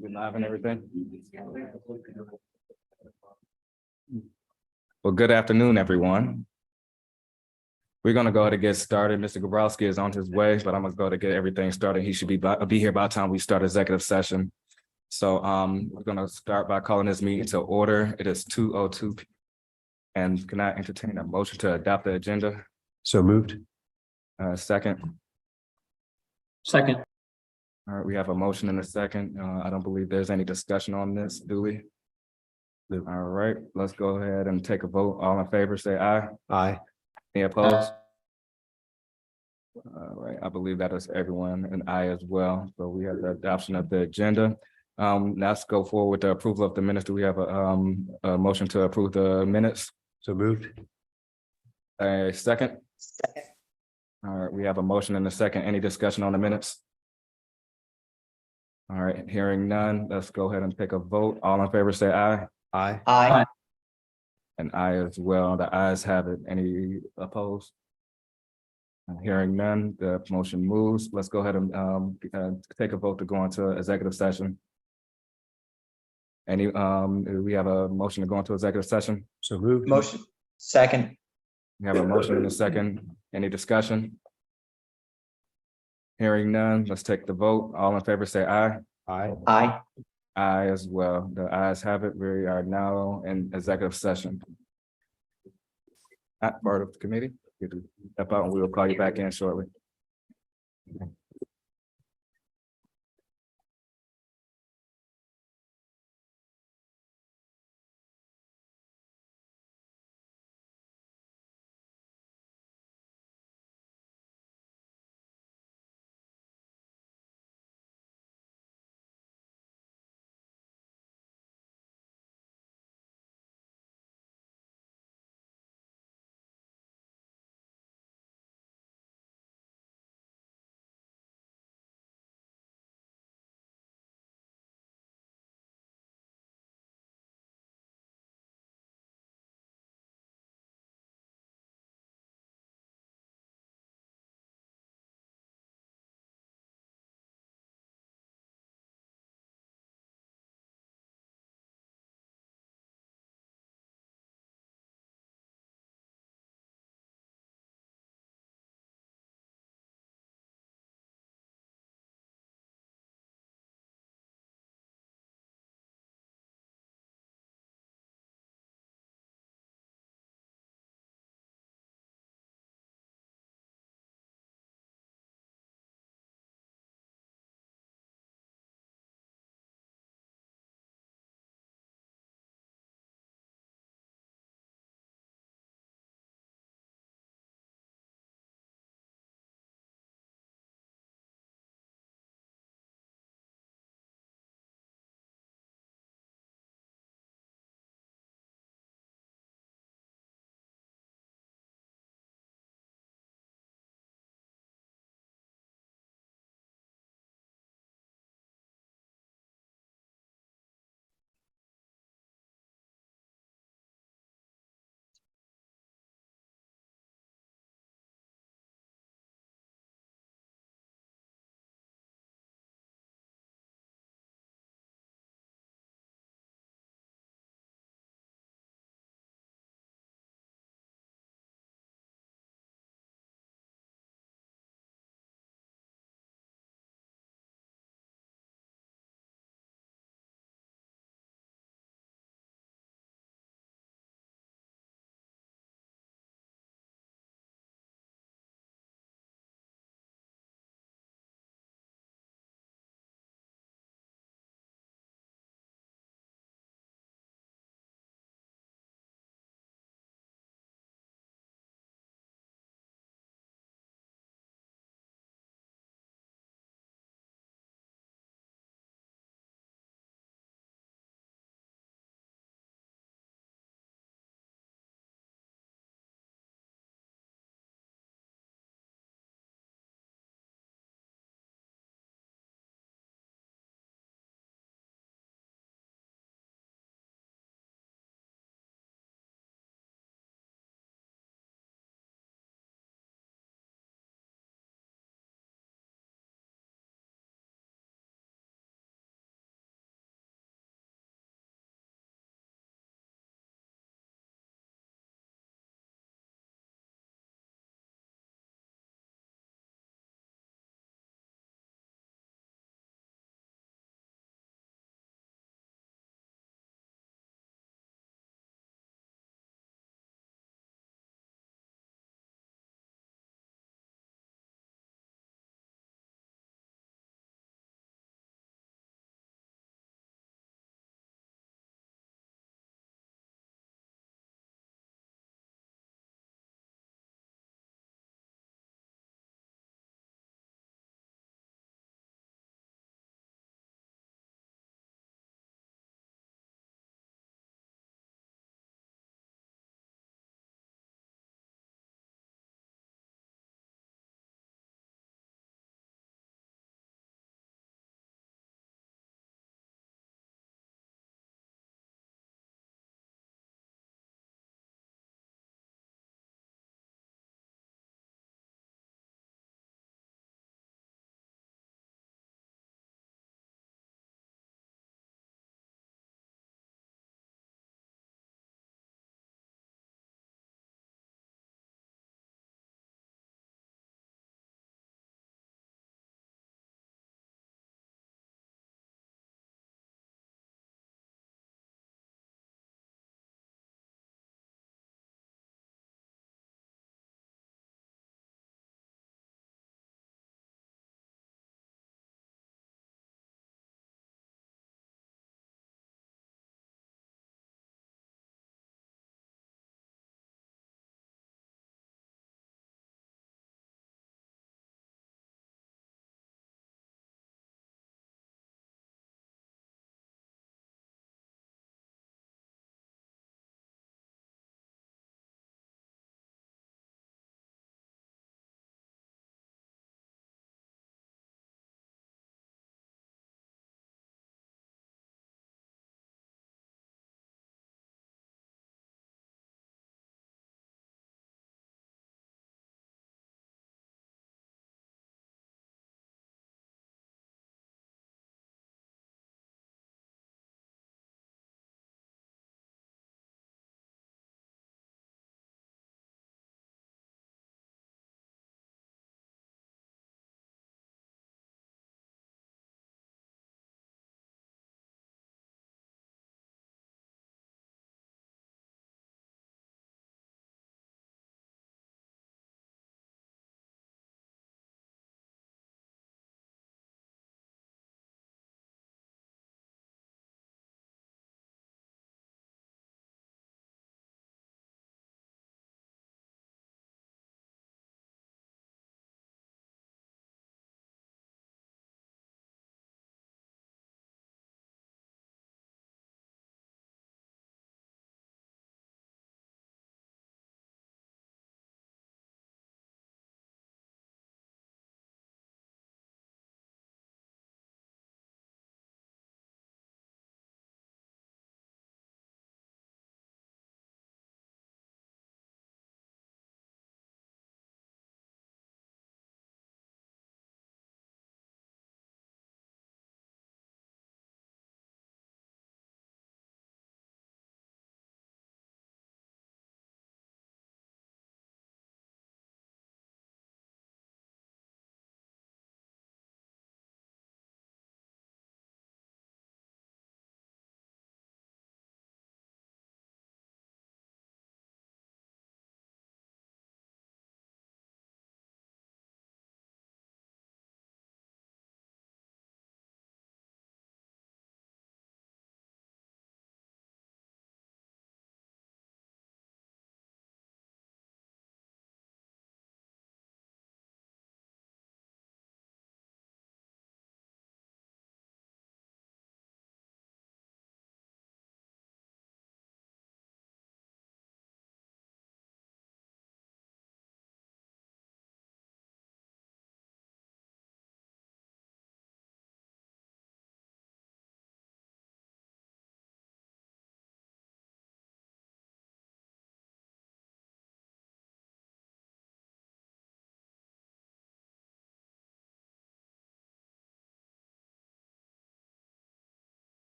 We live and everything. Well, good afternoon, everyone. We're gonna go ahead and get started. Mr. Gabrowski is on his way, but I'm gonna go ahead and get everything started. He should be here by the time we start executive session. So we're gonna start by calling this meeting to order. It is 2:02. And can I entertain a motion to adopt the agenda? So moved. Second. Second. All right, we have a motion and a second. I don't believe there's any discussion on this, do we? No. All right, let's go ahead and take a vote. All in favor, say aye. Aye. Any opposed? All right, I believe that is everyone, and I as well. So we have the adoption of the agenda. Let's go forward with the approval of the minutes. Do we have a motion to approve the minutes? So moved. A second? Second. All right, we have a motion and a second. Any discussion on the minutes? All right, hearing none, let's go ahead and take a vote. All in favor, say aye. Aye. Aye. And I as well. The ayes have it. Any opposed? Hearing none, the motion moves. Let's go ahead and take a vote to go into executive session. Any, do we have a motion to go into executive session? So moved. Motion. Second. We have a motion and a second. Any discussion? Hearing none, let's take the vote. All in favor, say aye. Aye. Aye. Aye as well. The ayes have it. We are now in executive session. Not part of the committee. You can step out and we will call you back in shortly.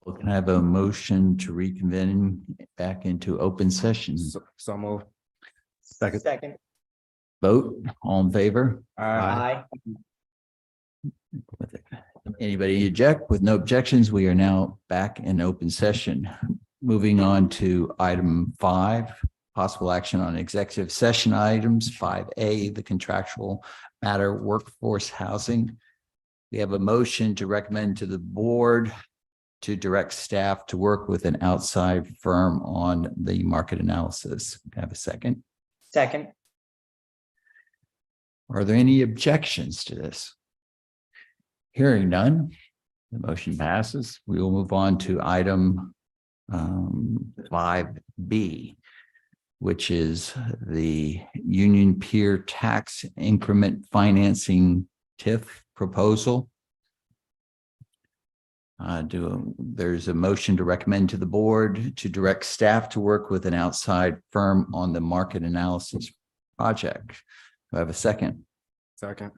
Well, can I have a motion to reconvene back into open session? So move. Second. Second. Vote, all in favor? Aye. Anybody object? With no objections, we are now back in open session. Moving on to item 5, possible action on executive session items. 5A, the contractual matter, workforce housing. We have a motion to recommend to the board to direct staff to work with an outside firm on the market analysis. Can I have a second? Second. Are there any objections to this? Hearing none, the motion passes. We will move on to item 5B, which is the union peer tax increment financing TIF proposal. There's a motion to recommend to the board to direct staff to work with an outside firm on the market analysis project. Do I have a second? Second.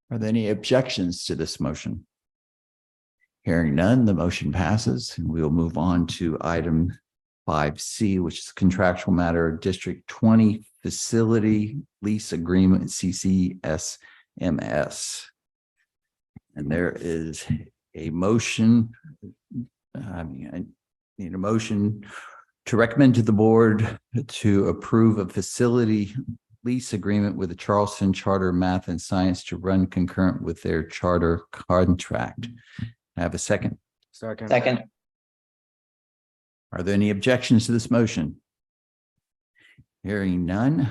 Are there any objections to this motion? Hearing none, the motion passes, and we will move on to item 5C, which is contractual matter, District 20 Facility Lease Agreement, CCSMS. And there is a motion. I need a motion to recommend to the board to approve a facility lease agreement with the Charleston Charter Math and Science to run concurrent with their charter contract. I have a second. Second. Second. Are there any objections to this motion? Hearing none,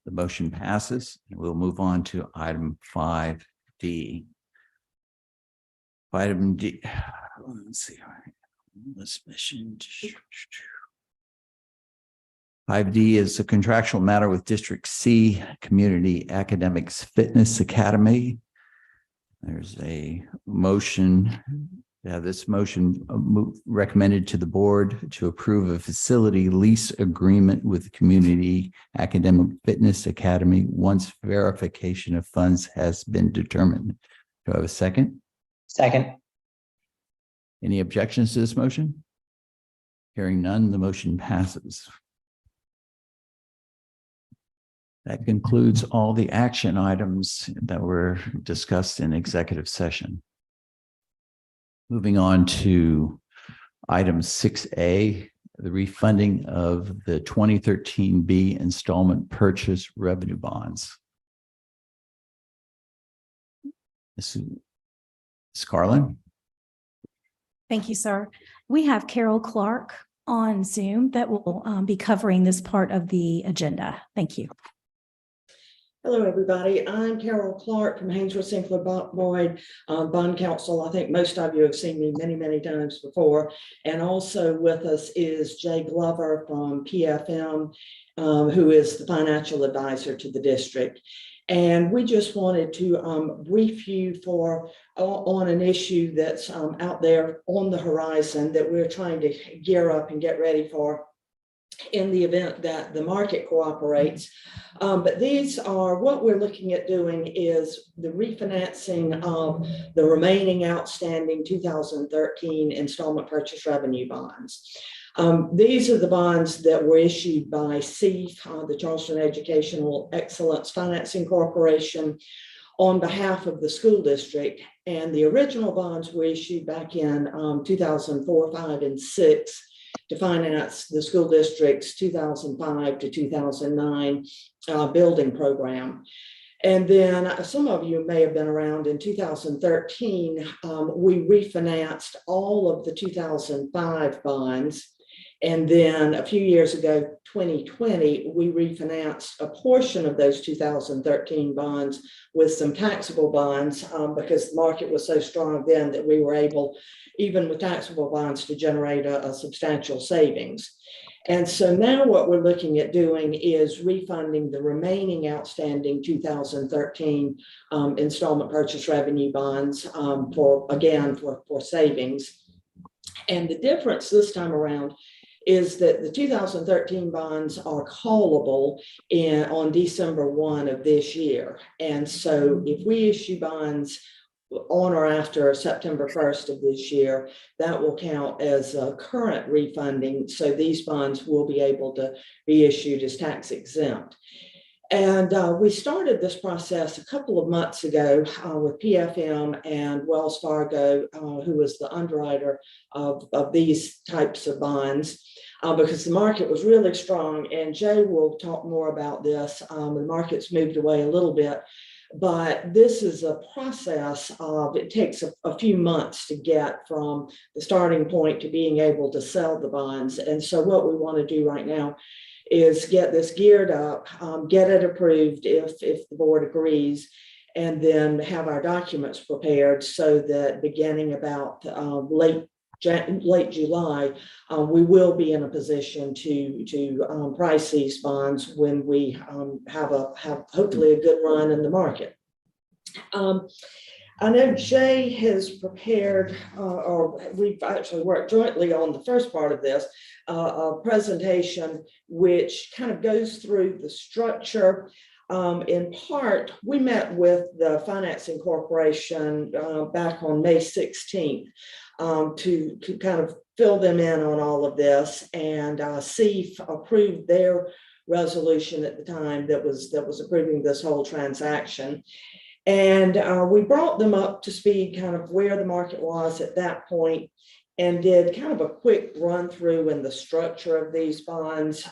the motion passes. We'll move on to item 5D. Item D, let's see. This mission. 5D is a contractual matter with District C Community Academics Fitness Academy. There's a motion. This motion recommended to the board to approve a facility lease agreement with Community Academic Fitness Academy once verification of funds has been determined. Do I have a second? Second. Any objections to this motion? Hearing none, the motion passes. That concludes all the action items that were discussed in executive session. Moving on to item 6A, the refunding of the 2013B installment purchase revenue bonds. Ms. Carlin? Thank you, sir. We have Carol Clark on Zoom that will be covering this part of the agenda. Thank you. Hello, everybody. I'm Carol Clark from Haynesville Sinclair Boyd Bond Counsel. I think most of you have seen me many, many times before. And also with us is Jay Glover from PFM, who is the financial advisor to the district. And we just wanted to brief you on an issue that's out there on the horizon that we're trying to gear up and get ready for in the event that the market cooperates. But these are what we're looking at doing is the refinancing of the remaining outstanding 2013 installment purchase revenue bonds. These are the bonds that were issued by CEF, the Charleston Educational Excellence Financing Corporation, on behalf of the school district. And the original bonds were issued back in 2004, 5, and 6 to finance the school district's 2005 to 2009 building program. And then some of you may have been around in 2013, we refinanced all of the 2005 bonds. And then a few years ago, 2020, we refinanced a portion of those 2013 bonds with some taxable bonds because the market was so strong then that we were able, even with taxable bonds, to generate a substantial savings. And so now what we're looking at doing is refunding the remaining outstanding 2013 installment purchase revenue bonds for savings. And the difference this time around is that the 2013 bonds are callable on December 1 of this year. And so if we issue bonds on or after September 1st of this year, that will count as a current refunding. So these bonds will be able to be issued as tax exempt. And we started this process a couple of months ago with PFM and Wells Fargo, who was the underwriter of these types of bonds, because the market was really strong. And Jay will talk more about this. The market's moved away a little bit, but this is a process of, it takes a few months to get from the starting point to being able to sell the bonds. And so what we want to do right now is get this geared up, get it approved if the board agrees, and then have our documents prepared so that beginning about late July, we will be in a position to price these bonds when we have hopefully a good run in the market. I know Jay has prepared, or we've actually worked jointly on the first part of this, a presentation which kind of goes through the structure. In part, we met with the Financing Corporation back on May 16th to kind of fill them in on all of this, and CEF approved their resolution at the time that was approving this whole transaction. And we brought them up to speed kind of where the market was at that point, and did kind of a quick run through in the structure of these bonds.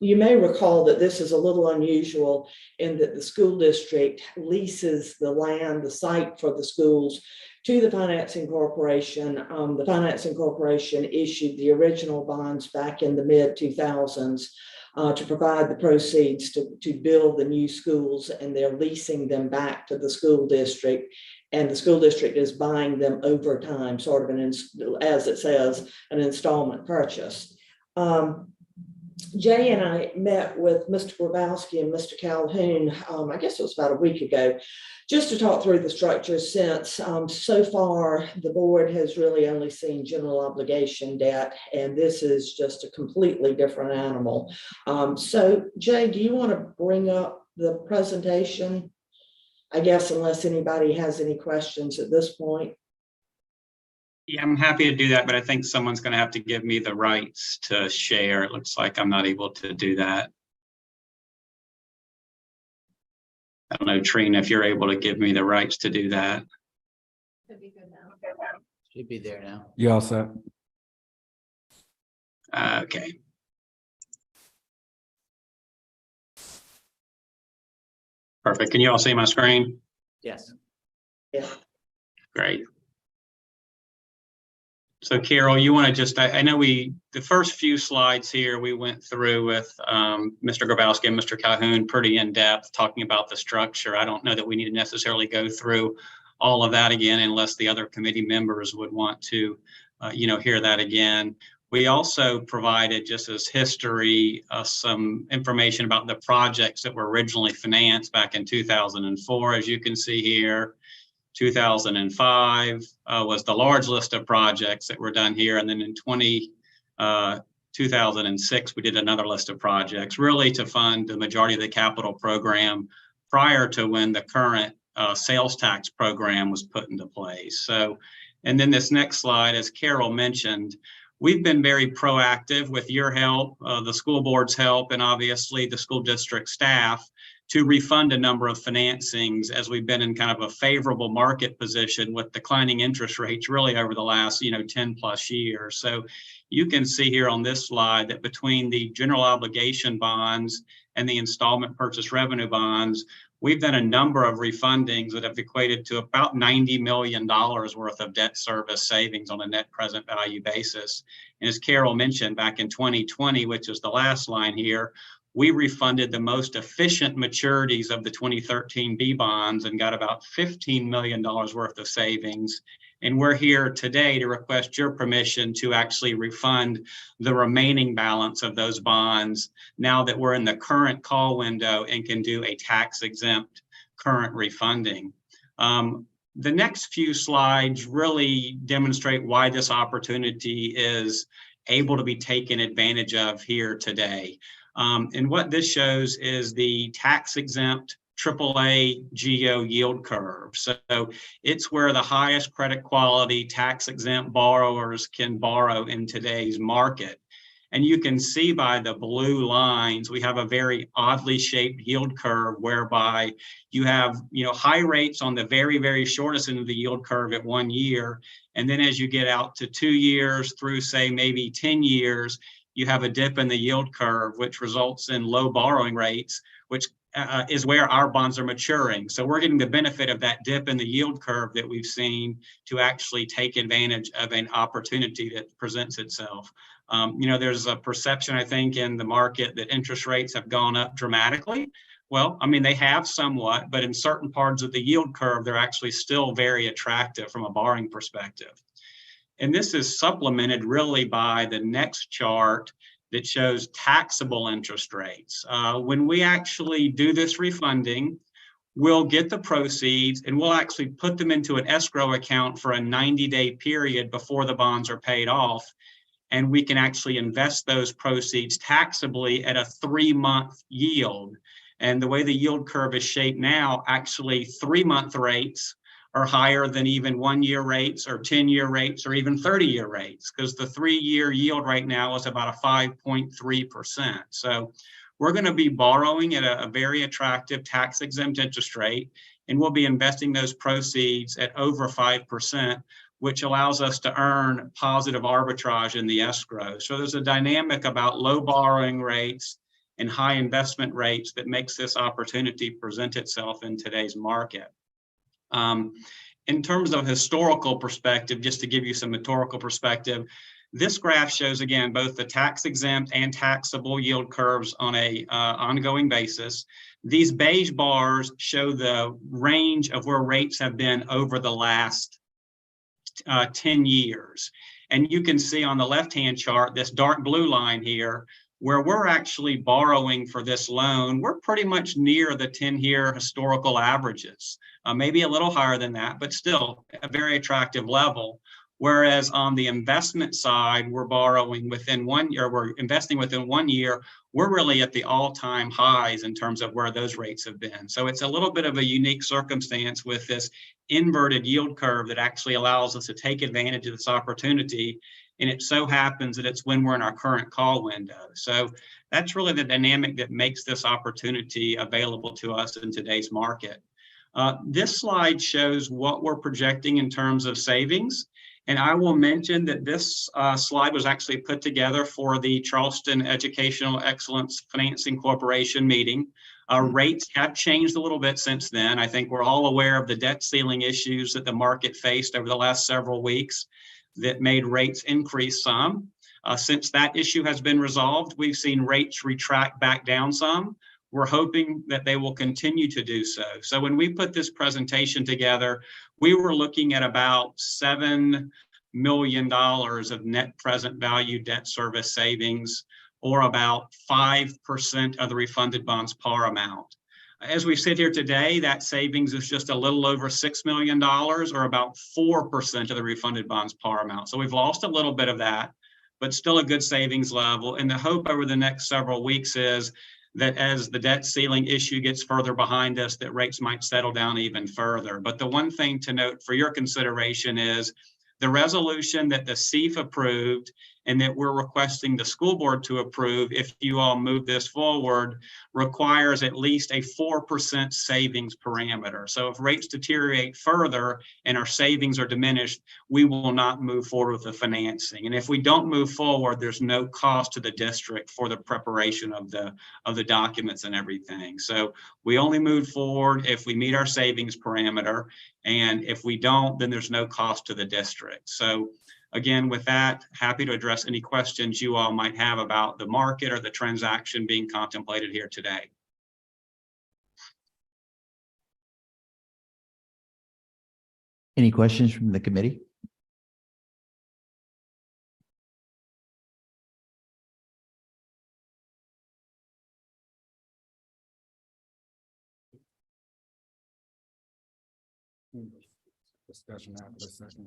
You may recall that this is a little unusual in that the school district leases the land, the site for the schools, to the Financing Corporation. The Financing Corporation issued the original bonds back in the mid-2000s. To provide the proceeds to build the new schools, and they're leasing them back to the school district, and the school district is buying them over time, sort of as it says, an installment purchase. Jay and I met with Mr. Grabowski and Mr. Calhoun, I guess it was about a week ago, just to talk through the structure, since so far the board has really only seen general obligation debt, and this is just a completely different animal. So Jay, do you want to bring up the presentation? I guess unless anybody has any questions at this point. Yeah, I'm happy to do that, but I think someone's going to have to give me the rights to share. It looks like I'm not able to do that. I don't know, Trina, if you're able to give me the rights to do that. Should be good now. Should be there now. You all set? Okay. Perfect. Can you all see my screen? Yes. Yeah. Great. So Carol, you want to just, I know the first few slides here, we went through with Mr. Grabowski and Mr. Calhoun pretty in depth talking about the structure. I don't know that we need to necessarily go through all of that again, unless the other committee members would want to, hear that again. We also provided, just as history, some information about the projects that were originally financed back in 2004, as you can see here. 2005 was the large list of projects that were done here. And then in 2006, we did another list of projects, really to fund the majority of the capital program prior to when the current sales tax program was put into place. So, and then this next slide, as Carol mentioned, we've been very proactive with your help, the school board's help, and obviously the school district staff, to refund a number of financings as we've been in kind of a favorable market position with declining interest rates really over the last 10 plus years. So you can see here on this slide that between the general obligation bonds and the installment purchase revenue bonds, we've done a number of refundings that have equated to about $90 million worth of debt service savings on a net present value basis. And as Carol mentioned, back in 2020, which is the last line here, we refunded the most efficient maturities of the 2013 B bonds and got about $15 million worth of savings. And we're here today to request your permission to actually refund the remaining balance of those bonds now that we're in the current call window and can do a tax exempt current refunding. The next few slides really demonstrate why this opportunity is able to be taken advantage of here today. And what this shows is the tax exempt AAA GO yield curve. So it's where the highest credit quality tax exempt borrowers can borrow in today's market. And you can see by the blue lines, we have a very oddly shaped yield curve whereby you have, high rates on the very, very shortest end of the yield curve at 1 year. And then as you get out to 2 years through, say, maybe 10 years, you have a dip in the yield curve, which results in low borrowing rates, which is where our bonds are maturing. So we're getting the benefit of that dip in the yield curve that we've seen to actually take advantage of an opportunity that presents itself. There's a perception, I think, in the market that interest rates have gone up dramatically. Well, they have somewhat, but in certain parts of the yield curve, they're actually still very attractive from a borrowing perspective. And this is supplemented really by the next chart that shows taxable interest rates. When we actually do this refunding, we'll get the proceeds and we'll actually put them into an escrow account for a 90-day period before the bonds are paid off. And we can actually invest those proceeds taxably at a 3-month yield. And the way the yield curve is shaped now, actually 3-month rates are higher than even 1-year rates or 10-year rates or even 30-year rates, because the 3-year yield right now is about a 5.3%. So we're going to be borrowing at a very attractive tax exempt interest rate, and we'll be investing those proceeds at over 5%, which allows us to earn positive arbitrage in the escrow. So there's a dynamic about low borrowing rates and high investment rates that makes this opportunity present itself in today's market. In terms of historical perspective, just to give you some historical perspective, this graph shows, again, both the tax exempt and taxable yield curves on a ongoing basis. These beige bars show the range of where rates have been over the last 10 years. And you can see on the left-hand chart, this dark blue line here, where we're actually borrowing for this loan, we're pretty much near the 10-year historical averages, maybe a little higher than that, but still a very attractive level. Whereas on the investment side, we're borrowing within 1 year, we're investing within 1 year, we're really at the all-time highs in terms of where those rates have been. So it's a little bit of a unique circumstance with this inverted yield curve that actually allows us to take advantage of this opportunity. And it so happens that it's when we're in our current call window. So that's really the dynamic that makes this opportunity available to us in today's market. This slide shows what we're projecting in terms of savings. And I will mention that this slide was actually put together for the Charleston Educational Excellence Financing Corporation meeting. Rates have changed a little bit since then. I think we're all aware of the debt ceiling issues that the market faced over the last several weeks that made rates increase some. Since that issue has been resolved, we've seen rates retract back down some. We're hoping that they will continue to do so. So when we put this presentation together, we were looking at about $7 million of net present value debt service savings, or about 5% of the refunded bonds par amount. As we sit here today, that savings is just a little over $6 million, or about 4% of the refunded bonds par amount. So we've lost a little bit of that, but still a good savings level. And the hope over the next several weeks is that as the debt ceiling issue gets further behind us, that rates might settle down even further. But the one thing to note for your consideration is the resolution that the CEF approved and that we're requesting the school board to approve, if you all move this forward, requires at least a 4% savings parameter. So if rates deteriorate further and our savings are diminished, we will not move forward with the financing. And if we don't move forward, there's no cost to the district for the preparation of the documents and everything. So we only move forward if we meet our savings parameter. And if we don't, then there's no cost to the district. So again, with that, happy to address any questions you all might have about the market or the transaction being contemplated here today. Any questions from the committee? Discussion after the session.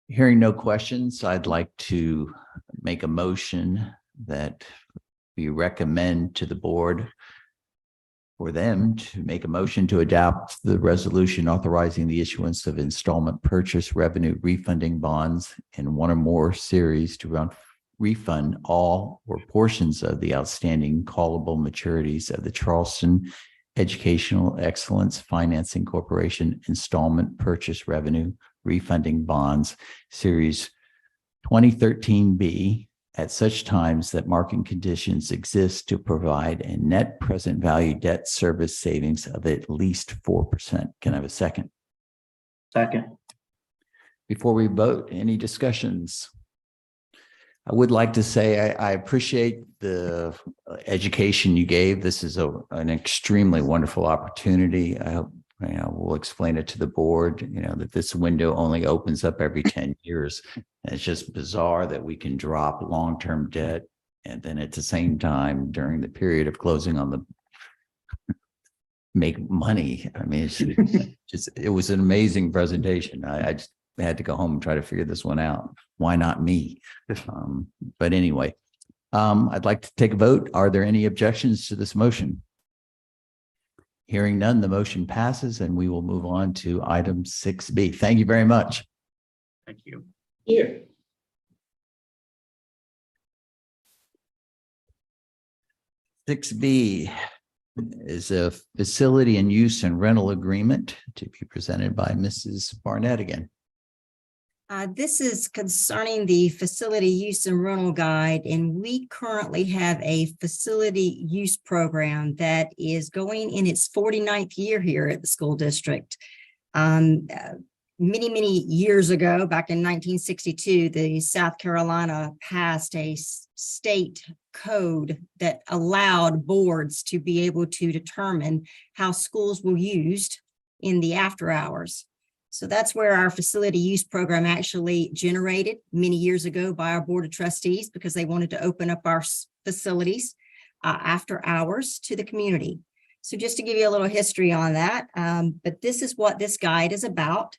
Hearing no questions, I'd like to make a motion that we recommend to the board for them to make a motion to adopt the resolution authorizing the issuance of installment purchase revenue refunding bonds in one or more series to refund all or portions of the outstanding callable maturities of the Charleston Educational Excellence Financing Corporation installment purchase revenue refunding bonds series 2013B at such times that market conditions exist to provide a net present value debt service savings of at least 4%. Can I have a second? Second. Before we vote, any discussions? I would like to say I appreciate the education you gave. This is an extremely wonderful opportunity. I hope we'll explain it to the board, that this window only opens up every 10 years. And it's just bizarre that we can drop long-term debt. And then at the same time, during the period of closing on the make money. I mean, it was an amazing presentation. I just had to go home and try to figure this one out. Why not me? But anyway, I'd like to take a vote. Are there any objections to this motion? Hearing none, the motion passes and we will move on to item 6B. Thank you very much. Thank you. Here. 6B is a facility and use and rental agreement to be presented by Mrs. Barnett again. This is concerning the facility use and rental guide, and we currently have a facility use program that is going in its 49th year here at the school district. Many years ago, back in 1962, the South Carolina passed a state code that allowed boards to be able to determine how schools were used in the after hours. So that's where our facility use program actually generated many years ago by our board of trustees, because they wanted to open up our facilities after hours to the community. So just to give you a little history on that, but this is what this guide is about.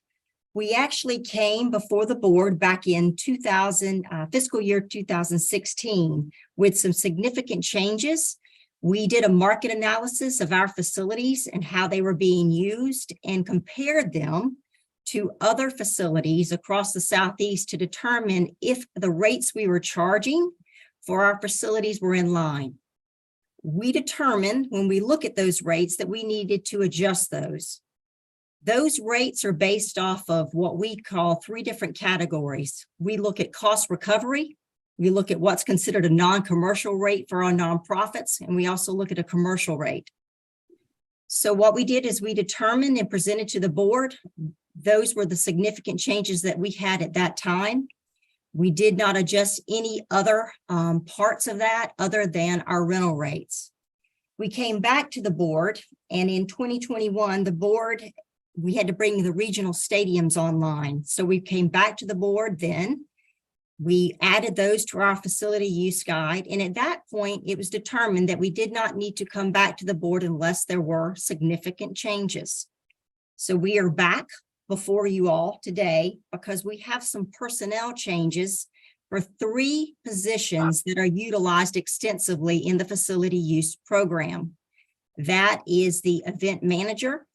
We actually came before the board back in fiscal year 2016 with some significant changes. We did a market analysis of our facilities and how they were being used and compared them to other facilities across the Southeast to determine if the rates we were charging for our facilities were in line. We determined when we look at those rates that we needed to adjust those. Those rates are based off of what we call 3 different categories. We look at cost recovery. We look at what's considered a non-commercial rate for our nonprofits, and we also look at a commercial rate. So what we did is we determined and presented to the board, those were the significant changes that we had at that time. We did not adjust any other parts of that other than our rental rates. We came back to the board, and in 2021, the board, we had to bring the regional stadiums online. So we came back to the board then. We added those to our facility use guide. And at that point, it was determined that we did not need to come back to the board unless there were significant changes. So we are back before you all today because we have some personnel changes for 3 positions that are utilized extensively in the facility use program. That is the event manager,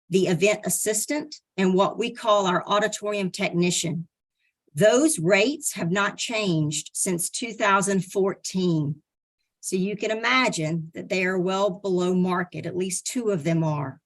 the event assistant, and what we call our auditorium technician. Those rates have not changed since 2014. So you can imagine that they are well below market, at least 2 of them are.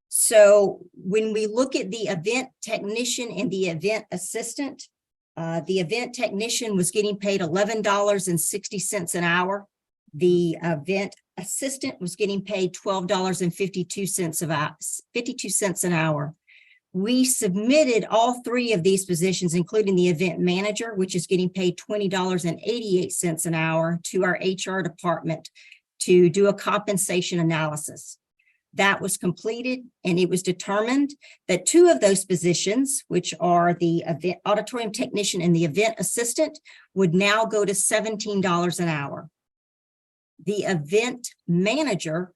So when we look at the event technician and the event assistant, the event technician was getting paid $11.60 an hour. The event assistant was getting paid $12.52 an hour. We submitted all 3 of these positions, including the event manager, which is getting paid $20.88 an hour, to our HR department to do a compensation analysis. That was completed, and it was determined that 2 of those positions, which are the event auditorium technician and the event assistant, would now go to $17 an hour. The event manager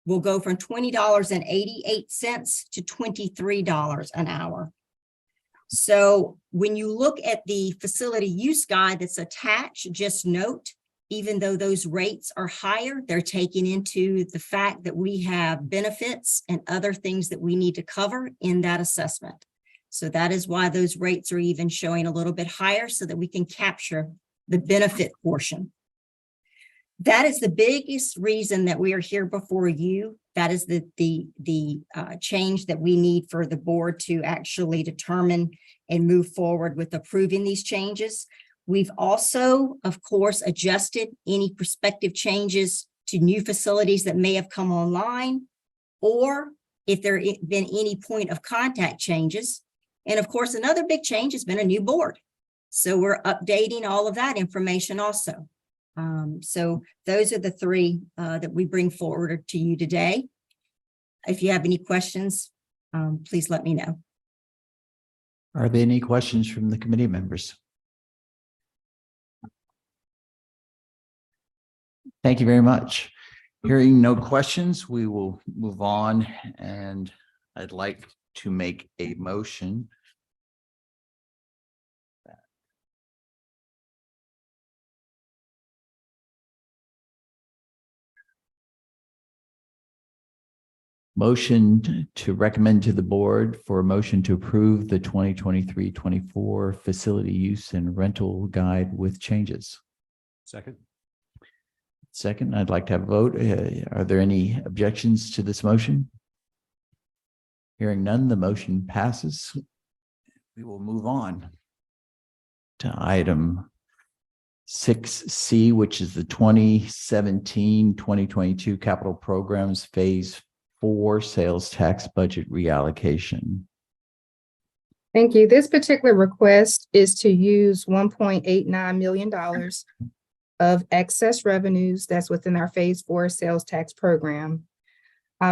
will go from $20.88 to $23 an hour. So when you look at the facility use guide that's attached, just note even though those rates are higher, they're taking into the fact that we have benefits and other things that we need to cover in that assessment. So that is why those rates are even showing a little bit higher so that we can capture the benefit portion. That is the biggest reason that we are here before you. That is the change that we need for the board to actually determine and move forward with approving these changes. We've also, of course, adjusted any prospective changes to new facilities that may have come online, or if there have been any point of contact changes. And of course, another big change has been a new board. So we're updating all of that information also. So those are the three that we bring forward to you today. If you have any questions, please let me know. Are there any questions from the committee members? Thank you very much. Hearing no questions, we will move on, and I'd like to make a motion. Motion to recommend to the board for a motion to approve the 2023-24 facility use and rental guide with changes. Second. Second, I'd like to have a vote. Are there any objections to this motion? Hearing none, the motion passes. We will move on to item 6C, which is the 2017-2022 capital programs phase 4 sales tax budget reallocation. Thank you. This particular request is to use $1.89 million of excess revenues that's within our phase 4 sales tax program.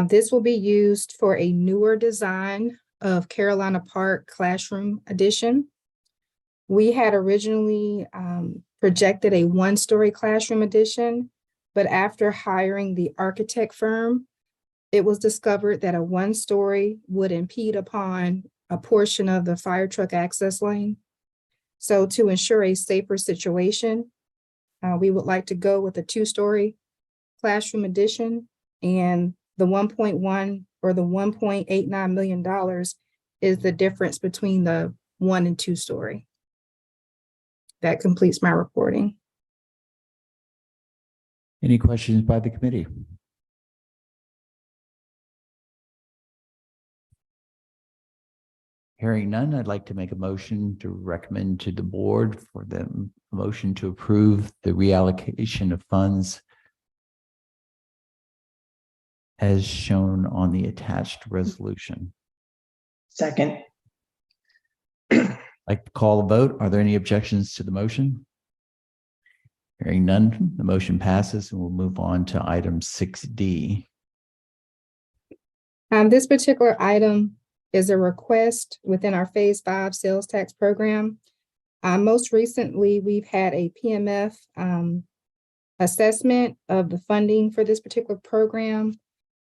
This will be used for a newer design of Carolina Park Classroom Edition. We had originally projected a 1-story classroom addition, but after hiring the architect firm, it was discovered that a 1-story would impede upon a portion of the fire truck access lane. So to ensure a safer situation, we would like to go with a 2-story classroom addition, and the 1.1 or the $1.89 million is the difference between the 1 and 2-story. That completes my reporting. Any questions by the committee? Hearing none, I'd like to make a motion to recommend to the board for the motion to approve the reallocation of funds as shown on the attached resolution. Second. I'd like to call a vote. Are there any objections to the motion? Hearing none, the motion passes, and we'll move on to item 6D. This particular item is a request within our phase 5 sales tax program. Most recently, we've had a PMF assessment of the funding for this particular program.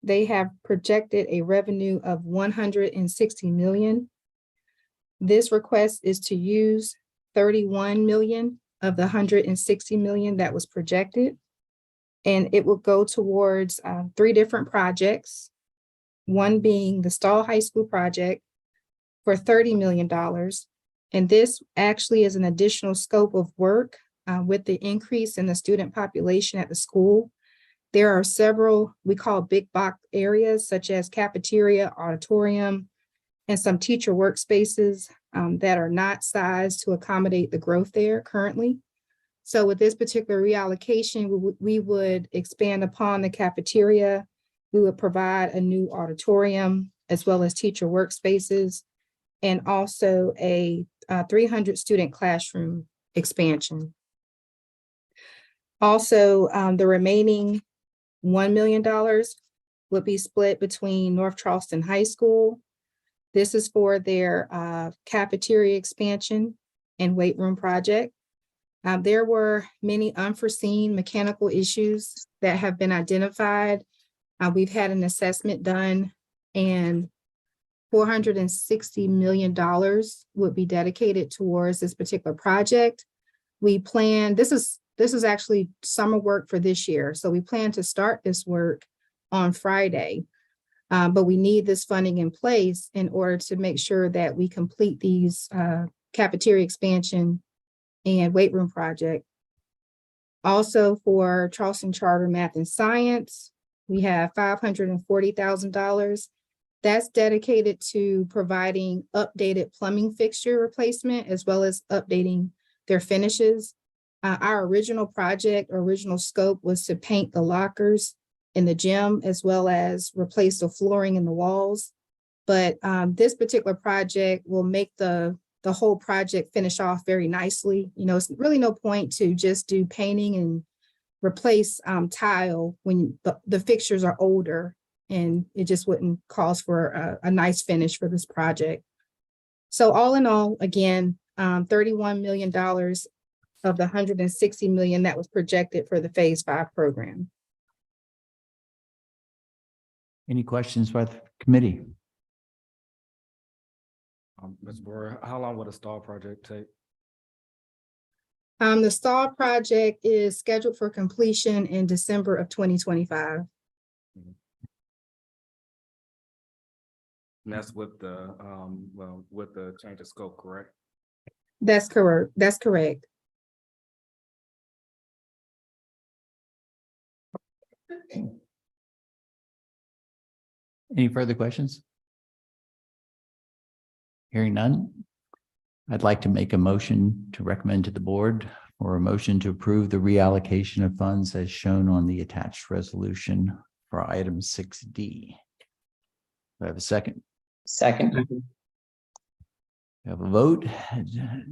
They have projected a revenue of $160 million. This request is to use $31 million of the $160 million that was projected, and it will go towards 3 different projects. One being the Stall High School project for $30 million. And this actually is an additional scope of work with the increase in the student population at the school. There are several, we call big box areas, such as cafeteria, auditorium, and some teacher workspaces that are not sized to accommodate the growth there currently. So with this particular reallocation, we would expand upon the cafeteria. We would provide a new auditorium as well as teacher workspaces, and also a 300 student classroom expansion. Also, the remaining $1 million would be split between North Charleston High School. This is for their cafeteria expansion and weight room project. There were many unforeseen mechanical issues that have been identified. We've had an assessment done, and $460 million would be dedicated towards this particular project. We plan, this is this is actually summer work for this year. So we plan to start this work on Friday. But we need this funding in place in order to make sure that we complete these cafeteria expansion and weight room project. Also for Charleston Charter Math and Science, we have $540,000. That's dedicated to providing updated plumbing fixture replacement as well as updating their finishes. Our original project, original scope was to paint the lockers in the gym as well as replace the flooring in the walls. But this particular project will make the whole project finish off very nicely. You know, it's really no point to just do painting and replace tile when the fixtures are older, and it just wouldn't cause for a nice finish for this project. So all in all, again, $31 million of the $160 million that was projected for the Phase 5 program. Any questions by the committee? Ms. Boyer, how long would a stall project take? The stall project is scheduled for completion in December of 2025. And that's with the, with the change of scope, correct? That's correct. That's correct. Any further questions? Hearing none, I'd like to make a motion to recommend to the board or a motion to approve the reallocation of funds as shown on the attached resolution for item 6D. Do I have a second? Second. We have a vote. Do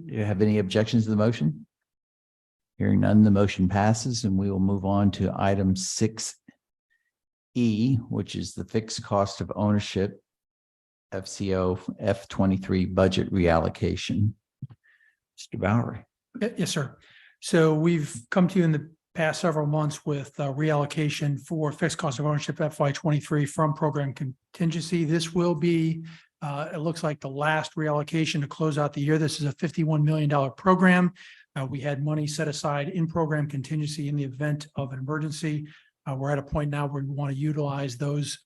you have any objections to the motion? Hearing none, the motion passes, and we will move on to item 6E, which is the fixed cost of ownership FCO F23 budget reallocation. Mr. Bowery. Yes, sir. So we've come to you in the past several months with reallocation for fixed cost of ownership FY23 from program contingency. This will be, it looks like the last reallocation to close out the year. This is a $51 million program. We had money set aside in program contingency in the event of an emergency. We're at a point now where we want to utilize those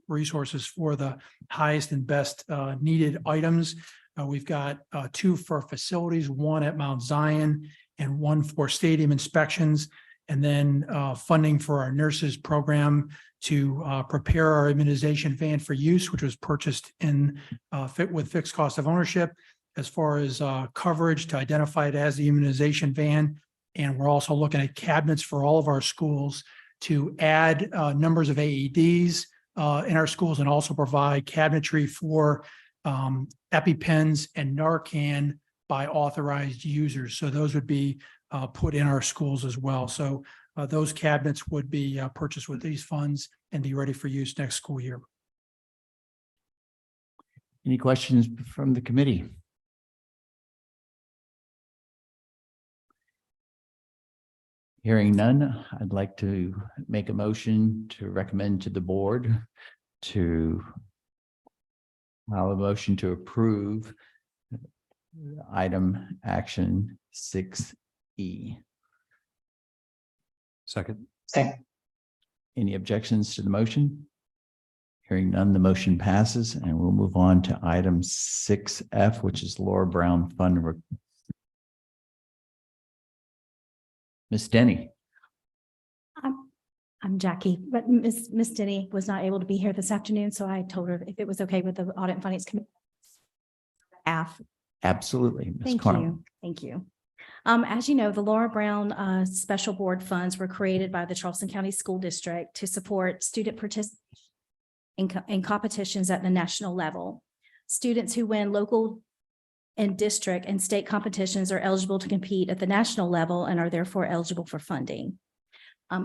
resources for the highest and best needed items. We've got 2 for facilities, 1 at Mount Zion and 1 for stadium inspections, and then funding for our nurses program to prepare our immunization van for use, which was purchased in with fixed cost of ownership, as far as coverage to identify it as the immunization van. And we're also looking at cabinets for all of our schools to add numbers of AEDs in our schools, and also provide cabinetry for EpiPens and Narcan by authorized users. So those would be put in our schools as well. So those cabinets would be purchased with these funds and be ready for use next school year. Any questions from the committee? Hearing none, I'd like to make a motion to recommend to the board to allow a motion to approve item action 6E. Second. Second. Any objections to the motion? Hearing none, the motion passes, and we'll move on to item 6F, which is Laura Brown Fund. Ms. Denny. I'm Jackie, but Miss Denny was not able to be here this afternoon, so I told her if it was okay with the Audit and Finance Committee. Absolutely. Ms. Thank Carnell. you. Thank you. As you know, the Laura Brown Special Board Funds were created by the Charleston County School District to support student participation in competitions at the national level. Students who win local and district and state competitions are eligible to compete at the national level and are therefore eligible for funding.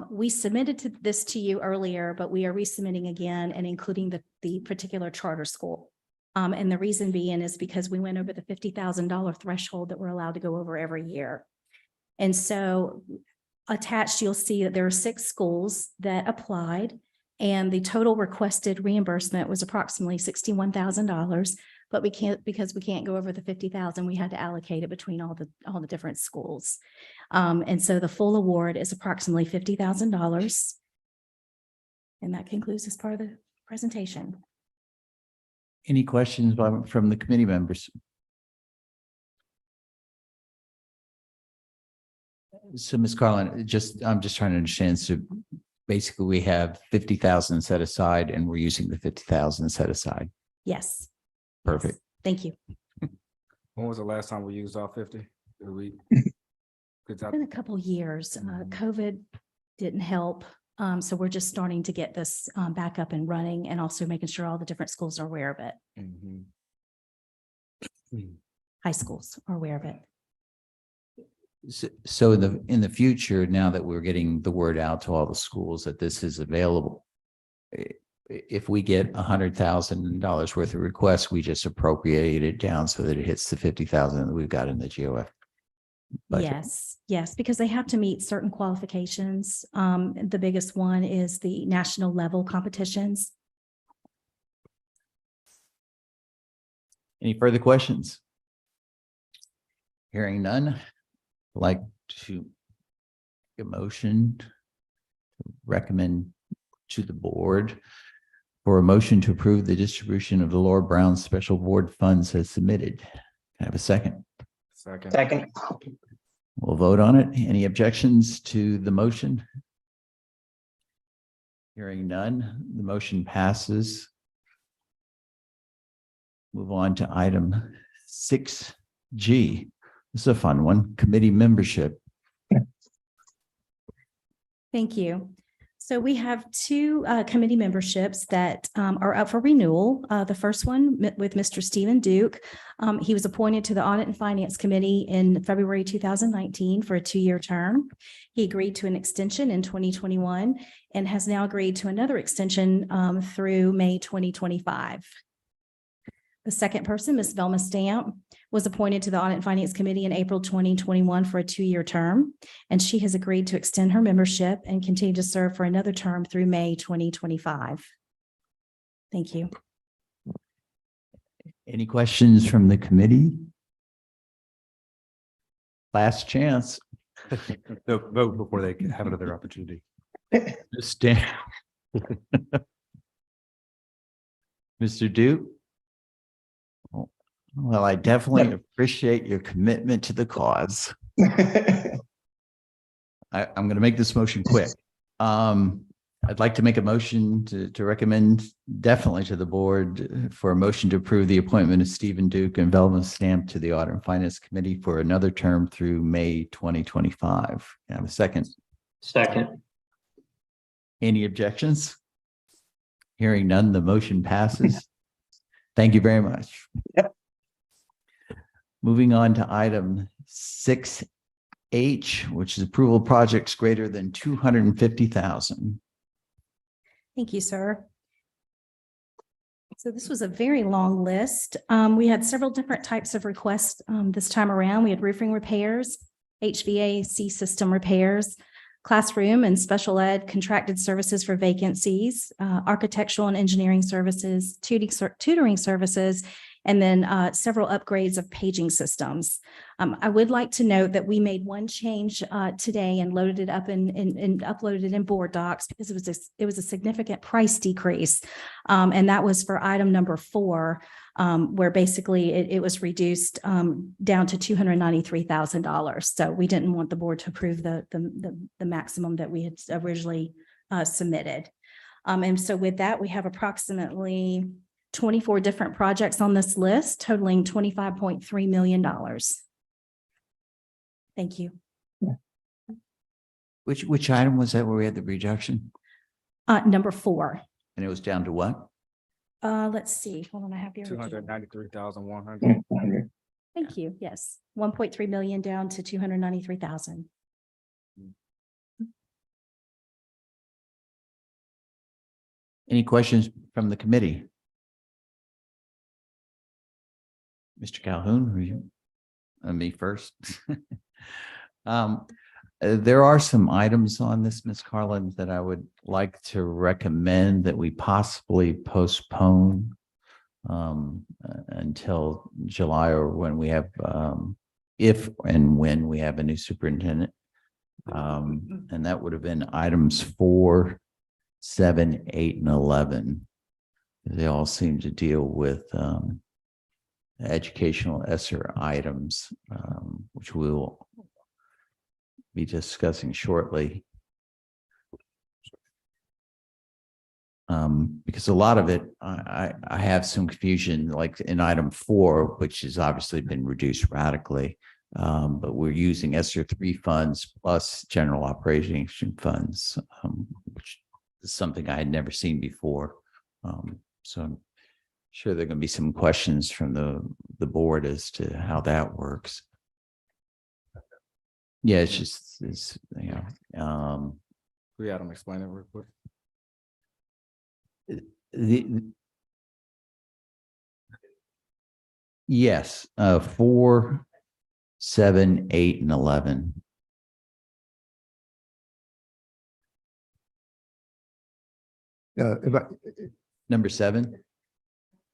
We submitted this to you earlier, but we are resubmitting again and including the particular charter school. And the reason being is because we went over the $50,000 threshold that we're allowed to go over every year. And so attached, you'll see that there are 6 schools that applied, and the total requested reimbursement was approximately $61,000. but we can't, because we can't go over the 50,000, we had to allocate it between all the different schools. And so the full award is approximately $50,000. And that concludes this part of the presentation. Any questions from the committee members? So Ms. Carlin, I'm just trying to understand. So basically we have 50,000 set aside and we're using the 50,000 set aside. Yes. Perfect. Yes. Thank you. When was the last time we used all 50? Did we? It's been a couple years. COVID didn't help. So we're just starting to get this back up and running, and also making sure all the different schools are aware of it. High schools are aware of it. So in the future, now that we're getting the word out to all the schools that this is available, if we get $100,000 worth of requests, we just appropriate it down so that it hits the 50,000 that we've got in the GOF budget. Yes, because they have to meet certain qualifications. The biggest one is the national level competitions. Any further questions? Hearing none, I'd like to make a motion to recommend to the board for a motion to approve the distribution of the Laura Brown Special Board funds as submitted. Can I have a second? Second. We'll vote on it. Any objections to the motion? Hearing none, the motion passes. Move on to item 6G. This is a fun one, committee membership. Thank you. So we have two committee memberships that are up for renewal. The first one with Mr. Stephen Duke. He was appointed to the Audit and Finance Committee in February 2019 for a 2-year term. He agreed to an extension in 2021 and has now agreed to another extension through May 2025. The second person, Ms. Velma Stamp, was appointed to the Audit and Finance Committee in April 2021 for a 2-year term, and she has agreed to extend her membership and continue to serve for another term through May 2025. Thank you. Any questions from the committee? Last chance. No, vote before they have another opportunity. Mr. Duke? Well, I definitely appreciate your commitment to the cause. I'm going to make this motion quick. I'd like to make a motion to recommend definitely to the board for a motion to approve the appointment of Stephen Duke and Velma Stamp to the Audit and Finance Committee for another term through May 2025. Can I have a second? Second. Any objections? Hearing none, the motion passes. Thank you very much. Yep. Moving on to item 6H, which is approval of projects greater than 250,000. Thank you, sir. So this was a very long list. We had several different types of requests this time around. We had roofing repairs, HVAC system repairs, classroom and special ed contracted services for vacancies, architectural and engineering services, tutoring services, and then several upgrades of paging systems. I would like to note that we made one change today and loaded it up and uploaded it in board docs because it was a significant price decrease. And that was for item number 4, where basically it was reduced down to $293,000. So we didn't want the board to approve the maximum that we had originally submitted. And so with that, we have approximately 24 different projects on this list totaling $25.3 million. Thank you. Which item was that where we had the reduction? Number 4. And it was down to what? Let's see. Hold on, I have the original. 293,100. Thank you. Yes, 1.3 million down to 293,000. Any questions from the committee? Mr. Calhoun, are you? Me first. There are some items on this, Ms. Carlin, that I would like to recommend that we possibly postpone until July or when we have, if and when we have a new superintendent. And that would have been items 4, 7, 8, and 11. They all seem to deal with educational ESSER items, which we will be discussing shortly. Because a lot of it, I have some confusion, like in item 4, which has obviously been reduced radically. But we're using ESSER 3 funds plus general operating funds, which is something I had never seen before. So I'm sure there are going to be some questions from the board as to how that works. Yeah, We had them explain it real quick. Yes, 4, 7, 8, and 11. Number 7.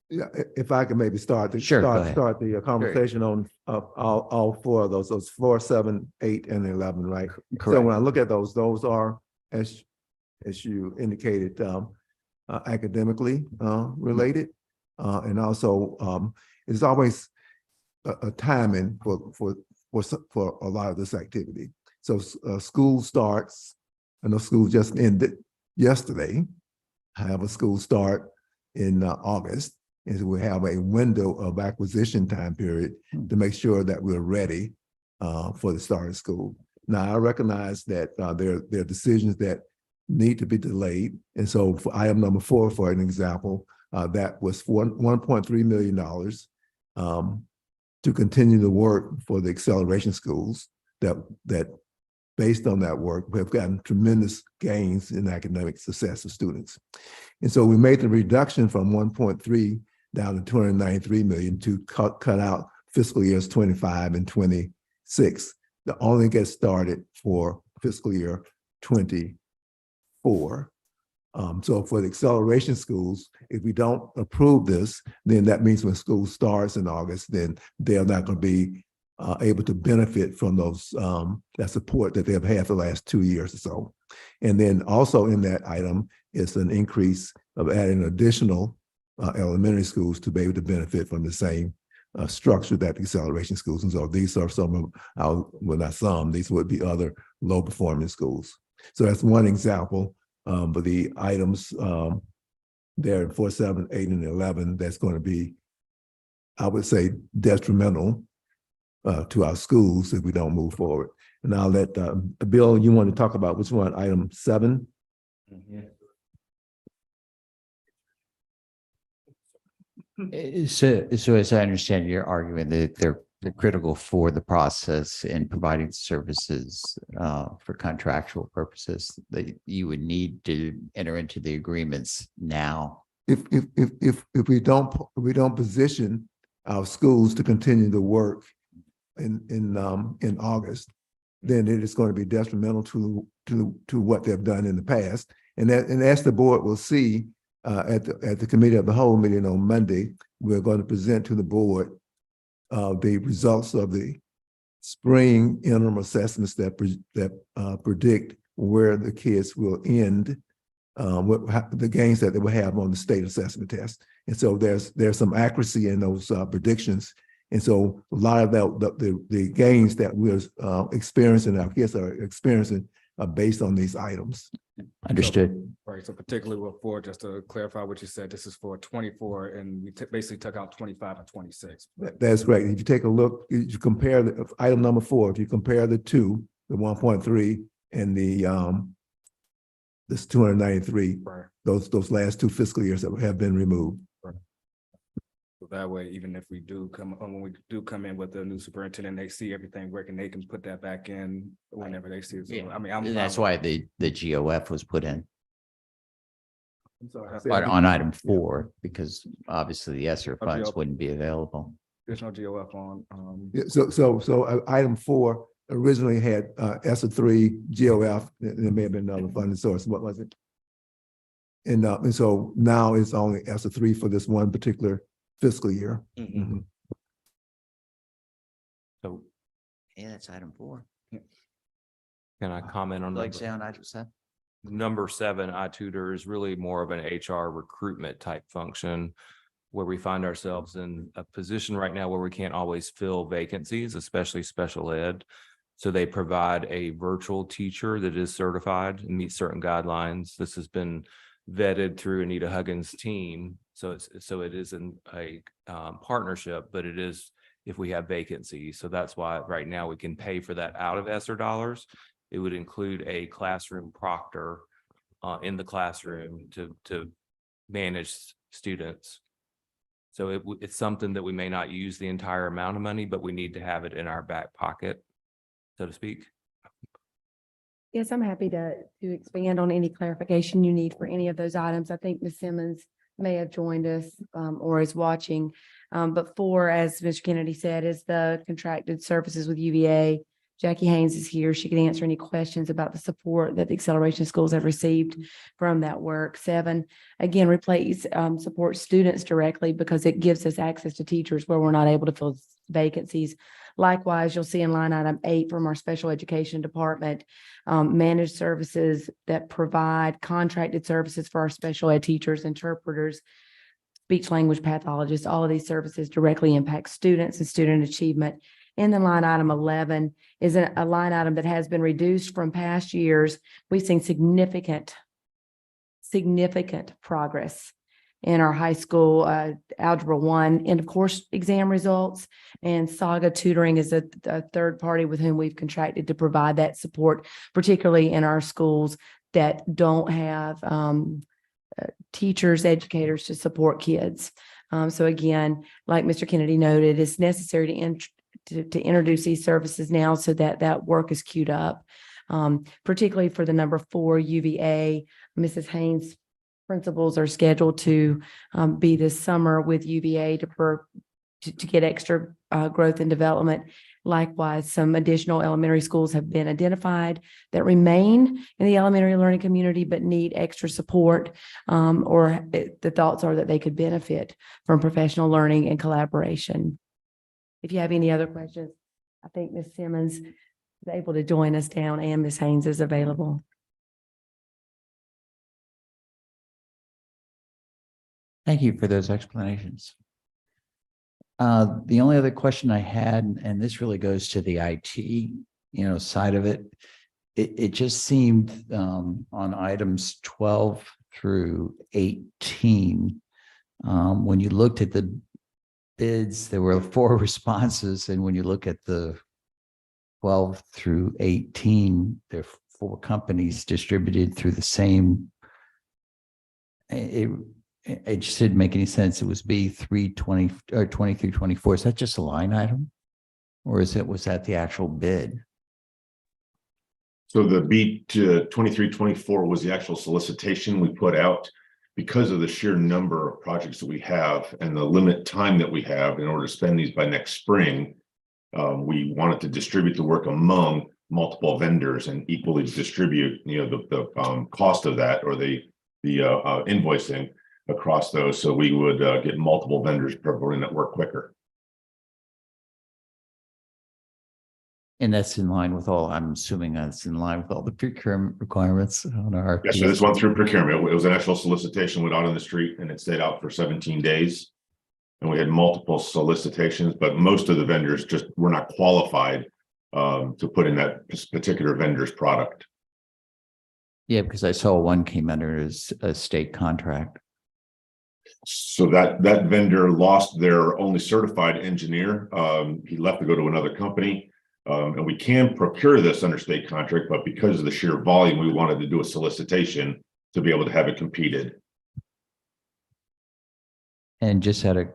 Yeah, if I could maybe start the Sure, go ahead. start the conversation on all 4 of those 4, 7, 8, and 11, right? So Correct. when I look at those are as you indicated, academically related, and also it's always a timing for a lot of this activity. So school starts. I know school just ended yesterday. I have a school start in August. And so we have a window of acquisition time period to make sure that we're ready for the start of school. Now, I recognize that there are decisions that need to be delayed. And so for item number 4, for an example, that was $1.3 million to continue the work for the acceleration schools that based on that work, we have gotten tremendous gains in academic success of students. And so we made the reduction from 1.3 down to 293 million to cut out fiscal years 25 and 26. The only get started for fiscal year 24. So for the acceleration schools, if we don't approve this, then that means when school starts in August, then they're not going to be able to benefit from those that support that they've had for the last 2 years or so. And then also in that item is an increase of adding additional elementary schools to be able to benefit from the same structure that the acceleration schools. And so these are some of our, well, not some, these would be other low performing schools. So that's one example. But the items there in 4, 7, 8, and 11, that's going to be, I would say, detrimental to our schools if we don't move forward. And I'll let Bill, you want to talk about which one, item 7? So as I understand your argument, that they're critical for the process in providing services for contractual purposes, that you would need to enter into the agreements now. If we don't position our schools to continue the work in August, then it is going to be detrimental to what they've done in the past. And as the board will see at the committee of the whole meeting on Monday, we're going to present to the board the results of the spring interim assessments that predict where the kids will end, the gains that they will have on the state assessment test. And so there's some accuracy in those predictions. And so a lot of the gains that we're experiencing, our kids are experiencing, are based on these items. Understood. Right, so particularly with 4, just to clarify what you said, this is for 24, and we basically took out 25 and 26. That's great. If you take a look, you compare the item number 4, if you compare the two, the 1.3 and this 293, Right. those last 2 fiscal years that have been removed. So that way, even if we do when we do come in with the new superintendent, they see everything working, they can put that back in whenever they see it. So, I mean, And that's why the GOF was put in I'm sorry. on item 4, because obviously the ESSER funds GOF. wouldn't be available. There's no GOF on. Yeah, so item 4 originally had ESSER 3, GOF, and there may have been another funding source. What was it? And so now it's only ESSER 3 for this one particular fiscal year. Mhm. So Yeah, that's item 4. can I comment on Like number, say on item 7? number 7, iTutor is really more of an HR recruitment type function where we find ourselves in a position right now where we can't always fill vacancies, especially special ed. So they provide a virtual teacher that is certified and meets certain guidelines. This has been vetted through Anita Huggins' team. So it isn't a partnership, but it is if we have vacancies. So that's why right now we can pay for that out of ESSER dollars. It would include a classroom proctor in the classroom to manage students. So it's something that we may not use the entire amount of money, but we need to have it in our back pocket, so to speak. Yes, I'm happy to expand on any clarification you need for any of those items. I think Ms. Simmons may have joined us or is watching. But 4, as Mr. Kennedy said, is the contracted services with UVA. Jackie Haynes is here. She can answer any questions about the support that the acceleration schools have received from that work. 7, again, replace support students directly because it gives us access to teachers where we're not able to fill vacancies. Likewise, you'll see in line item 8 from our special education department, managed services that provide contracted services for our special ed teachers, interpreters, speech language pathologists. All of these services directly impact students and student achievement. And then line item 11 is a line item that has been reduced from past years. We've seen significant progress in our high school Algebra 1 end of course exam results. And Saga Tutoring is a third party with whom we've contracted to provide that support, particularly in our schools that don't have teachers, educators to support kids. So again, like Mr. Kennedy noted, it's necessary to introduce these services now so that that work is queued up, particularly for the number 4 UVA. Mrs. Haynes' principals are scheduled to be this summer with UVA to get extra growth and development. Likewise, some additional elementary schools have been identified that remain in the elementary learning community but need extra support, the thoughts are that they could benefit from professional learning and collaboration. If you have any other questions, I think Ms. Simmons is able to join us down and Ms. Haynes is available. Thank you for those explanations. The only other question I had, and this really goes to the IT, side of it, it just seemed on items 12 through 18, when you looked at the bids, there were 4 responses, and when you look at the 12 through 18, there are 4 companies distributed through the same. It just didn't make any sense. It was B320 or 2324. Is that just a line item, or was that the actual bid? So the B2324 was the actual solicitation we put out. Because of the sheer number of projects that we have and the limit time that we have in order to spend these by next spring, we wanted to distribute the work among multiple vendors and equally distribute, the cost of that or the invoicing across those, so we would get multiple vendors performing that work quicker. And that's in line with all, I'm assuming that's in line with all the procurement requirements on our. Yes, so this went through procurement. It was an actual solicitation went out on the street and it stayed out for 17 days. And we had multiple solicitations, but most of the vendors just were not qualified to put in that particular vendor's product. Yeah, because I saw one came under as a state contract. So that vendor lost their only certified engineer. He left to go to another company. And we can procure this under state contract, but because of the sheer volume, we wanted to do a solicitation to be able to have it competed. And just out of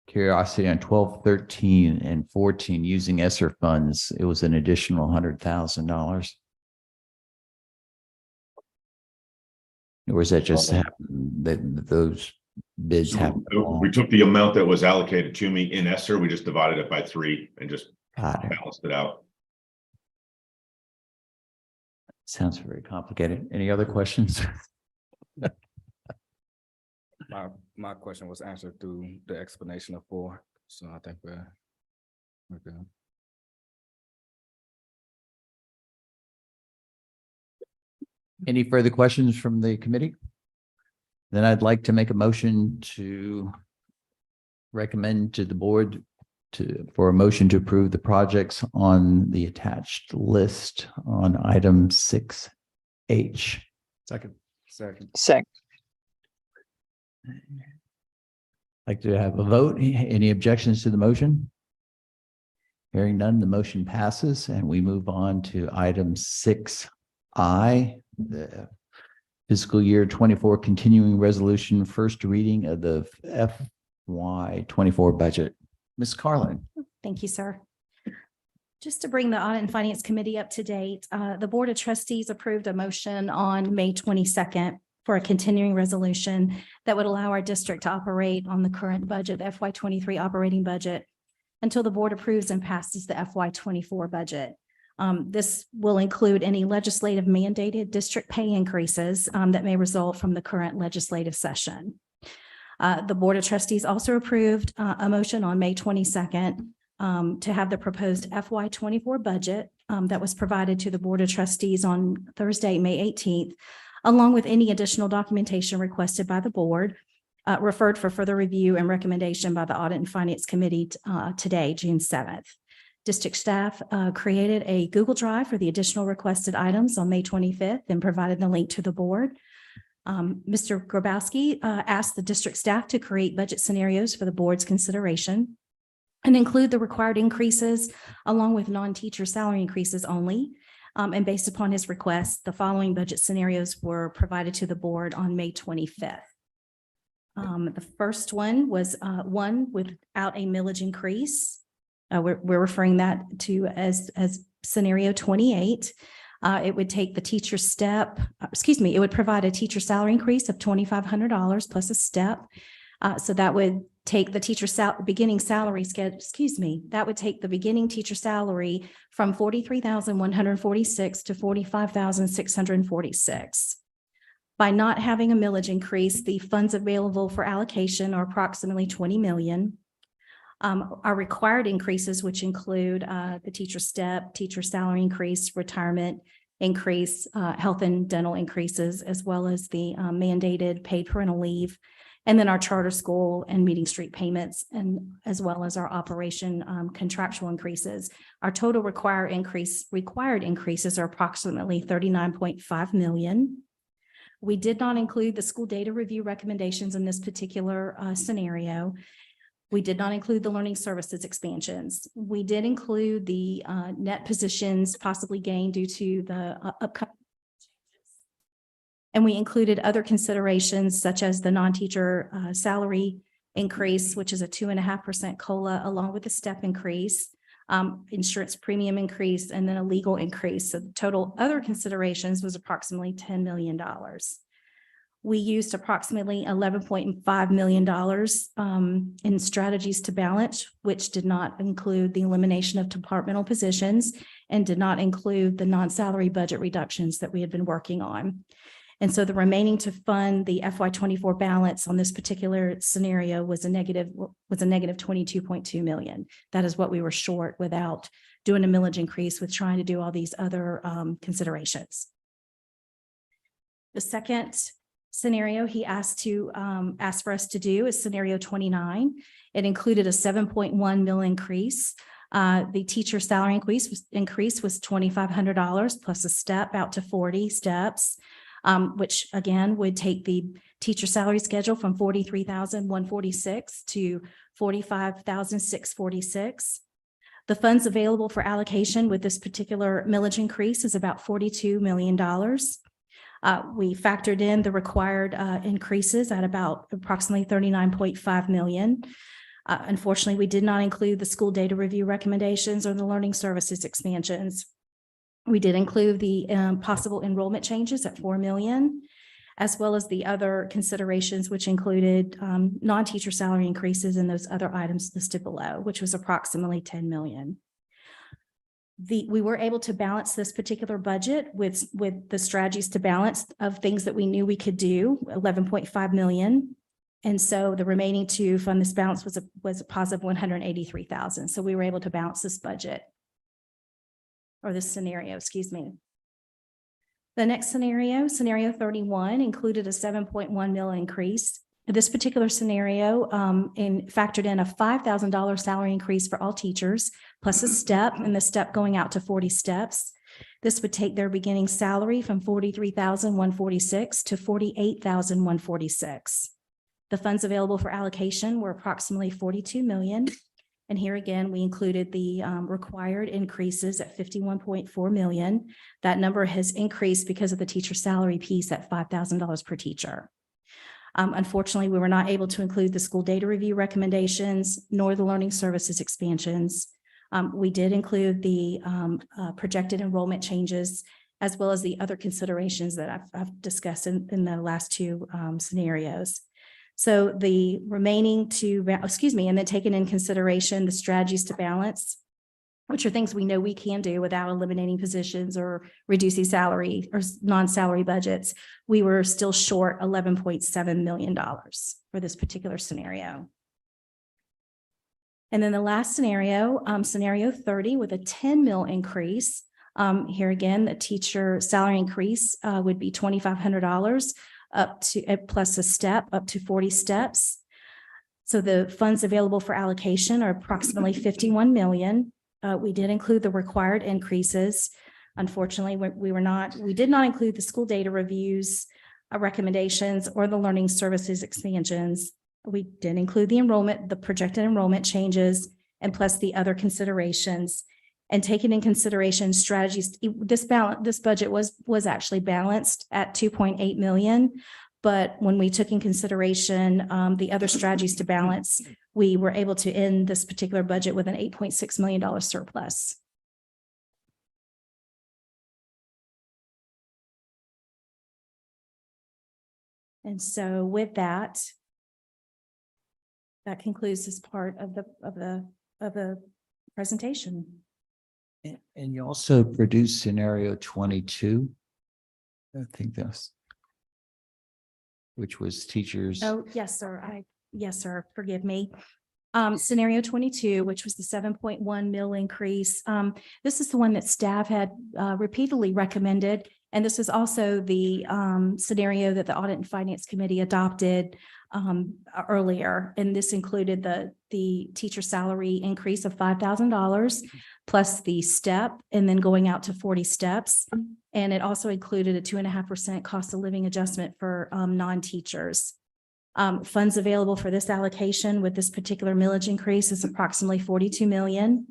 curiosity, on 12, 13, and 14, using ESSER funds, it was an additional $100,000. Or was that just happen that those bids happen? We took the amount that was allocated to me in ESSER, we just divided it by 3 and just balanced it out. Sounds very complicated. Any other questions? my question was answered through the explanation of 4, so I think we're good. Any further questions from the committee? Then I'd like to make a motion to recommend to the board for a motion to approve the projects on the attached list on item 6H. Second. Like to have a vote. Any objections to the motion? Hearing none, the motion passes and we move on to item 6I, the fiscal year 24 continuing resolution, first reading of the FY 24 budget. Ms. Carlin. Thank you, sir. Just to bring the Audit and Finance Committee up to date, the Board of Trustees approved a motion on May 22nd for a continuing resolution that would allow our district to operate on the current budget, the FY 23 operating budget, until the board approves and passes the FY 24 budget. This will include any legislative mandated district pay increases that may result from the current legislative session. The Board of Trustees also approved a motion on May 22nd to have the proposed FY 24 budget that was provided to the Board of Trustees on Thursday, May 18th, along with any additional documentation requested by the board, referred for further review and recommendation by the Audit and Finance Committee today, June 7th. District staff created a Google Drive for the additional requested items on May 25th and provided the link to the board. Mr. Grabowski asked the district staff to create budget scenarios for the board's consideration and include the required increases along with non-teacher salary increases only. And based upon his request, the following budget scenarios were provided to the board on May 25th. The first one was one without a millage increase. We're referring that to as scenario 28. It would take the teacher step, it would provide a teacher salary increase of $2,500 plus a step. So that would take the teacher beginning salary schedule, that would take the beginning teacher salary from $43,146 to $45,646. By not having a millage increase, the funds available for allocation are approximately $20 million. Our required increases, which include the teacher step, teacher salary increase, retirement increase, health and dental increases, as well as the mandated paid parental leave, and then our charter school and meeting street payments, and as well as our operation contractual increases. Our total required increases are approximately $39.5 million. We did not include the school data review recommendations in this particular scenario. We did not include the learning services expansions. We did include the net positions possibly gained due to the upcoming changes. And we included other considerations such as the non-teacher salary increase, which is a 2.5% COLA, along with a step increase, insurance premium increase, and then a legal increase. So the total other considerations was approximately $10 million. We used approximately $11.5 million in strategies to balance, which did not include the elimination of departmental positions and did not include the non-salary budget reductions that we had been working on. And so the remaining to fund the FY 24 balance on this particular scenario was a negative $22.2 million. That is what we were short without doing a millage increase with trying to do all these other considerations. The second scenario he asked for us to do is scenario 29. It included a $7.1 million increase. The teacher salary increase was $2,500 plus a step out to 40 steps, which again would take the teacher salary schedule from $43,146 to $45,646. The funds available for allocation with this particular millage increase is about $42 million. We factored in the required increases at about approximately $39.5 million. Unfortunately, we did not include the school data review recommendations or the learning services expansions. We did include the possible enrollment changes at $4 million, as well as the other considerations, which included non-teacher salary increases and those other items listed below, which was approximately $10 million. We were able to balance this particular budget with the strategies to balance of things that we knew we could do, $11.5 million. And so the remaining to fund this balance was a positive 183,000. So we were able to balance this budget or this scenario, excuse me. The next scenario, scenario 31, included a 7.1 mil increase. This particular scenario factored in a $5,000 salary increase for all teachers, plus a step, and the step going out to 40 steps. This would take their beginning salary from $43,146 to $48,146. The funds available for allocation were approximately 42 million. And here again, we included the required increases at 51.4 million. That number has increased because of the teacher salary piece at $5,000 per teacher. Unfortunately, we were not able to include the school data review recommendations nor the learning services expansions. We did include the projected enrollment changes as well as the other considerations that I've discussed in the last two scenarios. So the remaining and then taking in consideration the strategies to balance, which are things we know we can do without eliminating positions or reducing salary or non-salary budgets, we were still short $11.7 million for this particular scenario. And then the last scenario, scenario 30 with a 10 mil increase. Here again, the teacher salary increase would be $2,500 up to plus a step up to 40 steps. So the funds available for allocation are approximately 51 million. We did include the required increases. Unfortunately, we did not include the school data reviews, recommendations, or the learning services expansions. We did include the projected enrollment changes, and plus the other considerations. And taking in consideration strategies, this budget was actually balanced at 2.8 million. But when we took in consideration the other strategies to balance, we were able to end this particular budget with an $8.6 million surplus. And so with that, that concludes this part of the presentation. And you also produced scenario 22. I think that's, which was teachers. Oh, yes, sir. Yes, sir. Forgive me. Scenario 22, which was the 7.1 mil increase. This is the one that staff had repeatedly recommended. And this is also the scenario that the Audit and Finance Committee adopted earlier. And this included the teacher salary increase of $5,000 plus the step and then going out to 40 steps. And it also included a 2.5% cost of living adjustment for non-teachers. Funds available for this allocation with this particular millage increase is approximately 42 million.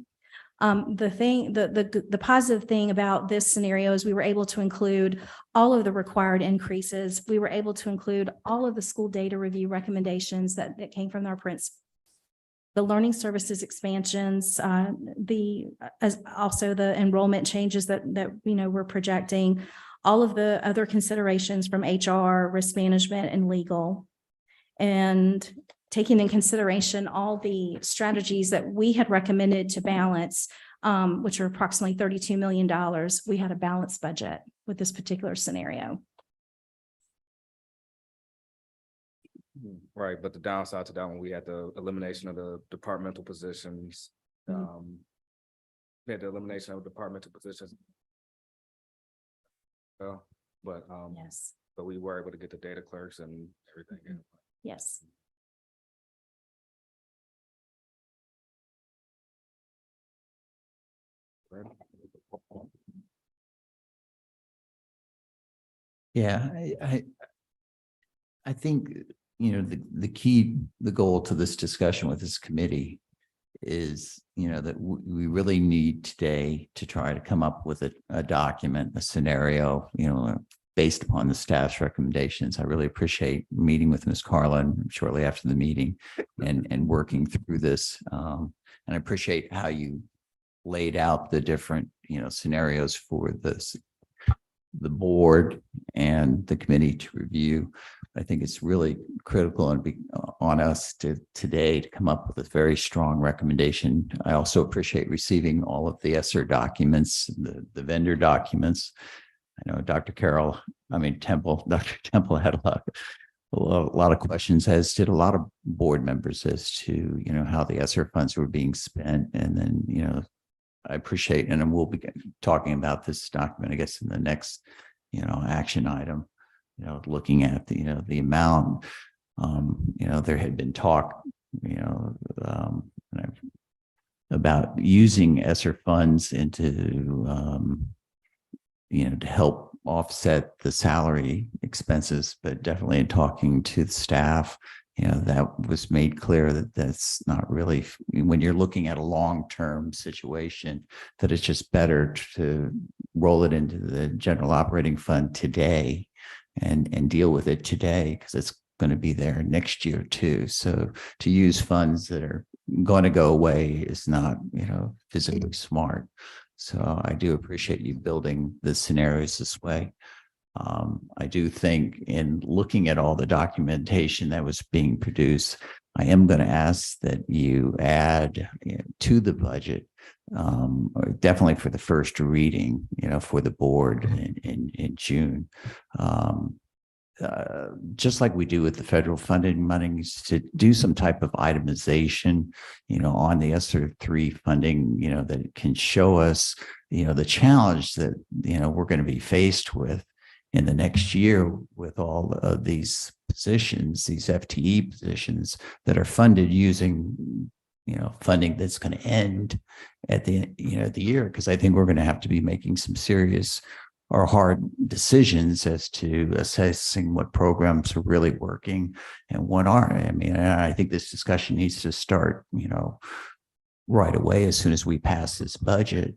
The positive thing about this scenario is we were able to include all of the required increases. We were able to include all of the school data review recommendations that came from our principals. The learning services expansions, also the enrollment changes that we're projecting, all of the other considerations from HR, risk management, and legal. And taking in consideration all the strategies that we had recommended to balance, which are approximately $32 million, we had a balanced budget with this particular scenario. Right, but the downside to that one, we had the elimination of the departmental positions. We had the elimination of departmental positions. But Yes. but we were able to get the data clerks and everything. Yes. Yeah, I think, the goal to this discussion with this committee is, that we really need today to try to come up with a document, a scenario, based upon the staff's recommendations. I really appreciate meeting with Ms. Carlin shortly after the meeting and working through this. And I appreciate how you laid out the different, scenarios for the board and the committee to review. I think it's really critical and on us today to come up with a very strong recommendation. I also appreciate receiving all of the ESSER documents, the vendor documents. I know Dr. Temple had a lot lot of questions, as did a lot of board members, as to, how the ESSER funds were being spent. And then, I appreciate, and we'll be talking about this document, I guess, in the next, action item, looking at the amount. There had been talk, about using ESSER funds into, to help offset the salary expenses, but definitely in talking to the staff, that was made clear that that's not really, when you're looking at a long-term situation, that it's just better to roll it into the general operating fund today and deal with it today, because it's going to be there next year too. So to use funds that are going to go away is not, physically smart. So I do appreciate you building the scenarios this way. I do think, in looking at all the documentation that was being produced, I am going to ask that you add to the budget, or definitely for the first reading, for the board in June. Just like we do with the federal funding monies, to do some type of itemization, on the ESSER 3 funding, that can show us, the challenge that, we're going to be faced with in the next year with all of these positions, these FTE positions that are funded using, funding that's going to end at the, the year. Because I think we're going to have to be making some serious or hard decisions as to assessing what programs are really working and what aren't. I mean, I think this discussion needs to start, right away as soon as we pass this budget.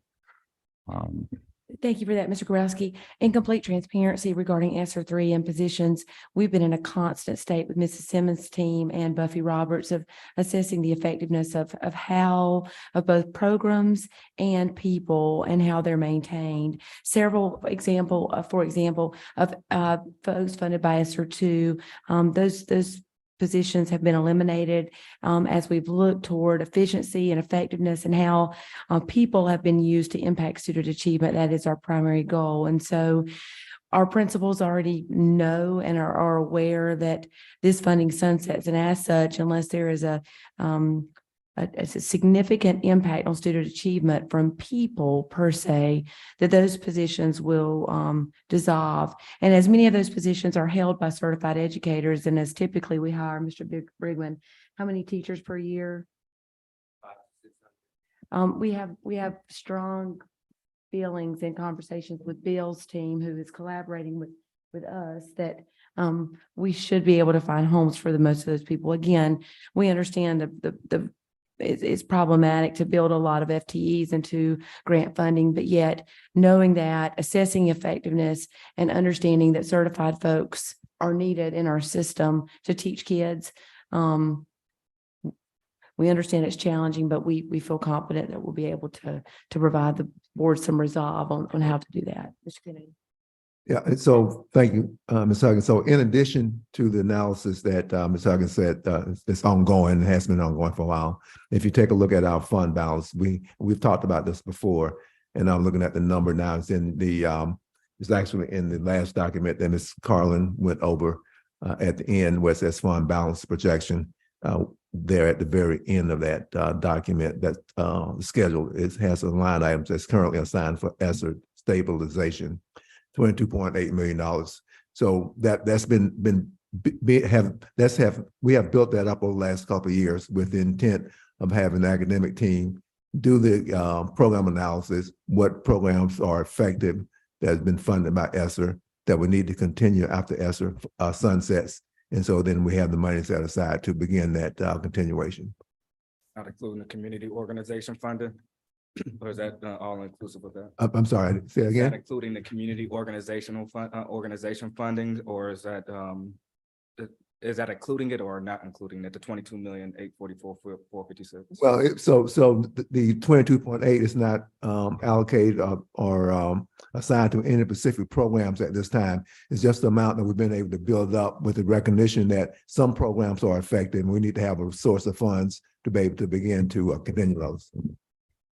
Thank you for that, Mr. Grabowski. In complete transparency regarding ESSER 3 and positions, we've been in a constant state with Mrs. Simmons' team and Buffy Roberts of assessing the effectiveness of both programs and people and how they're maintained. For example, of folks funded by ESSER 2, those positions have been eliminated as we've looked toward efficiency and effectiveness, and how people have been used to impact student achievement. That is our primary goal. And so our principals already know and are aware that this funding sunsets, and as such, unless there is a significant impact on student achievement from people per se, that those positions will dissolve. And as many of those positions are held by certified educators, and as typically we hire, Mr. Brigman, how many teachers per year? We have strong feelings and conversations with Bill's team, who is collaborating with us, that we should be able to find homes for the most of those people. Again, we understand it's problematic to build a lot of FTEs into grant funding, but yet knowing that, assessing effectiveness, and understanding that certified folks are needed in our system to teach kids. We understand it's challenging, but we feel confident that we'll be able to provide the board some resolve on how to do that. Mr. Kennedy. Yeah, and so thank you, Ms. Huggins. So in addition to the analysis that Ms. Huggins said it's ongoing, has been ongoing for a while. If you take a look at our fund balance, we've talked about this before, and I'm looking at the number now. It's in the it's actually in the last document that Ms. Carlin went over at the end, where it says fund balance projection. There at the very end of that document, that schedule, it has some line items that's currently assigned for ESSER stabilization. $22.8 million. So that's we have built that up over the last couple of years with the intent of having the academic team do the program analysis, what programs are effective that has been funded by ESSER that we need to continue after ESSER sunsets. And so then we have the money set aside to begin that continuation. Not including the community organization funding? Or is that all inclusive of that? I'm sorry, say Is again? that including the community organization funding, or is that including it or not including it? The 22,844,456. Well, the 22.8 is not allocated or assigned to any specific programs at this time. It's just the amount that we've been able to build up with the recognition that some programs are effective, and we need to have a source of funds to be able to begin to continue those.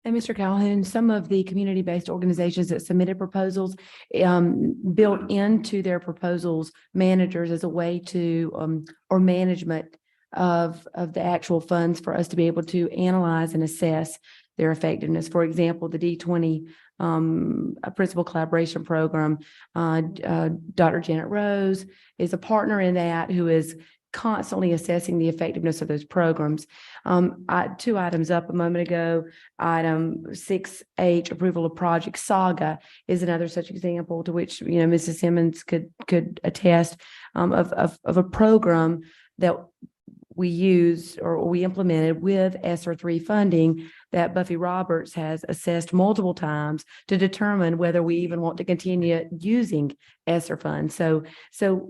And Mr. Calhoun, some of the community-based organizations that submitted proposals built into their proposals managers as a way to or management of the actual funds for us to be able to analyze and assess their effectiveness. For example, the D20 Principal Collaboration Program, Dr. Janet Rose is a partner in that who is constantly assessing the effectiveness of those programs. Two items up a moment ago, item 6H, approval of Project Saga, is another such example to which, you know, Mrs. Simmons could attest of a program that we used or we implemented with ESSER 3 funding that Buffy Roberts has assessed multiple times to determine whether we even want to continue using ESSER funds. So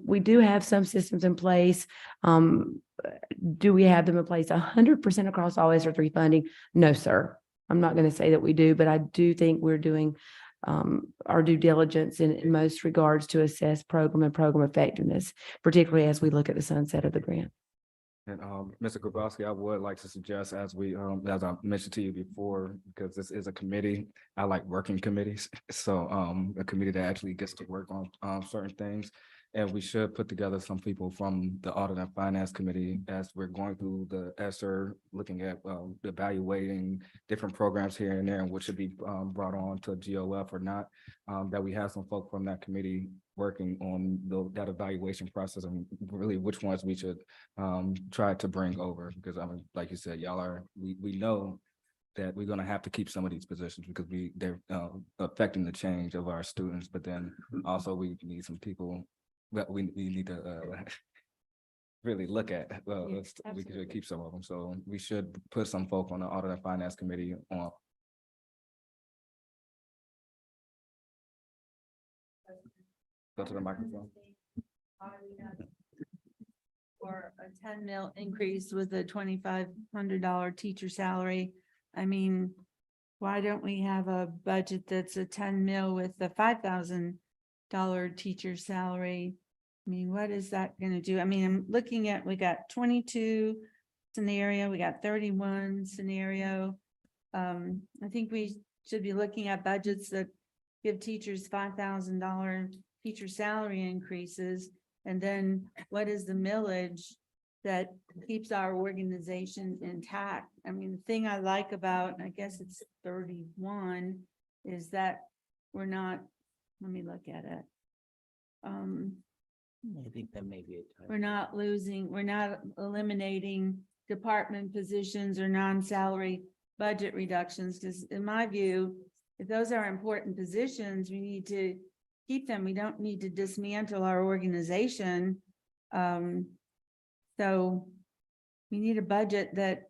we do have some systems in place. Do we have them in place 100% across all ESSER 3 funding? No, sir. I'm not going to say that we do, but I do think we're doing our due diligence in most regards to assess program and program effectiveness, particularly as we look at the sunset of the grant. And Mr. Grabowski, I would like to suggest, as I mentioned to you before, because this is a committee, I like working committees. So a committee that actually gets to work on certain things. And we should put together some people from the Audit and Finance Committee as we're going through the ESSER, looking at evaluating different programs here and there and what should be brought on to GOF or not, that we have some folk from that committee working on that evaluation process and really which ones we should try to bring over. Because I mean, like you said, we know that we're going to have to keep some of these positions because they're affecting the change of our students, but then also we need some people that we need to really look at. We should keep some of them. So we should put some folk on the Audit and Finance Committee on. Go to the microphone. For a 10 mil increase with a $2,500 teacher salary. I mean, why don't we have a budget that's a 10 mil with a $5,000 teacher salary? I mean, what is that going to do? I mean, I'm looking at, we got 22 scenario, we got 31 scenario. I think we should be looking at budgets that give teachers $5,000 teacher salary increases. And then what is the millage that keeps our organization intact? I mean, the thing I like about, I guess it's 31, is that we're not, let me look at it. I think that may be a We're not eliminating department positions or non-salary budget reductions, because in my view, if those are important positions, we need to keep them. We don't need to dismantle our organization. So we need a budget that,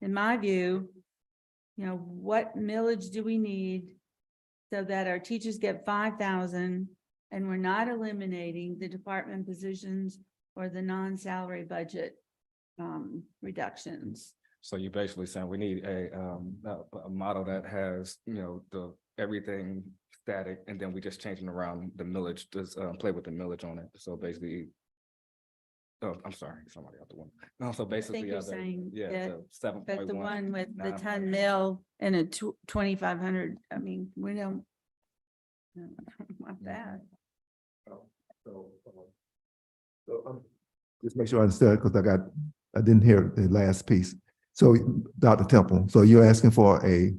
in my view, you know, what millage do we need so that our teachers get 5,000 and we're not eliminating the department positions or the non-salary budget reductions. So you're basically saying we need a model that has, you know, everything static, and then we just changing around the millage, just play with the millage on it. So basically, oh, I'm sorry, somebody out the window. No, so basically, you're saying yeah, that- so 7.1. But the one with the 9. 10 mil and a 2,500, I mean, we don't want that. Just make sure I understood, because I didn't hear the last piece. So Dr. Temple, so you're asking for a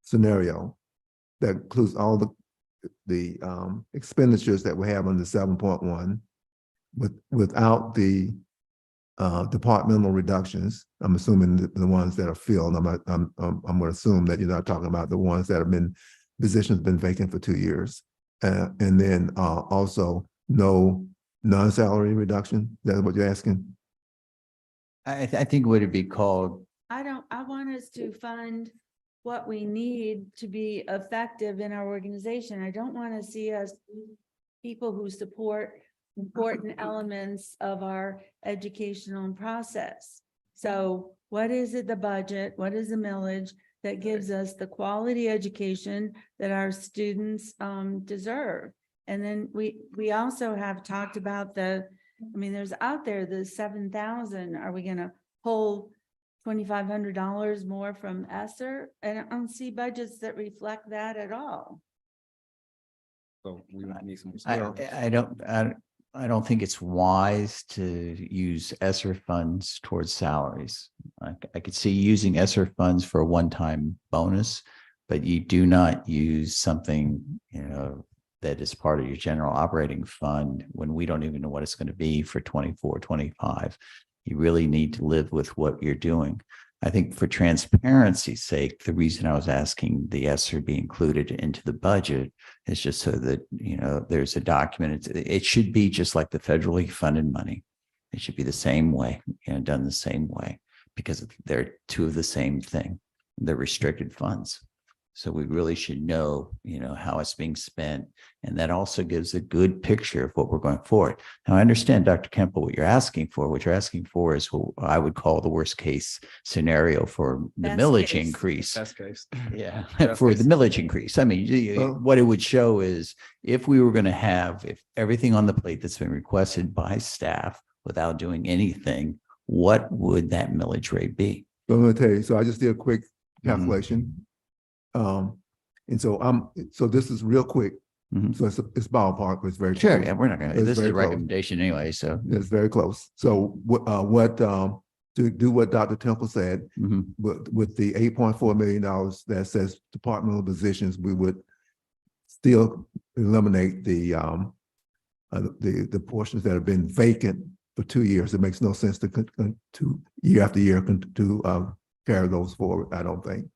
scenario that includes all the expenditures that we have under 7.1 without the departmental reductions. I'm assuming the ones that are filled. I'm going to assume that you're not talking about the ones that have been positions been vacant for 2 years, and then also no non-salary reduction. That's what you're asking? I think would it be called? I want us to fund what we need to be effective in our organization. I don't want to see us people who support important elements of our educational process. So what is it, the budget? What is the millage that gives us the quality education that our students deserve? And then we also have talked about there's out there the 7,000. Are we going to pull $2,500 more from ESSER, and I don't see budgets that reflect that at all. So we need some. I don't think it's wise to use ESSER funds towards salaries. I could see using ESSER funds for a one-time bonus, but you do not use something, that is part of your general operating fund when we don't even know what it's going to be for 24, 25. You really need to live with what you're doing. I think for transparency's sake, the reason I was asking the ESSER be included into the budget is just so that, there's a document. It should be just like the federally funded money. It should be the same way, done the same way, because they're two of the same thing. They're restricted funds. So we really should know, how it's being spent. And that also gives a good picture of what we're going forward. Now, I understand, Dr. Kemple, what you're asking for. What you're asking for is what I would call the worst case scenario for the Best millage case. increase. Best case. Yeah, Best for case. the millage increase. I mean, Well- what it would show is if we were going to have everything on the plate that's been requested by staff without doing anything, what would that millage rate be? So I'm gonna tell you, so I just did a quick calculation. And so this is real quick. Mhm. So it's ballpark, but it's very Sure, close. yeah, we're not going to, It's this is very a close. recommendation anyway, so. It's very close. So to do what Dr. Temple said, Mhm. with the $8.4 million that says departmental positions, we would still eliminate the portions that have been vacant for 2 years. It makes no sense to year after year to carry those forward, I don't think.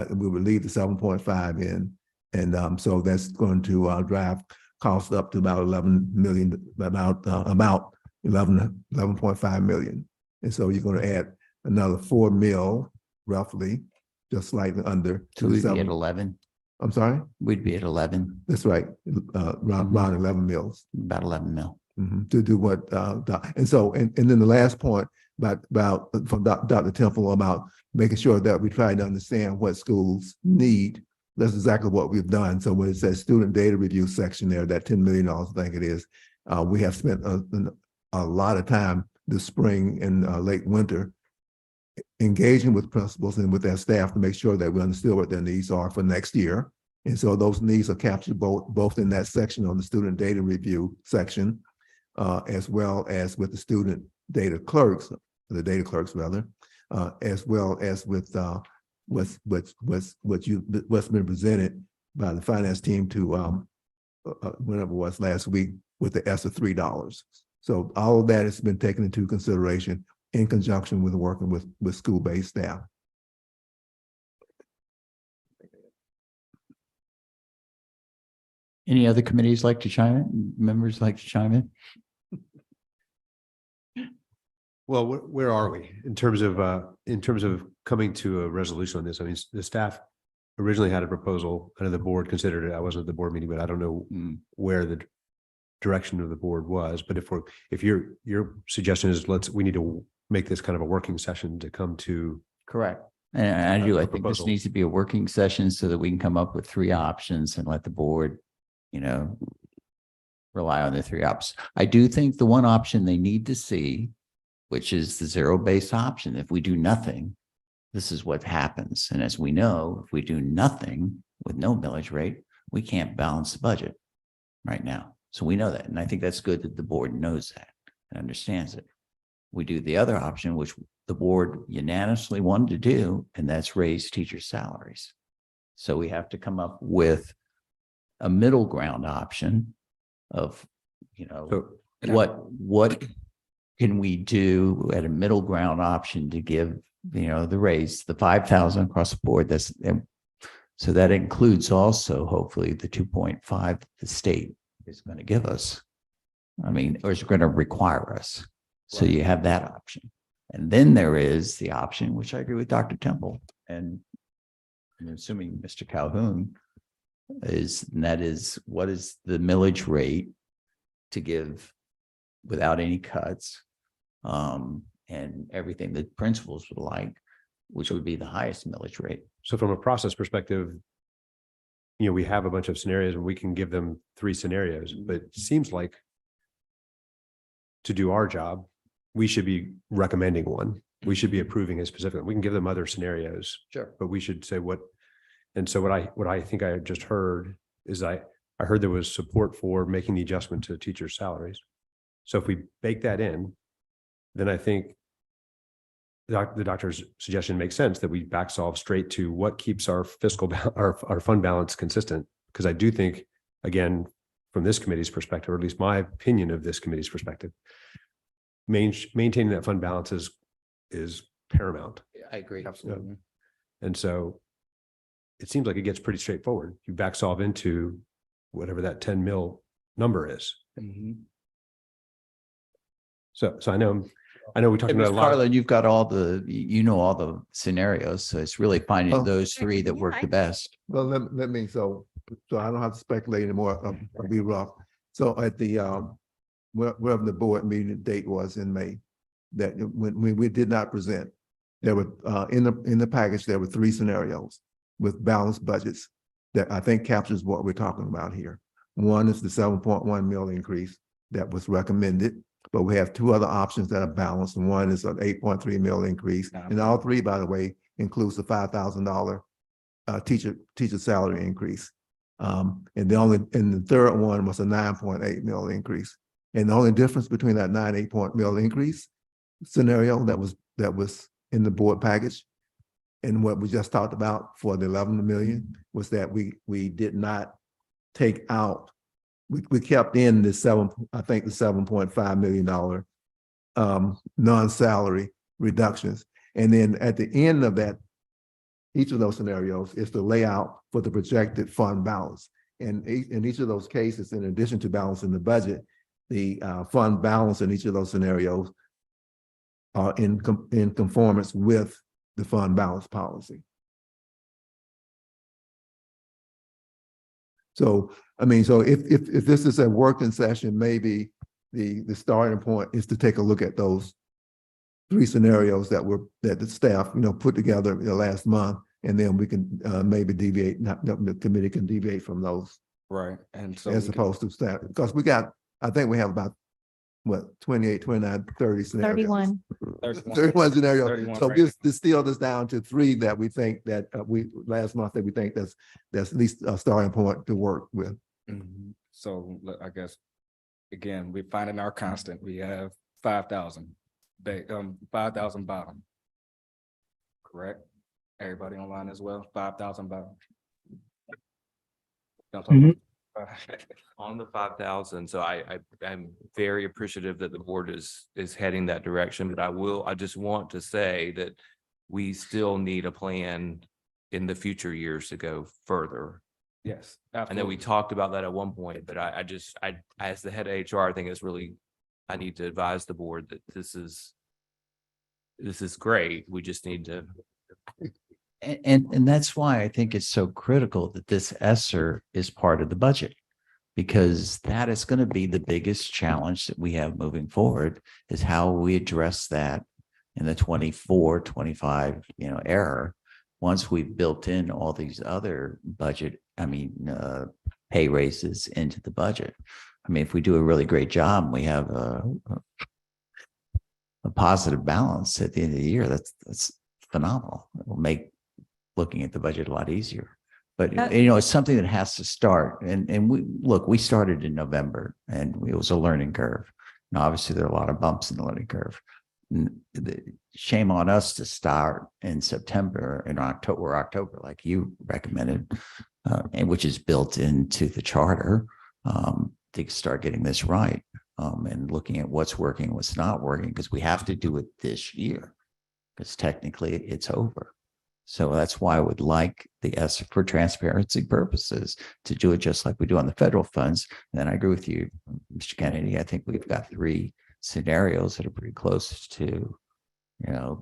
We would leave the 7.5 in. And so that's going to drive costs up to about 11 million, about 11.5 million. And so you're going to add another 4 mil, roughly, just slightly under. So to we'd be at 7. 11. I'm sorry? We'd be at 11, That's right, around 11 mils. about 11 mil. To do what, and then the last point about from Dr. Temple about making sure that we try to understand what schools need. That's exactly what we've done. So when it says student data review section there, that $10 million, I think it is, we have spent a lot of time this spring and late winter engaging with principals and with their staff to make sure that we understand what their needs are for next year. And so those needs are captured both in that section on the student data review section, as well as with the student data clerks, the data clerks rather, as well as with what's been presented by the finance team to whenever it was last week with the ESSER $3. So all of that has been taken into consideration in conjunction with working with school-based staff. Any other committees like to chime in? Members like to chime in? Well, where are we in terms of coming to a resolution on this? I mean, the staff originally had a proposal and the board considered it. I wasn't at the board meeting, but I don't know where the direction of the board was. But if your suggestion is we need to make this kind of a working session to come to. Correct. And I do, I think this proposal. needs to be a working session so that we can come up with 3 options and let the board, rely on the 3 options. I do think the one option they need to see, which is the zero-based option. If we do nothing, this is what happens. And as we know, if we do nothing with no millage rate, we can't balance the budget right now. So we know that. And I think that's good that the board knows that and understands it. We do the other option, which the board unanimously wanted to do, and that's raise teacher salaries. So we have to come up with a middle ground option of, what can we do at a middle ground option to give, the raise, the 5,000 across the board. So that includes also hopefully the 2.5 the state is going to give us. Or is going to require us. So you have that option. And then there is the option, which I agree with Dr. Temple, and I'm assuming Mr. Calhoun that is what is the millage rate to give without any cuts, and everything that principals would like, which would be the highest millage rate. So from a process perspective, we have a bunch of scenarios and we can give them 3 scenarios, but it seems like to do our job, we should be recommending one we should be approving it specifically. We can give them other scenarios, Sure. but we should say what. And so what I think I just heard is I heard there was support for making the adjustment to teachers' salaries. So if we bake that in, then I think the doctor's suggestion makes sense that we back solve straight to what keeps our fiscal, our fund balance consistent. Because I do think, again, from this committee's perspective, or at least my opinion of this committee's perspective, maintaining that fund balance is paramount. I agree. Absolutely. And so it seems like it gets pretty straightforward. You back solve into whatever that 10 mil number is. So I know we talked about a lot. Carlin, you've got all the, you know, all the scenarios. So it's really finding Oh. those three that work the best. Well, let me, so I don't have to speculate anymore. I'll be rough. So at the, wherever the board meeting date was in May, that when we did not present, there were, in the package, there were 3 scenarios with balanced budgets that I think captures what we're talking about here. One is the 7.1 mil increase that was recommended, but we have 2 other options that are balanced. And one is an 8.3 mil increase. And all 3, by the way, includes the $5,000 teacher salary increase. And the third one was a 9.8 mil increase. And the only difference between that 9.8 mil increase scenario that was in the board package and what we just talked about for the 11 million was that we did not take out, we kept in the $7.5 million non-salary reductions. And then at the end of that, each of those scenarios is the layout for the projected fund balance. And in each of those cases, in addition to balancing the budget, the fund balance in each of those scenarios are in conformance with the fund balance policy. So, I mean, so if this is a working session, maybe the starting point is to take a look at those 3 scenarios that the staff, put together last month, and then we can maybe deviate, the committee can deviate from those. Right. And so As opposed to staff, because I think we have about, 28, 29, 30 scenarios. 31 scenarios. 31, So right. this still is down to 3 that we think that last month that we think that's at least a starting point to work with. So I guess, again, we're finding our constant. We have 5,000, 5,000 bottom. Correct? Everybody online as well, 5,000 bottom. On the 5,000, so I'm very appreciative that the board is heading that direction, but I just want to say that we still need a plan in the future years to go further. Yes. I know we talked about that at one point, but I as the head of HR, I think it's really, I need to advise the board that this is great. We just need to. And that's why I think it's so critical that this ESSER is part of the budget, because that is going to be the biggest challenge that we have moving forward, is how we address that in the 24, 25, era. Once we've built in all these other pay raises into the budget. I mean, if we do a really great job, we have a positive balance at the end of the year. That's phenomenal. It will make looking at the budget a lot easier. But it's something that has to start. And we started in November, and it was a learning curve. And obviously there are a lot of bumps in the learning curve. Shame on us to start in September and October, like you recommended, and which is built into the charter, to start getting this right, and looking at what's working, what's not working, because we have to do it this year, because technically it's over. So that's why I would like the ESSER, for transparency purposes, to do it just like we do on the federal funds. And then I agree with you, Mr. Kennedy. I think we've got 3 scenarios that are pretty close to,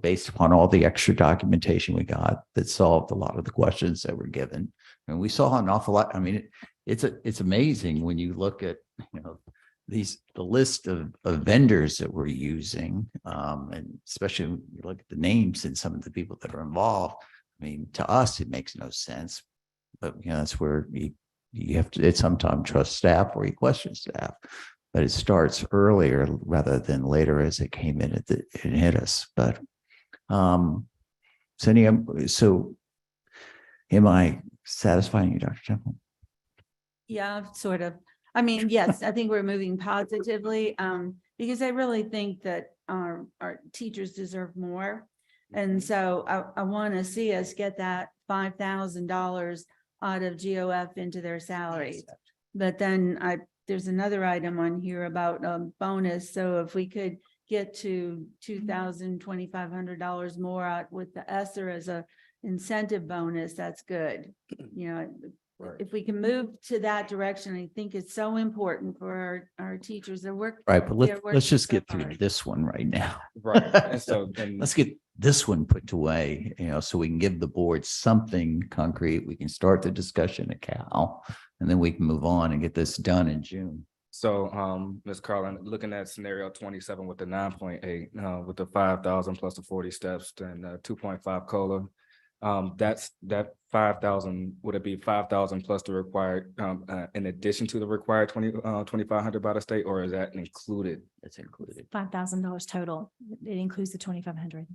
based upon all the extra documentation we got, that solved a lot of the questions that were given. And we saw an awful lot. I mean, it's amazing when you look at, the list of vendors that we're using, and especially when you look at the names and some of the people that are involved. I mean, to us, it makes no sense, but that's where you have to sometimes trust staff or you question staff, but it starts earlier rather than later as it came in and hit us. But So am I satisfying you, Dr. Temple? Yeah, sort of. I mean, yes, I think we're moving positively, because I really think that our teachers deserve more. And so I want to see us get that $5,000 out of GOF into their salaries. But then there's another item on here about bonus. So if we could get to $2,000-$2,500 more out with the ESSER as a incentive bonus, that's good. You know, if we can move to that direction, I think it's so important for our teachers that work. Right, but they're let's just working get so through hard. this one right now. Right. And so, and Let's get this one put away, so we can give the board something concrete. We can start the discussion at Cal, and then we can move on and get this done in June. so, Ms. Carlin, looking at scenario 27 with the 9.8, with the 5,000 plus the 40 steps and 2.5 COLA. That's that 5,000, would it be 5,000 plus the required, in addition to the required 2,500 by the state, or is that included? That's included. $5,000 total. It includes the 2,500.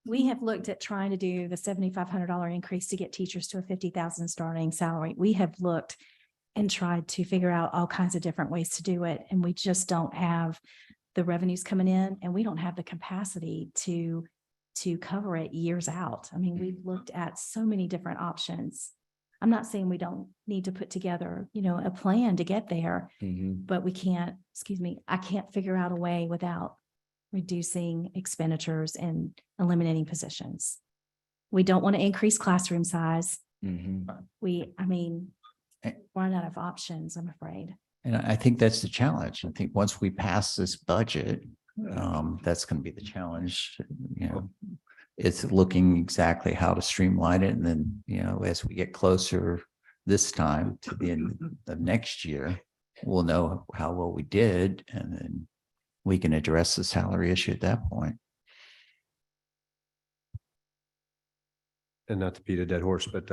We have looked at trying to do the $7,500 increase to get teachers to a 50,000 starting salary. We have looked and tried to figure out all kinds of different ways to do it. And we just don't have the revenues coming in, and we don't have the capacity to cover it years out. I mean, we've looked at so many different options. I'm not saying we don't need to put together, a plan to get there, but we can't, I can't figure out a way without reducing expenditures and eliminating positions. We don't want to increase classroom size. Run out of options, I'm afraid. And I think that's the challenge. I think once we pass this budget, that's going to be the challenge. It's looking exactly how to streamline it. And then, as we get closer this time to the end of next year, we'll know how well we did, and then we can address the salary issue at that point. And not to beat a dead horse, but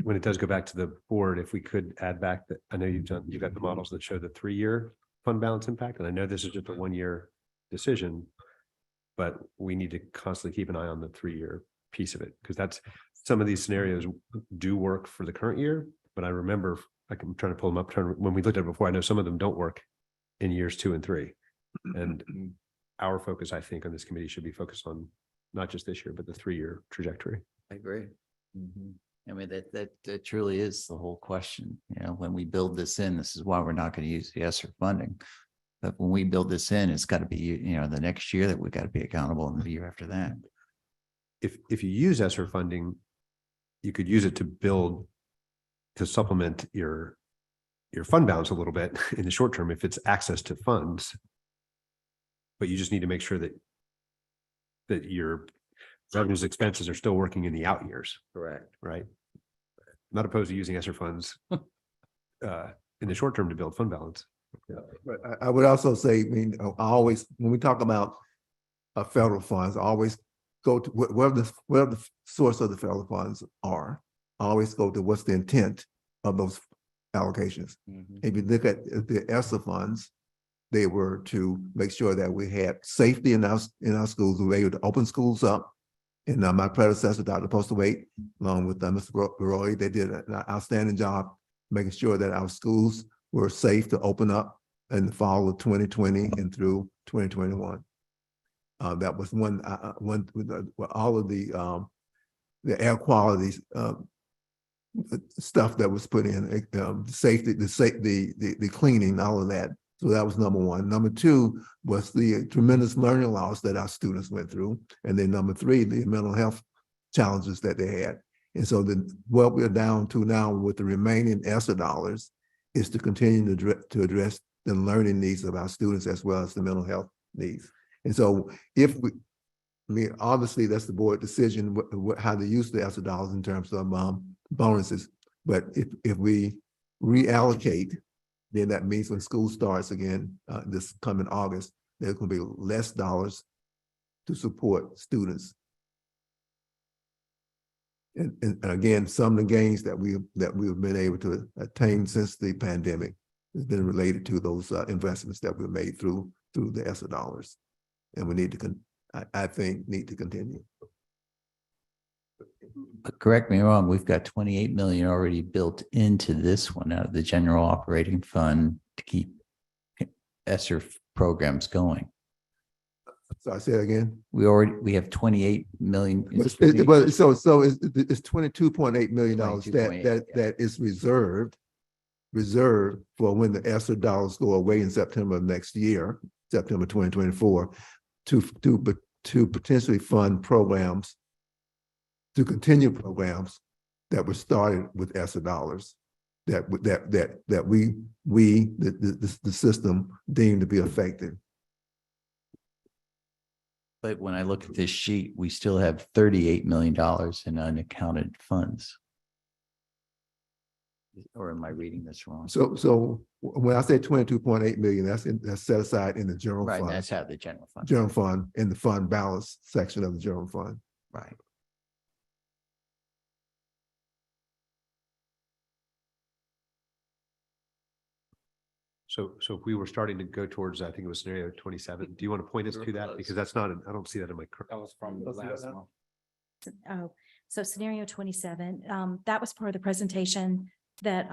when it does go back to the board, if we could add back that, I know you've got the models that show the 3-year fund balance impact. And I know this is just a 1-year decision, but we need to constantly keep an eye on the 3-year piece of it, because that's, some of these scenarios do work for the current year. But I remember, I'm trying to pull them up, when we looked at it before, I know some of them don't work in years 2 and 3. And our focus, I think, on this committee should be focused on not just this year, but the 3-year trajectory. I agree. I mean, that truly is the whole question. When we build this in, this is why we're not going to use the ESSER funding. But when we build this in, it's got to be, the next year that we got to be accountable, and the year after that. If you use ESSER funding, you could use it to supplement your fund balance a little bit in the short term if it's access to funds. But you just need to make sure that your revenues, expenses are still working in the out years. Correct. Right. Not opposed to using ESSER funds in the short term to build fund balance. Yeah, but I would also say, I always, when we talk about federal funds, I always go to wherever the source of the federal funds are. I always go to what's the intent of those allocations. If you look at the ESSER funds, they were to make sure that we had safety in our schools. We were able to open schools up. And my predecessor, Dr. Postlewaite, along with Mr. Roy, they did an outstanding job making sure that our schools were safe to open up in the fall of 2020 and through 2021. That was one with all of the air quality stuff that was put in, safety, the cleaning, all of that. So that was number one. Number two was the tremendous learning loss that our students went through. And then number three, the mental health challenges that they had. And so what we're down to now with the remaining ESSER dollars is to continue to address the learning needs of our students as well as the mental health needs. And so obviously that's the board decision, how to use the ESSER dollars in terms of bonuses. But if we reallocate, then that means when school starts again, this coming August, there's going to be less dollars to support students. And again, some of the gains that we've been able to attain since the pandemic has been related to those investments that were made through the ESSER dollars. And we need to I think need to continue. Correct me if I'm wrong, we've got 28 million already built into this one out of the general operating fund to keep ESSER programs going. So I say it again. We have 28 million. But so it's $22.8 million that is reserved for when the ESSER dollars go away in September of next year, September 2024, to potentially fund programs, to continue programs that were started with ESSER dollars that the system deemed to be effective. But when I look at this sheet, we still have $38 million in unaccounted funds. Or am I reading this wrong? So when I say 22.8 million, that's set aside in the general Right, fund. that's how the general fund. General fund, in the fund balance section of the general fund. Right. So if we were starting to go towards, I think it was scenario 27, do you want to point us to that? Because that's not, I don't see that in my. That was from the last one. Oh, so scenario 27, that was part of the presentation that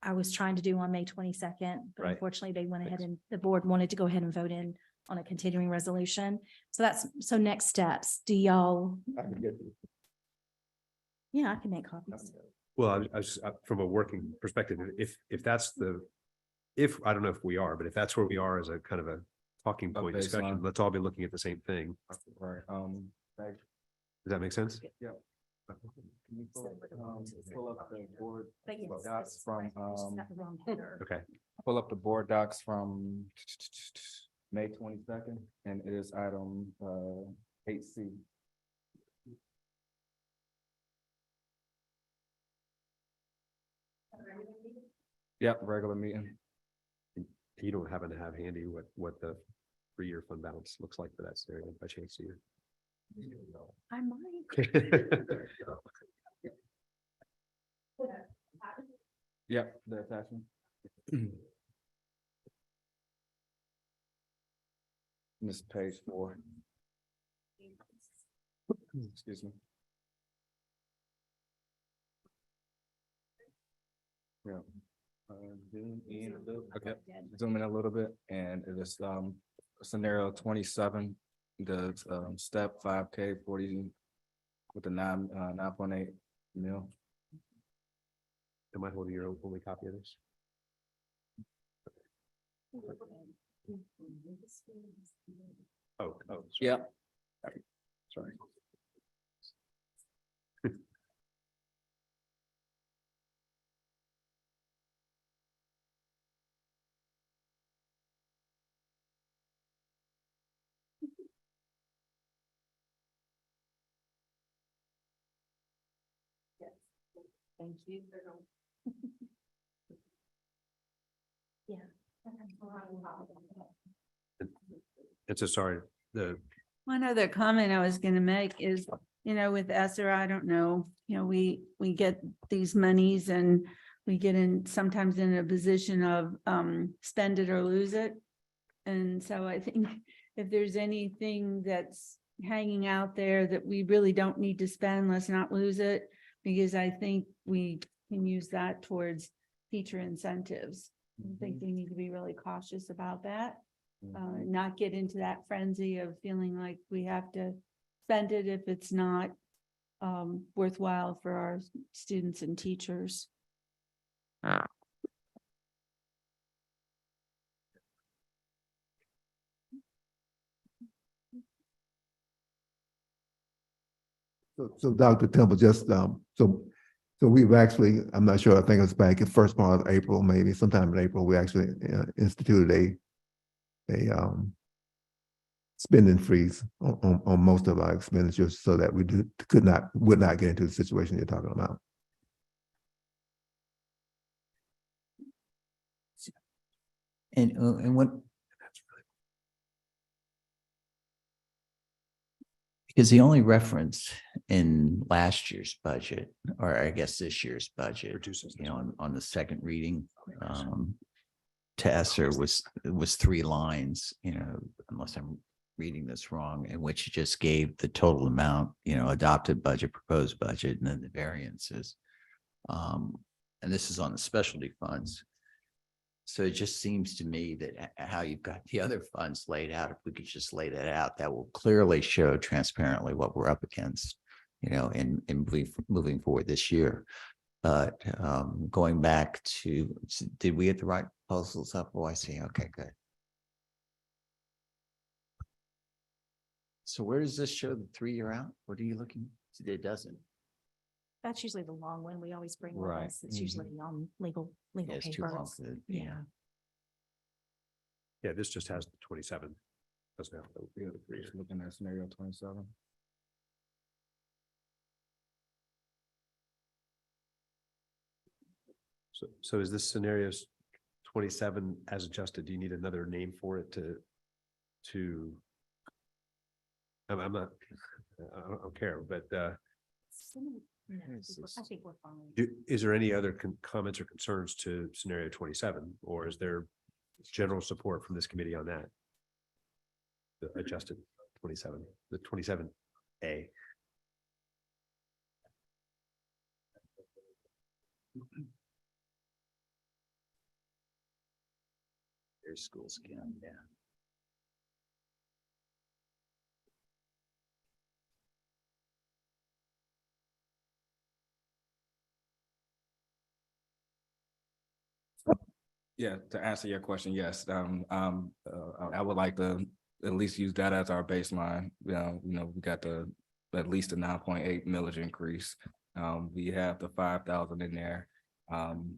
I was trying to do on May 22nd, but Right. unfortunately they went ahead and the board wanted to go ahead and vote in on a continuing resolution. So next steps, do y'all? Yeah, I can make copies. Well, I was just, from a working perspective, if that's I don't know if we are, but if that's where we are as a kind of a talking point discussion, baseline. let's all be looking at the same thing. Right, Does that make sense? yeah. Can you pull up the board But yes, docs from, it's got the wrong header. Okay. pull up the board docs from May 22nd, and it is item 8C. Yep, regular meeting. You don't happen to have handy what the 3-year fund balance looks like for that scenario by chance, do you? I might. Yep, the attachment. This page 4. Excuse me. Yeah. Zoom in a little, okay, zoom in a little bit, and it is scenario 27, the step 5K 40 with the 9.8 mil. Am I holding your only copy of this? Oh, sorry. Yeah. Sorry. Thank you. Yeah. And so sorry, One other comment I was gonna make is, with ESSER, I don't know, we get these monies and we get in sometimes in a position of spend it or lose it. And so I think if there's anything that's hanging out there that we really don't need to spend, let's not lose it. Because I think we can use that towards teacher incentives. I think we need to be really cautious about that. Not get into that frenzy of feeling like we have to spend it if it's not worthwhile for our students and teachers. So Dr. Temple, just so we've actually, I'm not sure, I think it was back in first part of April, maybe sometime in April, we actually instituted a spending freeze on most of our expenditures so that we would not get into the situation you're talking about. And what? Because the only reference in last year's budget, or I guess this year's budget, on the second reading, to ESSER was 3 lines, unless I'm reading this wrong, in which you just gave the total amount, adopted budget, proposed budget, and then the variances. And this is on the specialty funds. So it just seems to me that how you've got the other funds laid out, if we could just lay that out, that will clearly show transparently what we're up against, in moving forward this year. But going back to, did we get the right proposals up? Oh, I see. Okay, good. So where does this show the 3-year out? What are you looking? It doesn't. That's usually the long one. We always bring Right. ones. It's usually on legal Yeah, it's too long papers. for the- Yeah. Yeah, this just has the 27. Doesn't have the Yeah, just looking at scenario 27. So is this scenarios 27 as adjusted? Do you need another name for it to? I'm not, I don't care, but No, I think we're fine. is there any other comments or concerns to scenario 27? Or is there general support from this committee on that? The adjusted 27, the 27A. There's schools again, yeah. Yeah, to answer your question, yes, I would like to at least use that as our baseline. We got at least a 9.8 millage increase. We have the 5,000 in there.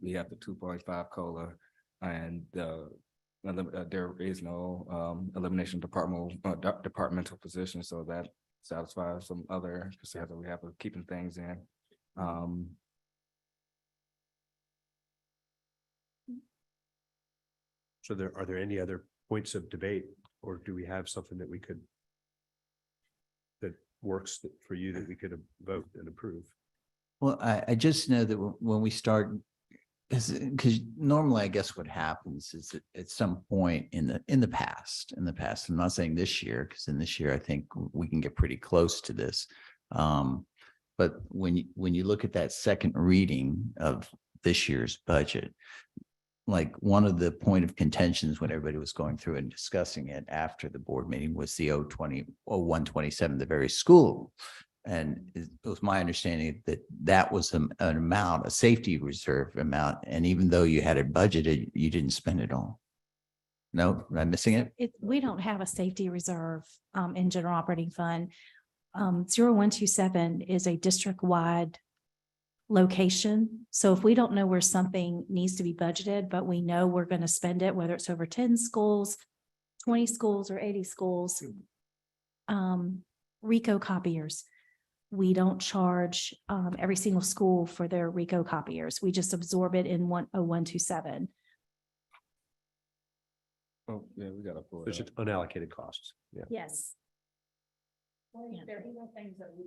We have the 2.5 COLA, and there is no elimination departmental position, so that satisfies some other concerns that we have of keeping things in. So are there any other points of debate, or do we have something that that works for you that we could vote and approve? Well, I just know that when we start, because normally I guess what happens is that at some point in the past, I'm not saying this year, because in this year I think we can get pretty close to this. But when you look at that second reading of this year's budget, like one of the point of contentions when everybody was going through and discussing it after the board meeting was the 0127, the very school. And it was my understanding that that was an amount, a safety reserve amount. And even though you had it budgeted, you didn't spend it all. No, am I missing it? We don't have a safety reserve in general operating fund. 0127 is a district-wide location. So if we don't know where something needs to be budgeted, but we know we're going to spend it, whether it's over 10 schools, 20 schools, or 80 schools, RICO copiers, we don't charge every single school for their RICO copiers. We just absorb it in 0127. Oh, yeah, we gotta pull it There's up. just unallocated costs. Yeah. Yes. Yeah. There are things that we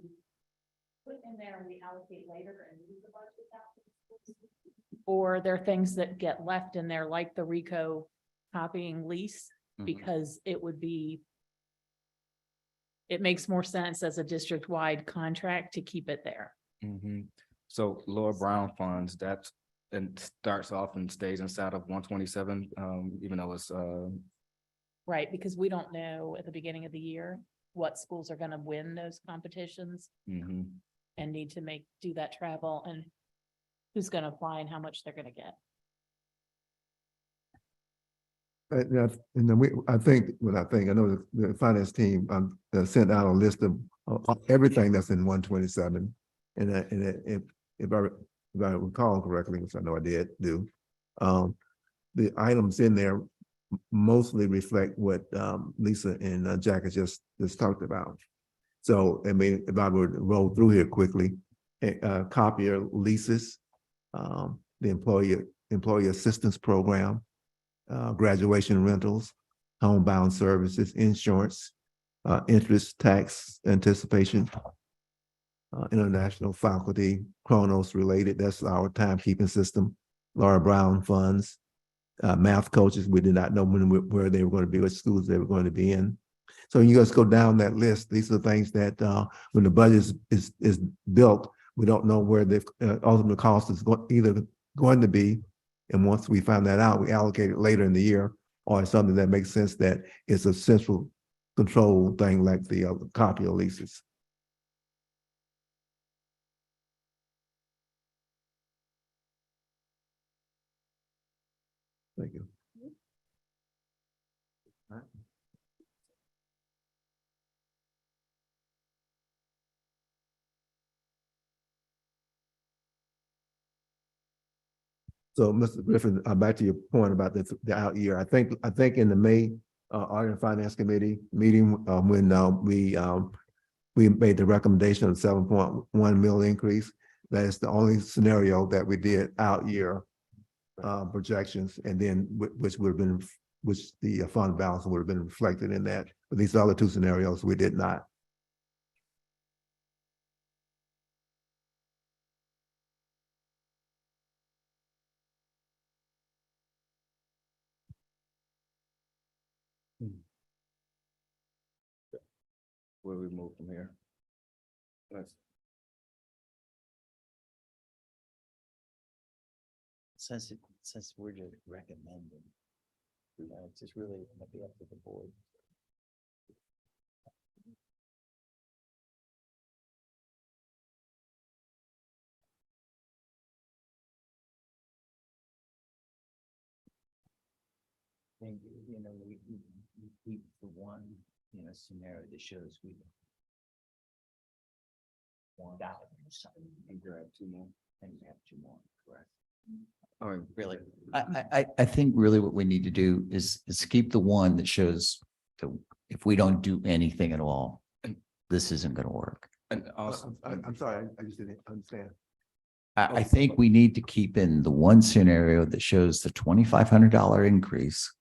put in there and we allocate later and use the budget out. Or there are things that get left in there, like the RICO copying lease, because it makes more sense as a district-wide contract to keep it there. So Laura Brown funds, and starts off and stays inside of 127, even though it's Right, because we don't know at the beginning of the year what schools are gonna win those competitions and need to do that travel, and who's gonna apply and how much they're gonna get. I know I know the finance team sent out a list of everything that's in 127. And if I recall correctly, which I know I did do, the items in there mostly reflect what Lisa and Jack has just talked about. So, I mean, if I were to roll through here quickly, copier leases, the employee assistance program, graduation rentals, homebound services, insurance, interest tax anticipation, international faculty, Chronos related, that's our timekeeping system, Laura Brown funds, math coaches, we did not know where they were going to be, what schools they were going to be in. So you just go down that list. These are the things that when the budget is built, we don't know where the ultimate cost is either going to be. And once we find that out, we allocate it later in the year, or it's something that makes sense that it's a central control thing like the copier leases. Thank you. So, Mr. Griffin, back to your point about the out year. I think in the May Audit and Finance Committee meeting, when we made the recommendation of 7.1 mil increase, that is the only scenario that we did out year projections, and then which the fund balance would have been reflected in that. But these other two scenarios, we did not. Where we move from here? Since we're just recommending, it's just really gonna be up to the board. I think, we keep the one, scenario that shows we want out and grab two more, and we have two more, correct? Or really, I think really what we need to do is keep the one that shows that if we don't do anything at all, this isn't gonna work. And also, I'm sorry, I just didn't understand. I think we need to keep in the one scenario that shows the $2,500 increase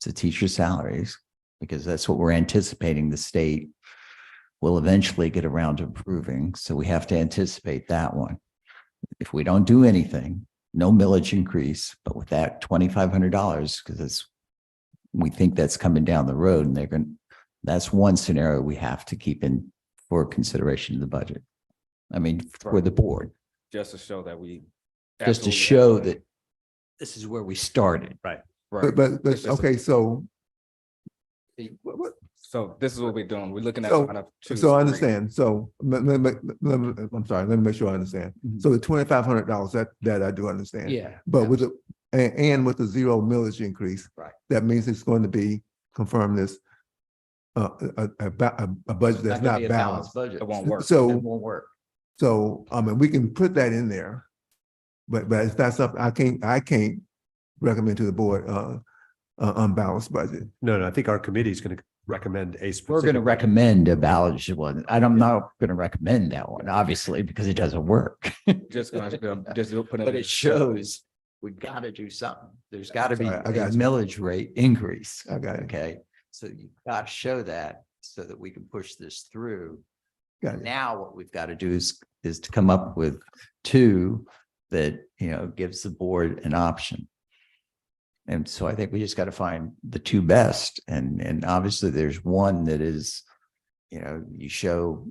to teacher salaries, because that's what we're anticipating the state will eventually get around to approving. So we have to anticipate that one. If we don't do anything, no millage increase, but with that $2,500, because we think that's coming down the road, and that's one scenario we have to keep in for consideration of the budget. I mean, for the board. just to show that we. Just to show that this is where we started. Right. Right. But okay, so. So this is what we're doing. We're looking at. So, trying to choose so I three. understand. So I'm sorry, let me make sure I understand. So the $2,500, that I do understand. Yeah. But with the, and with the zero millage increase. Right. That means it's going to be confirmed as a budget that's not balanced. Budget. It won't work. So. It won't work. So, I mean, we can put that in there. But if that's something I can't recommend to the board, unbalanced budget. No, I think our committee is going to recommend a specific. We're going to recommend a balanced one. I'm not going to recommend that one, obviously, because it doesn't work. Just gonna just put But it. it shows we got to do something. There's got to be Sorry, a I got you. millage rate increase. I got it. Okay, so you've got to show that so that we can push this through. Got it. Now what we've got to do is to come up with two that, gives the board an option. And so I think we just got to find the two best. And obviously there's one that is, you show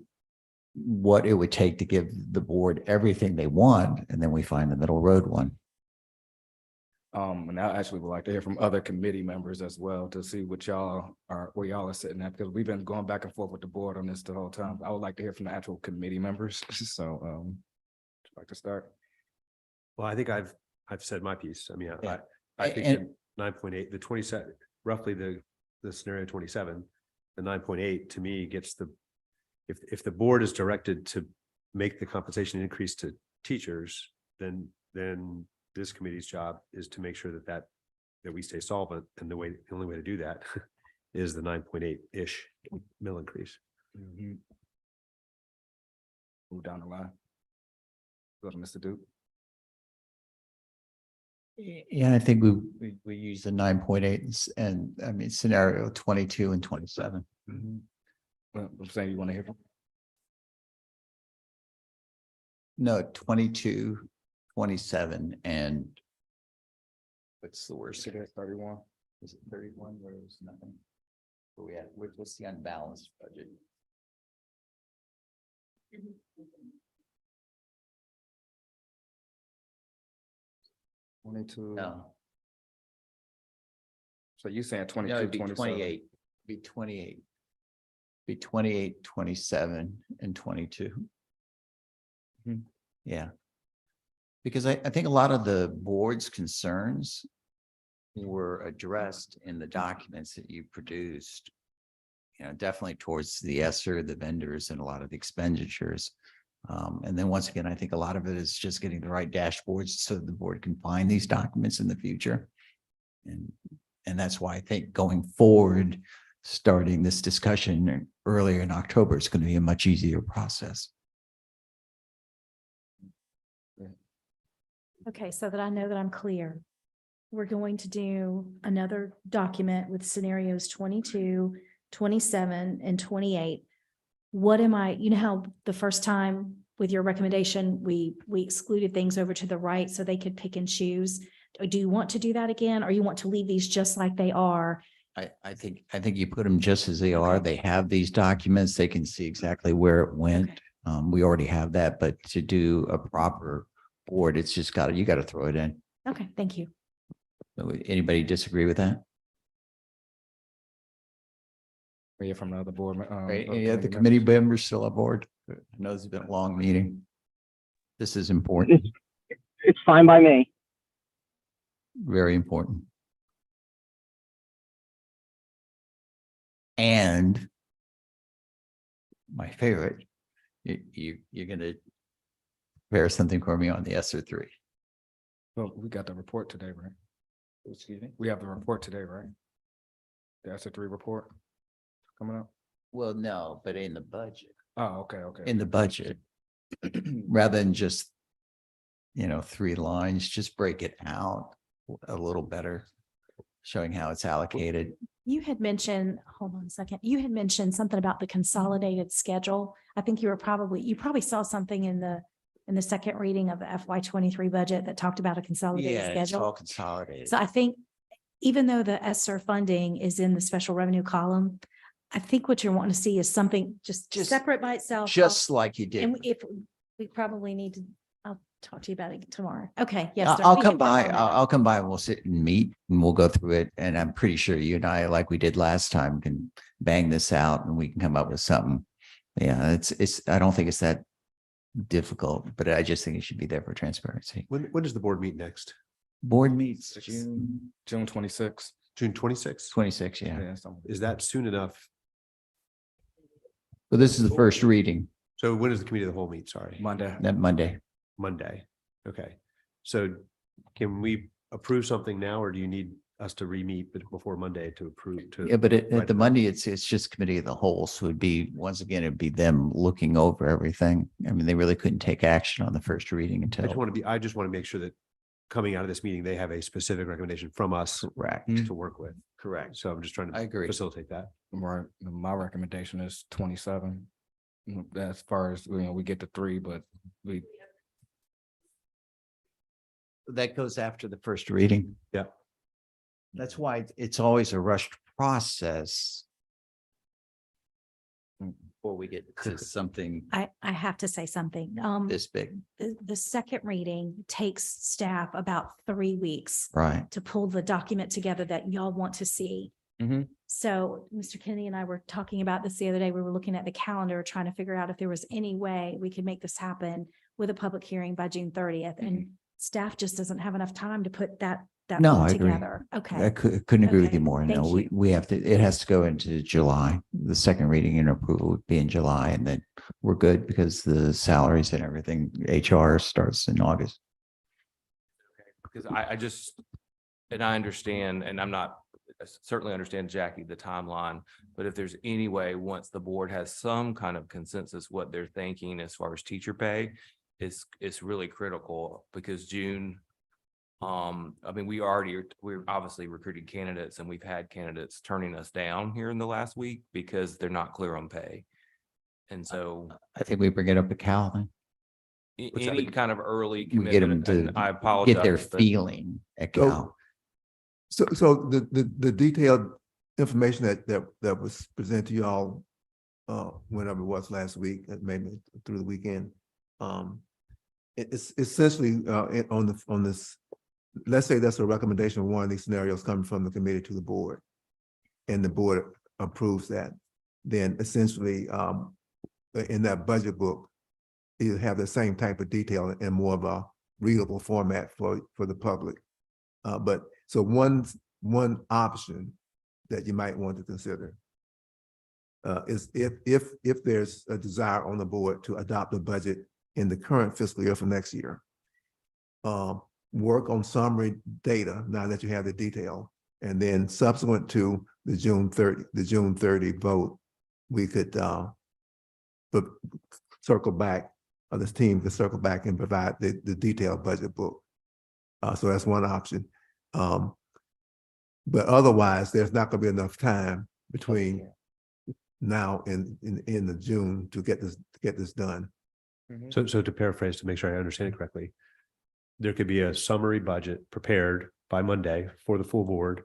what it would take to give the board everything they want, and then we find the middle road one. And I actually would like to hear from other committee members as well to see what where y'all are sitting at, because we've been going back and forth with the board on this the whole time. I would like to hear from the actual committee members. So, would you like to start? Well, I think I've said my piece. I mean, Yeah. I think And- 9.8, the 27, roughly the scenario 27, the 9.8 to me gets if the board is directed to make the compensation increase to teachers, then this committee's job is to make sure that we stay solvent. And the only way to do that is the 9.8-ish mill increase. Move down the line. Go to Mr. Duke. Yeah, I think we use the 9.8 and I mean, scenario 22 and 27. Well, I'm saying you want to hear from. No, 22, 27, and what's the worst? 31. Is it 31 where it was nothing? Where we at? What's the unbalanced budget? No, So you saying no, 22, it'd be 27? 28, be 28. Be 28, 27, and 22. Mhm. Yeah. Because I think a lot of the board's concerns were addressed in the documents that you produced. You know, definitely towards the ESSER, the vendors, and a lot of the expenditures. And then once again, I think a lot of it is just getting the right dashboards so the board can find these documents in the future. And that's why I think going forward, starting this discussion earlier in October, it's going to be a much easier process. Okay, so that I know that I'm clear. We're going to do another document with scenarios 22, 27, and 28. What am I, you know how the first time with your recommendation, we excluded things over to the right so they could pick and choose? Do you want to do that again, or you want to leave these just like they are? I think you put them just as they are. They have these documents. They can see exactly where it went. We already have that, but to do a proper board, it's just you got to throw it in. Okay, thank you. Anybody disagree with that? We hear from the other board. Right, any other committee members still aboard? I know it's been a long meeting. This is important, It's fine by me. very important. And my favorite, you're gonna prepare something for me on the ESSER 3. Well, we got the report today, right? Excuse me? We have the report today, right? The S3 report coming up. Well, no, but in the budget, Oh, okay. in the budget, rather than just, 3 lines, just break it out a little better, showing how it's allocated. You had mentioned, hold on a second, you had mentioned something about the consolidated schedule. I think you probably saw something in the second reading of the FY23 budget that talked about a consolidated Yeah, it's all schedule. consolidated. So I think even though the ESSER funding is in the special revenue column, I think what you're wanting to see is something just separate by itself. Just like you did. And if we probably need to, I'll talk to you about it tomorrow. Okay, yes. sir. I'll We come can work by, on that. I'll come by and we'll sit and meet and we'll go through it. And I'm pretty sure you and I, like we did last time, can bang this out and we can come up with something. Yeah, I don't think it's that difficult, but I just think it should be there for transparency. When does the board meet next? Board meets June 26th. June 26th? 26, yeah. Yeah, something. Is that soon enough? But this is the first reading, So when does the committee of the whole meet? Sorry. Monday. that Monday. Monday. Okay. So can we approve something now, or do you need us to re-meet before Monday to approve? Yeah, but at Right. the Monday, it's just committee of the whole. So once again, it'd be them looking over everything. I mean, they really couldn't take action on the first reading I just want to make sure that coming out of this meeting, they have a specific recommendation from us Correct. to work with. Correct. So I'm just trying I to agree. facilitate that. Right. My recommendation is 27. As far as, we get to 3, but That goes after the first reading. Yeah. That's why it's always a rushed process before we get to something I have to say something. this big. The second reading takes staff about 3 weeks Right. to pull the document together that y'all want to see. Mhm. So Mr. Kennedy and I were talking about this the other day. We were looking at the calendar, trying to figure out if there was any way we could make this happen with a public hearing by June 30th. And staff just doesn't have enough time to put that No, all I agree. together. I Okay. couldn't agree with you Okay, more. No, thank you. we have to, it has to go into July. The second reading and approval would be in July, and then we're good because the salaries and everything, HR starts in August. Because I just, and I understand, and I certainly understand, Jackie, the timeline, but if there's any way, once the board has some kind of consensus, what they're thinking as far as teacher pay, it's really critical, because June, we're obviously recruiting candidates, and we've had candidates turning us down here in the last week because they're not clear on pay. And so I think we bring it up to Calvin. any kind of early We get them commitment, to and I apologize. get their but- feeling at So- Cal. So the detailed information that was presented to you all whenever it was last week, maybe through the weekend. It's essentially on this, let's say that's a recommendation of one of these scenarios coming from the committee to the board, and the board approves that, then essentially in that budget book, you have the same type of detail in more of a readable format for the public. But so one option that you might want to consider is if there's a desire on the board to adopt a budget in the current fiscal year for next year, work on summary data now that you have the detail, and then subsequent to the June 30 vote, we could circle back, or this team could circle back and provide the detailed budget book. So that's one option. But otherwise, there's not going to be enough time between now and in the June to get this done. So to paraphrase, to make sure I understand it correctly, there could be a summary budget prepared by Monday for the full board,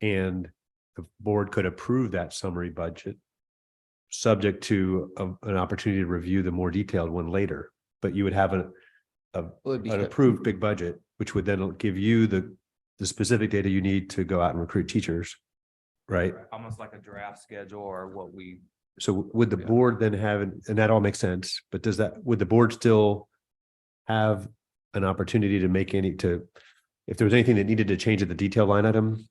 and the board could approve that summary budget subject to an opportunity to review the more detailed one later. But you would have an approved big budget, which would then give you the specific data you need to go out and recruit teachers, right? Almost like a draft schedule or what we. So would the board then have, and that all makes sense, but would the board still have an opportunity to make if there was anything that needed to change at the detail line item,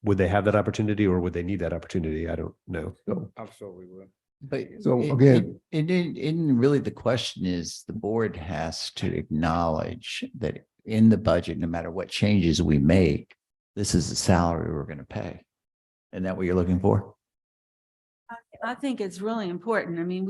would they have that opportunity, or would they need that opportunity? I don't know. So I'm sure we will. But So again, in really the question is, the board has to acknowledge that in the budget, no matter what changes we make, this is the salary we're going to pay. Isn't that what you're looking for? I think it's really important. I mean,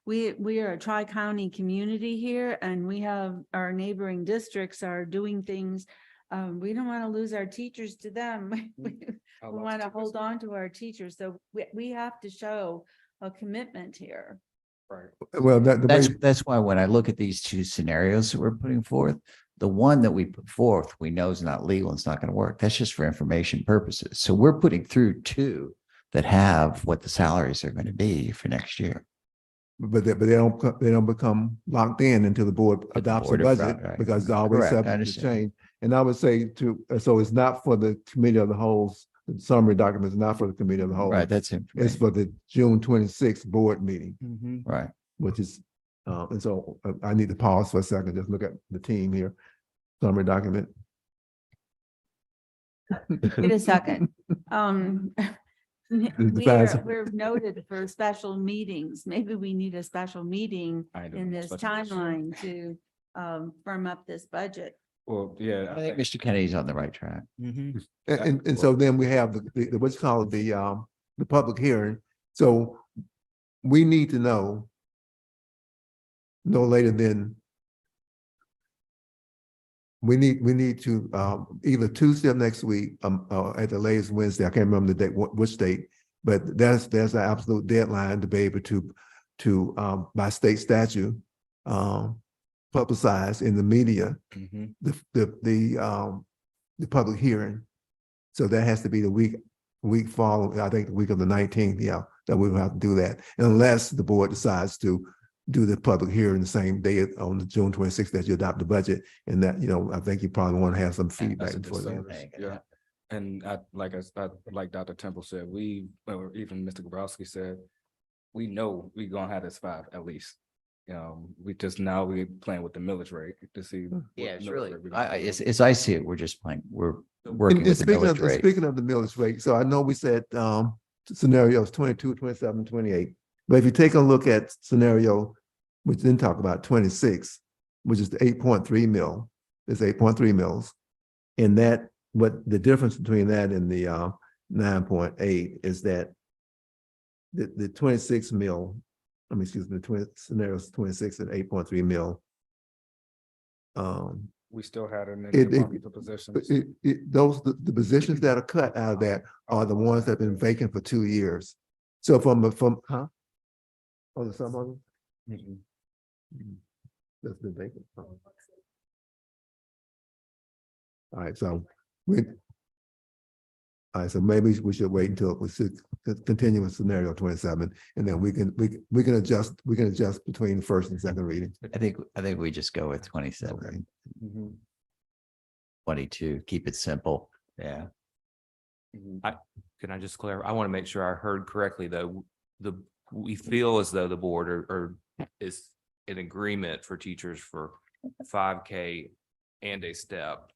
we are a tri-county community here, and we have our neighboring districts are doing things. We don't want to lose our teachers to them. We want to hold on to our teachers. So we have to show a commitment here. Right. well, That's why when I look at these two scenarios that we're putting forth, the one that we put forth, we know is not legal, and it's not going to work. That's just for information purposes. So we're putting through two that have what the salaries are going to be for next year. but they don't become locked in until the board adopts a budget, right. because it's always Correct, I subject to understand. change. And I would say so it's not for the committee of the whole, the summary document is not for the committee of the whole. Right, that's It's information. for the June 26th board meeting, Right. which is, and so I need to pause for a second, just look at the team here. Summary document. Wait a second. We're noted for special meetings. Maybe we need a special meeting in this timeline to firm up this budget. Well, yeah. I think Mr. Kennedy's on the right track. And so then we have the what's called the public hearing. So we need to know no later than we need to either Tuesday of next week, at the latest Wednesday. I can't remember the date, which date, but there's an absolute deadline to be able to by state statute publicize in the media the public hearing. So that has to be the week following, I think the week of the 19th, that we will have to do that, unless the board decides to do the public hearing the same day on the June 26th that you adopt the budget. And that, I think you probably want to have some feedback before then. Yeah. And like Dr. Temple said, or even Mr. Grabowski said, we know we're gonna have this 5 at least. We playing with the millage rate to see. Yeah, it's really, as I see it, we're just playing, we're working with the millage rate. Speaking of the millage rate, so I know we said scenarios 22, 27, 28. But if you take a look at scenario, which then talk about 26, which is the 8.3 mil, it's 8.3 mils. And that, what the difference between that and the 9.8 is that the 26 mil, scenarios 26 and 8.3 mil. We still had it in the positions. The positions that are cut out of that are the ones that have been vacant for 2 years. So there's some of them? That's been vacant. All right, so All right, so maybe we should wait until we should continue with scenario 27, and then we can adjust between first and second reading. I think we just go with 27, Okay. 22, keep it simple. Yeah. Can I just clarify? I want to make sure I heard correctly, though. We feel as though the board is in agreement for teachers for 5K and a step.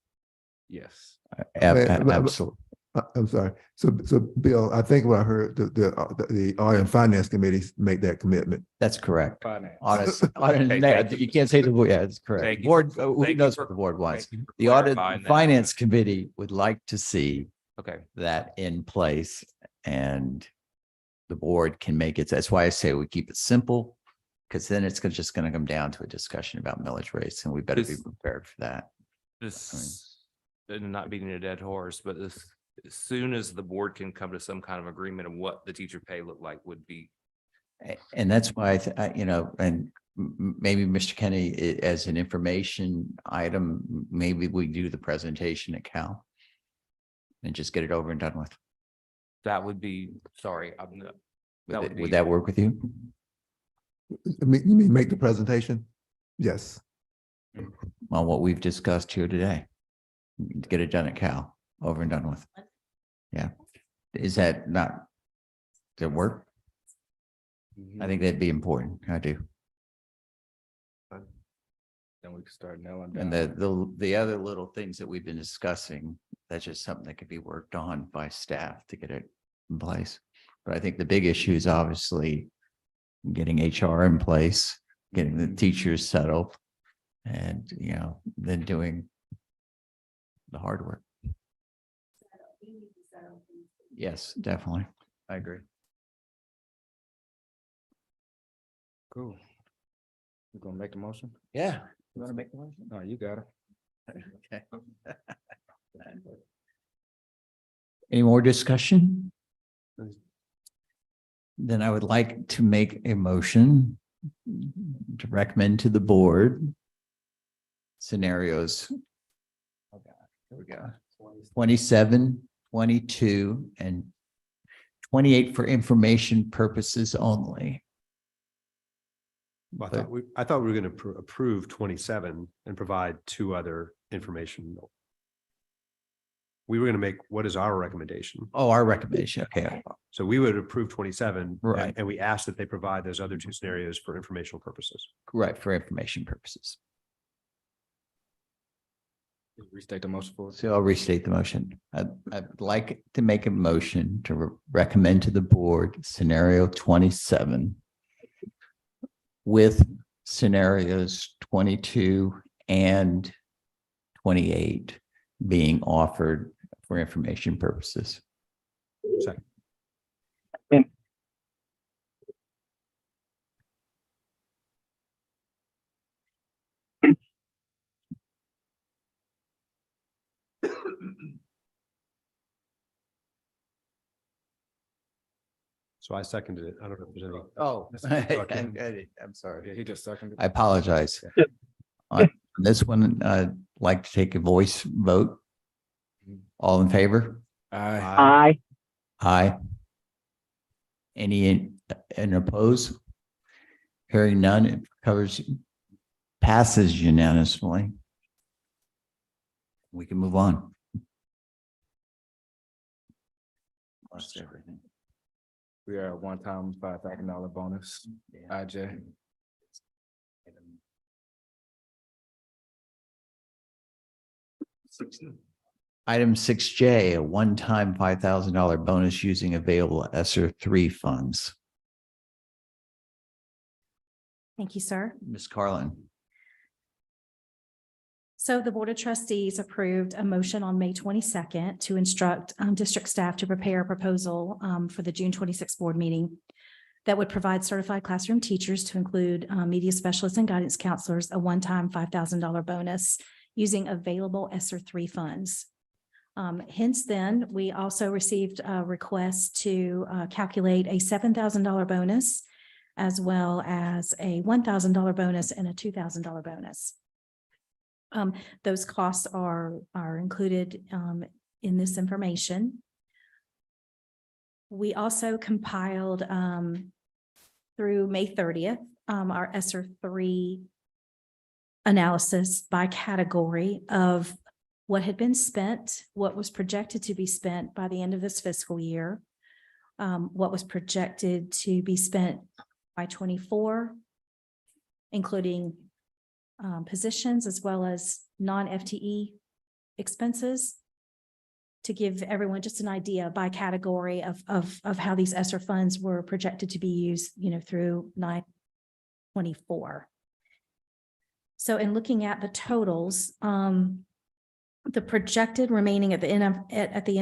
Yes. Absolutely. I'm sorry. So Bill, I think what I heard, the Audit and Finance Committee make that commitment. That's correct. Finance. You can't say the board, yeah, it's correct. Thank you Board, for- who thank you knows for- what the board wants? thank you for The Audit clarifying and that. Finance Committee would like to see Okay. that in place, and the board can make it. That's why I say we keep it simple, because then it's just going to come down to a discussion about millage rates, and we better be This- prepared for that. This, and not beating a dead horse, but as soon as the board can come to some kind of agreement of what the teacher pay look like would be. And that's why and maybe Mr. Kenny, as an information item, maybe we do the presentation at Cal and just get it over and done with. That would be, sorry, I'm not. Would that work with you? You mean make the presentation? Yes. On what we've discussed here today? Get it done at Cal, over and done with. Yeah. Is that not, does it work? I think that'd be important. I do. Then we can start nailing And down. the other little things that we've been discussing, that's just something that could be worked on by staff to get it in place. But I think the big issue is obviously getting HR in place, getting the teachers settled, and, then doing the hard work. Yes, definitely. I agree. Cool. You gonna make the motion? Yeah. You want to make the motion? No, you got it. Okay. Any more discussion? Then I would like to make a motion to recommend to the board scenarios. Here we go. 27, 22, and 28 for information purposes only. Well, I thought we were going to approve 27 and provide two other information. We were going to make, what is our recommendation? Oh, our recommendation. Okay. So we would approve 27. Right. And we asked that they provide those other two scenarios for informational purposes. Right, for information purposes. Restate the motion for us. So I'll restate the motion. I'd like to make a motion to recommend to the board scenario 27 with scenarios 22 and 28 being offered for information purposes. Second. So I seconded it. I don't know if there's any. Oh, Okay. I'm sorry. Yeah, he just seconded. I apologize. On this one, I'd like to take a voice vote. All in favor? Aye. Aye. Any in oppose? Hearing none, it passes unanimously. We can move on. Lost everything. We are at one-time $5,000 bonus. IJ. Item 6J, a one-time $5,000 bonus using available ESSER 3 funds. Thank you, sir. Ms. Carlin. So the Board of Trustees approved a motion on May 22nd to instruct district staff to prepare a proposal for the June 26th board meeting that would provide certified classroom teachers to include media specialists and guidance counselors, a one-time $5,000 bonus using available ESSER 3 funds. Hence then, we also received a request to calculate a $7,000 bonus as well as a $1,000 bonus and a $2,000 bonus. Those costs are included in this information. We also compiled through May 30th, our ESSER 3 analysis by category of what had been spent, what was projected to be spent by the end of this fiscal year, what was projected to be spent by 24, including positions as well as non-FTE expenses, to give everyone just an idea by category of how these ESSER funds were projected to be used, through 9/24. So in looking at the totals, the projected remaining at the end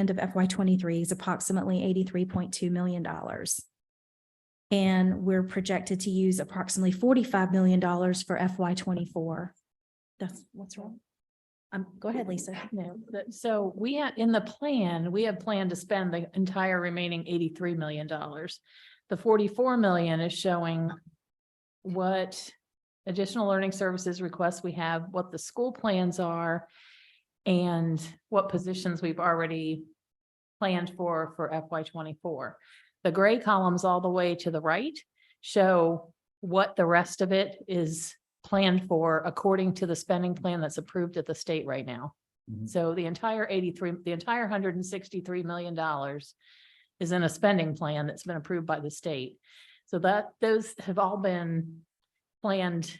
of FY23 is approximately $83.2 million. And we're projected to use approximately $45 million for FY24. That's what's wrong. Go ahead, Lisa. No, so we have, in the plan, we have planned to spend the entire remaining $83 million. The 44 million is showing what additional learning services requests we have, what the school plans are, and what positions we've already planned for FY24. The gray columns all the way to the right show what the rest of it is planned for according to the spending plan that's approved at the state right now. So the entire $163 million is in a spending plan that's been approved by the state. So those have all been planned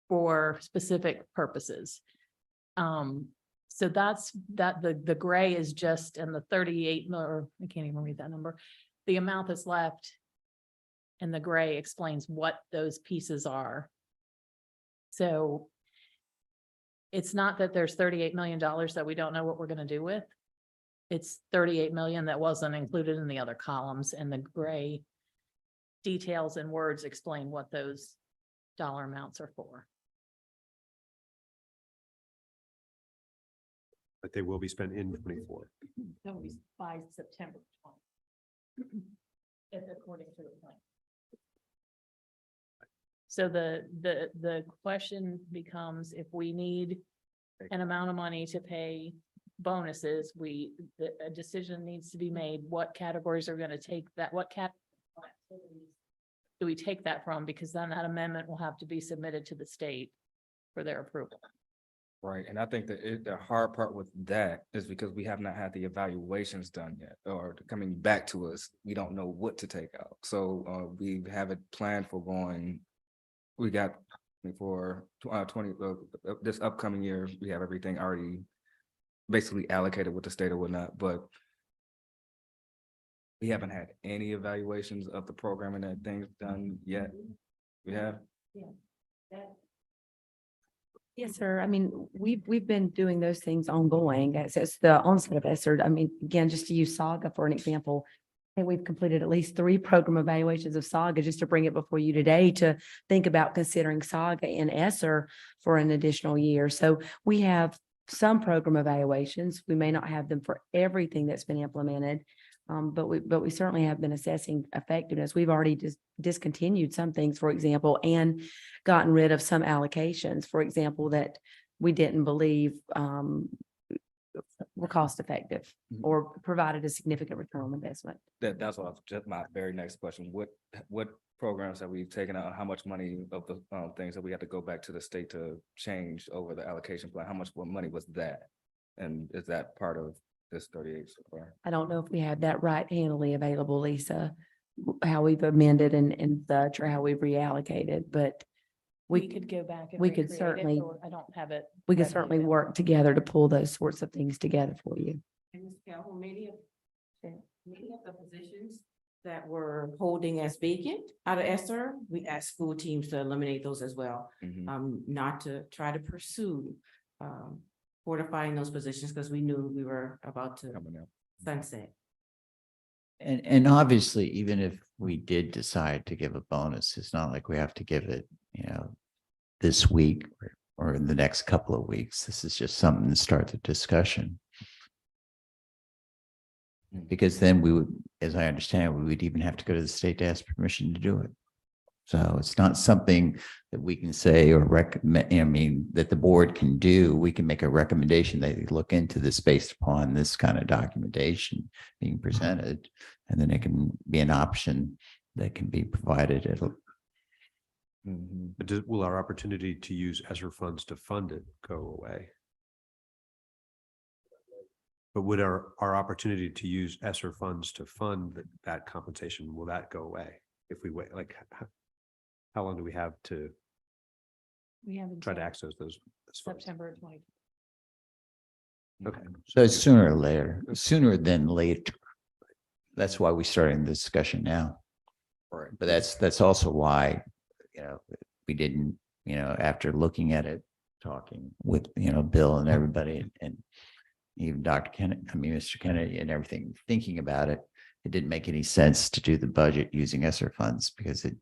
for specific purposes. So that's the gray is just, and the 38, or I can't even read that number. The amount that's left in the gray explains what those pieces are. So it's not that there's $38 million that we don't know what we're going to do with. It's 38 million that wasn't included in the other columns, and the gray details and words explain what those dollar amounts are for. But they will be spent in 24. That will be by September 20. According to the plan. So the question becomes, if we need an amount of money to pay bonuses, a decision needs to be made. What categories are going to take that? What activities do we take that from? Because then that amendment will have to be submitted to the state for their approval. Right, and I think that the hard part with that is because we have not had the evaluations done yet, or coming back to us, we don't know what to take out. So we have it planned for going. We got for 20 this upcoming year, we have everything already basically allocated with the state or whatnot, but we haven't had any evaluations of the programming and things done yet. We have. Yeah. Yes, sir. I mean, we've been doing those things ongoing. It's the onset of ESSER. I mean, again, just to use Saga for an example, I think we've completed at least 3 program evaluations of Saga, just to bring it before you today to think about considering Saga and ESSER for an additional year. So we have some program evaluations. We may not have them for everything that's been implemented, but we certainly have been assessing effectiveness. We've already discontinued some things, for example, and gotten rid of some allocations, for example, that we didn't believe were cost effective or provided a significant return on investment. That's what just my very next question. What programs have we taken out? How much money of the things that we had to go back to the state to change over the allocation plan? How much more money was that? And is that part of this 38 so far? I don't know if we have that right handily available, Lisa, how we've amended and such, or how we've reallocated, but We could go back and we could recreate it, certainly- or I don't have it. we could ready certainly yet. work together to pull those sorts of things together for you. Many of the positions that we're holding as vacant out of ESSER, we ask school teams to eliminate those as well. Not to try to pursue fortifying those positions, because we knew we were about to sunset. And obviously, even if we did decide to give a bonus, it's not like we have to give it, this week or in the next couple of weeks. This is just something to start the discussion. Because then we would, as I understand, we would even have to go to the state to ask permission to do it. So it's not something that we can say or recommend, I mean, that the board can do. We can make a recommendation that they look into this based upon this kind of documentation being presented. And then it can be an option that can be provided. But will our opportunity to use ESSER funds to fund it go away? But would our opportunity to use ESSER funds to fund that compensation, will that go away if we wait? Like, how long do we have to We have try to until access those funds? September 20. Okay. So it's sooner or later, sooner than later. That's why we started the discussion now. Right. But that's also why, we didn't, after looking at it, talking with, Bill and everybody and even Dr. Kennedy, Mr. Kennedy and everything, thinking about it, it didn't make any sense to do the budget using ESSER funds because it,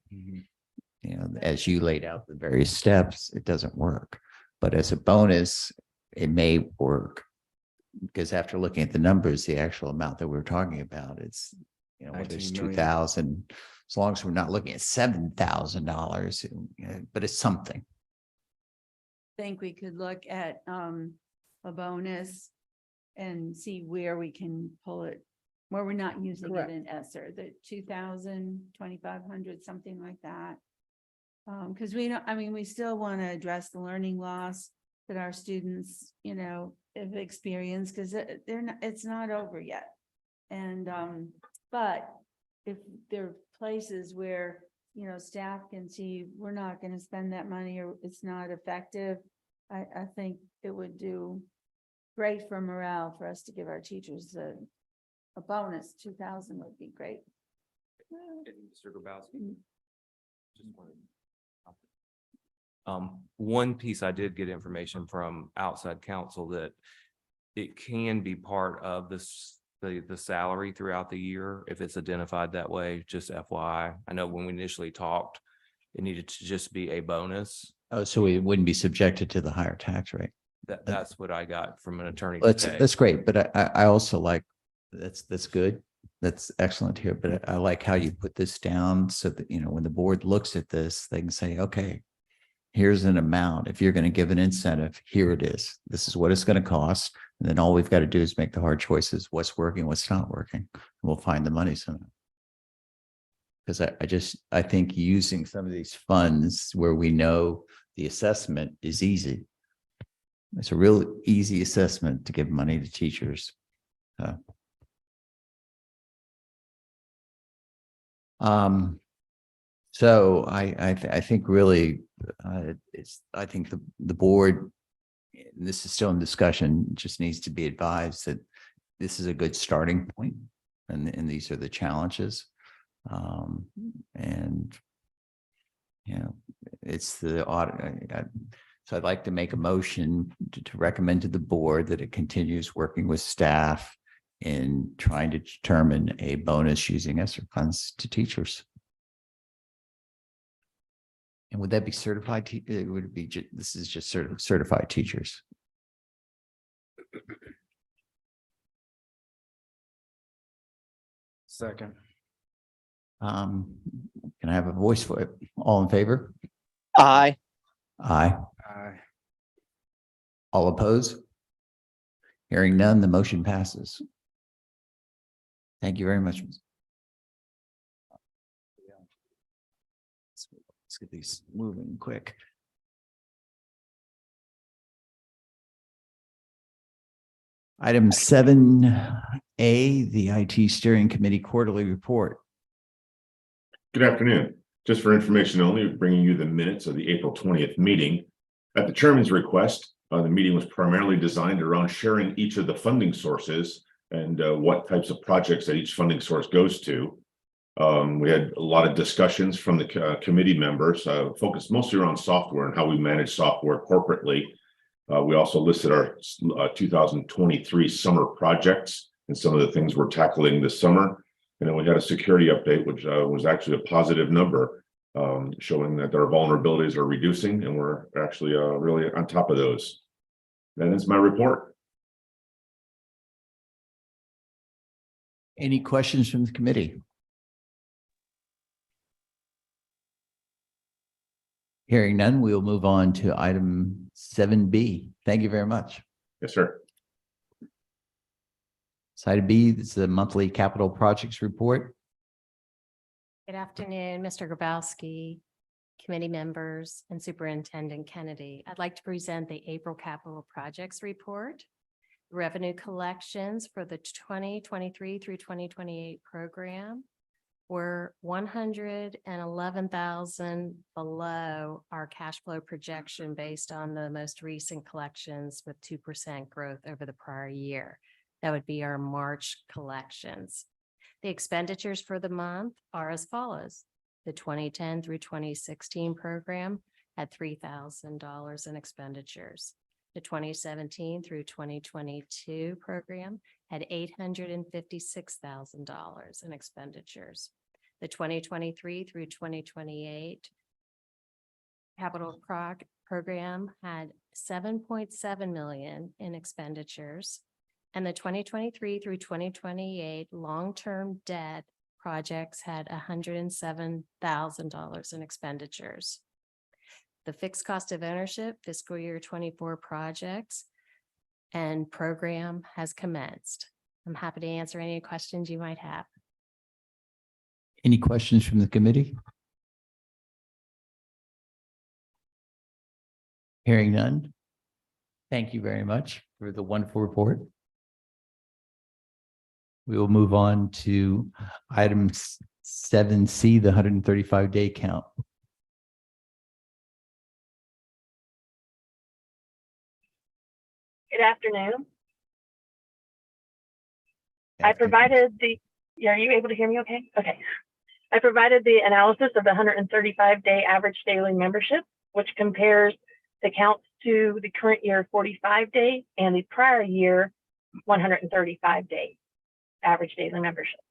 as you laid out the various steps, it doesn't work. But as a bonus, it may work because after looking at the numbers, the actual amount that we're talking about, it's, whether it's 19 million. 2,000, as long as we're not looking at $7,000, but it's something. Think we could look at a bonus and see where we can pull it, where we're not using it Correct. in ESSER, the 2,000, 2,500, something like that. Because we still want to address the learning loss that our students, have experienced, because it's not over yet. And but if there are places where, staff can see we're not going to spend that money or it's not effective, I think it would do great for morale for us to give our teachers a bonus. 2,000 would be great. Mr. Grabowski. Just wanted- One piece I did get information from outside counsel that it can be part of the salary throughout the year if it's identified that way, just FYI. I know when we initially talked, it needed to just be a bonus. Oh, so we wouldn't be subjected to the higher tax rate. That's what I got from an attorney That's today. that's great, but I also like that's good. That's excellent here. But I like how you put this down so that when the board looks at this, they can say, okay, here's an amount. If you're going to give an incentive, here it is. This is what it's going to cost. And then all we've got to do is make the hard choices. What's working, what's not working. And we'll find the money somehow. Because I think using some of these funds where we know the assessment is easy. It's a real easy assessment to give money to teachers. So I think really I think the board, and this is still in discussion, just needs to be advised that this is a good starting point, and these are the challenges. And it's the audit. So I'd like to make a motion to recommend to the board that it continues working with staff in trying to determine a bonus using ESSER funds to teachers. And would that be certified? Would it be, this is just certified teachers? Second. Can I have a voice for it? All in favor? Aye. Aye. Aye. All opposed? Hearing none, the motion passes. Thank you very much. Let's get these moving quick. Item 7A, the IT Steering Committee Quarterly Report. Good afternoon. Just for information only, bringing you the minutes of the April 20th meeting. At the chairman's request, the meeting was primarily designed around sharing each of the funding sources and what types of projects that each funding source goes to. We had a lot of discussions from the committee members, focused mostly around software and how we manage software corporately. We also listed our 2023 summer projects and some of the things we're tackling this summer. And then we had a security update, which was actually a positive number, showing that our vulnerabilities are reducing and we're actually really on top of those. That is my report. Any questions from the committee? Hearing none, we will move on to item 7B. Thank you very much. Yes, sir. So item B, this is the monthly capital projects report. Good afternoon, Mr. Grabowski, committee members, and Superintendent Kennedy. I'd like to present the April capital projects report. Revenue collections for the 2023 through 2028 program were 111,000 below our cash flow projection based on the most recent collections with 2% growth over the prior year. That would be our March collections. The expenditures for the month are as follows. The 2010 through 2016 program had $3,000 in expenditures. The 2017 through 2022 program had $856,000 in expenditures. The 2023 through 2028 capital program had $7.7 million in expenditures. And the 2023 through 2028 long-term debt projects had $107,000 in expenditures. The fixed cost of ownership fiscal year 24 projects and program has commenced. I'm happy to answer any questions you might have. Any questions from the committee? Hearing none. Thank you very much for the wonderful report. We will move on to item 7C, the 135-day count. Good afternoon. I provided are you able to hear me okay? Okay. I provided the analysis of the 135-day average daily membership, which compares the counts to the current year 45-day and the prior year 135-day average daily membership.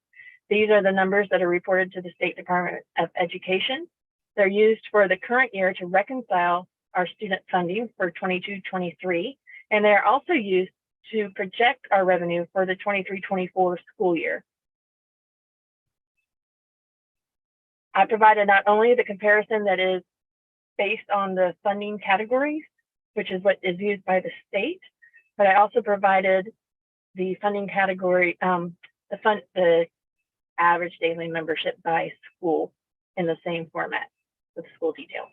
These are the numbers that are reported to the State Department of Education. They're used for the current year to reconcile our student funding for 22-23, and they're also used to project our revenue for the 23-24 school year. I provided not only the comparison that is based on the funding categories, which is what is used by the state, but I also provided the funding category, the average daily membership by school in the same format with school details.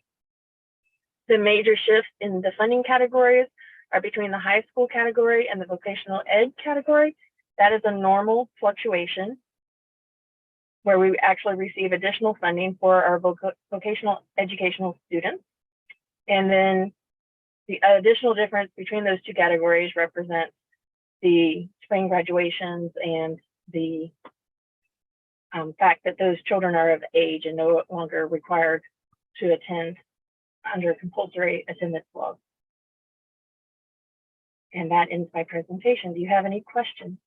The major shifts in the funding categories are between the high school category and the vocational ed category. That is a normal fluctuation where we actually receive additional funding for our vocational educational students. And then the additional difference between those two categories represents the spring graduations and the fact that those children are of age and no longer required to attend under compulsory attendance laws. And that ends my presentation. Do you have any questions?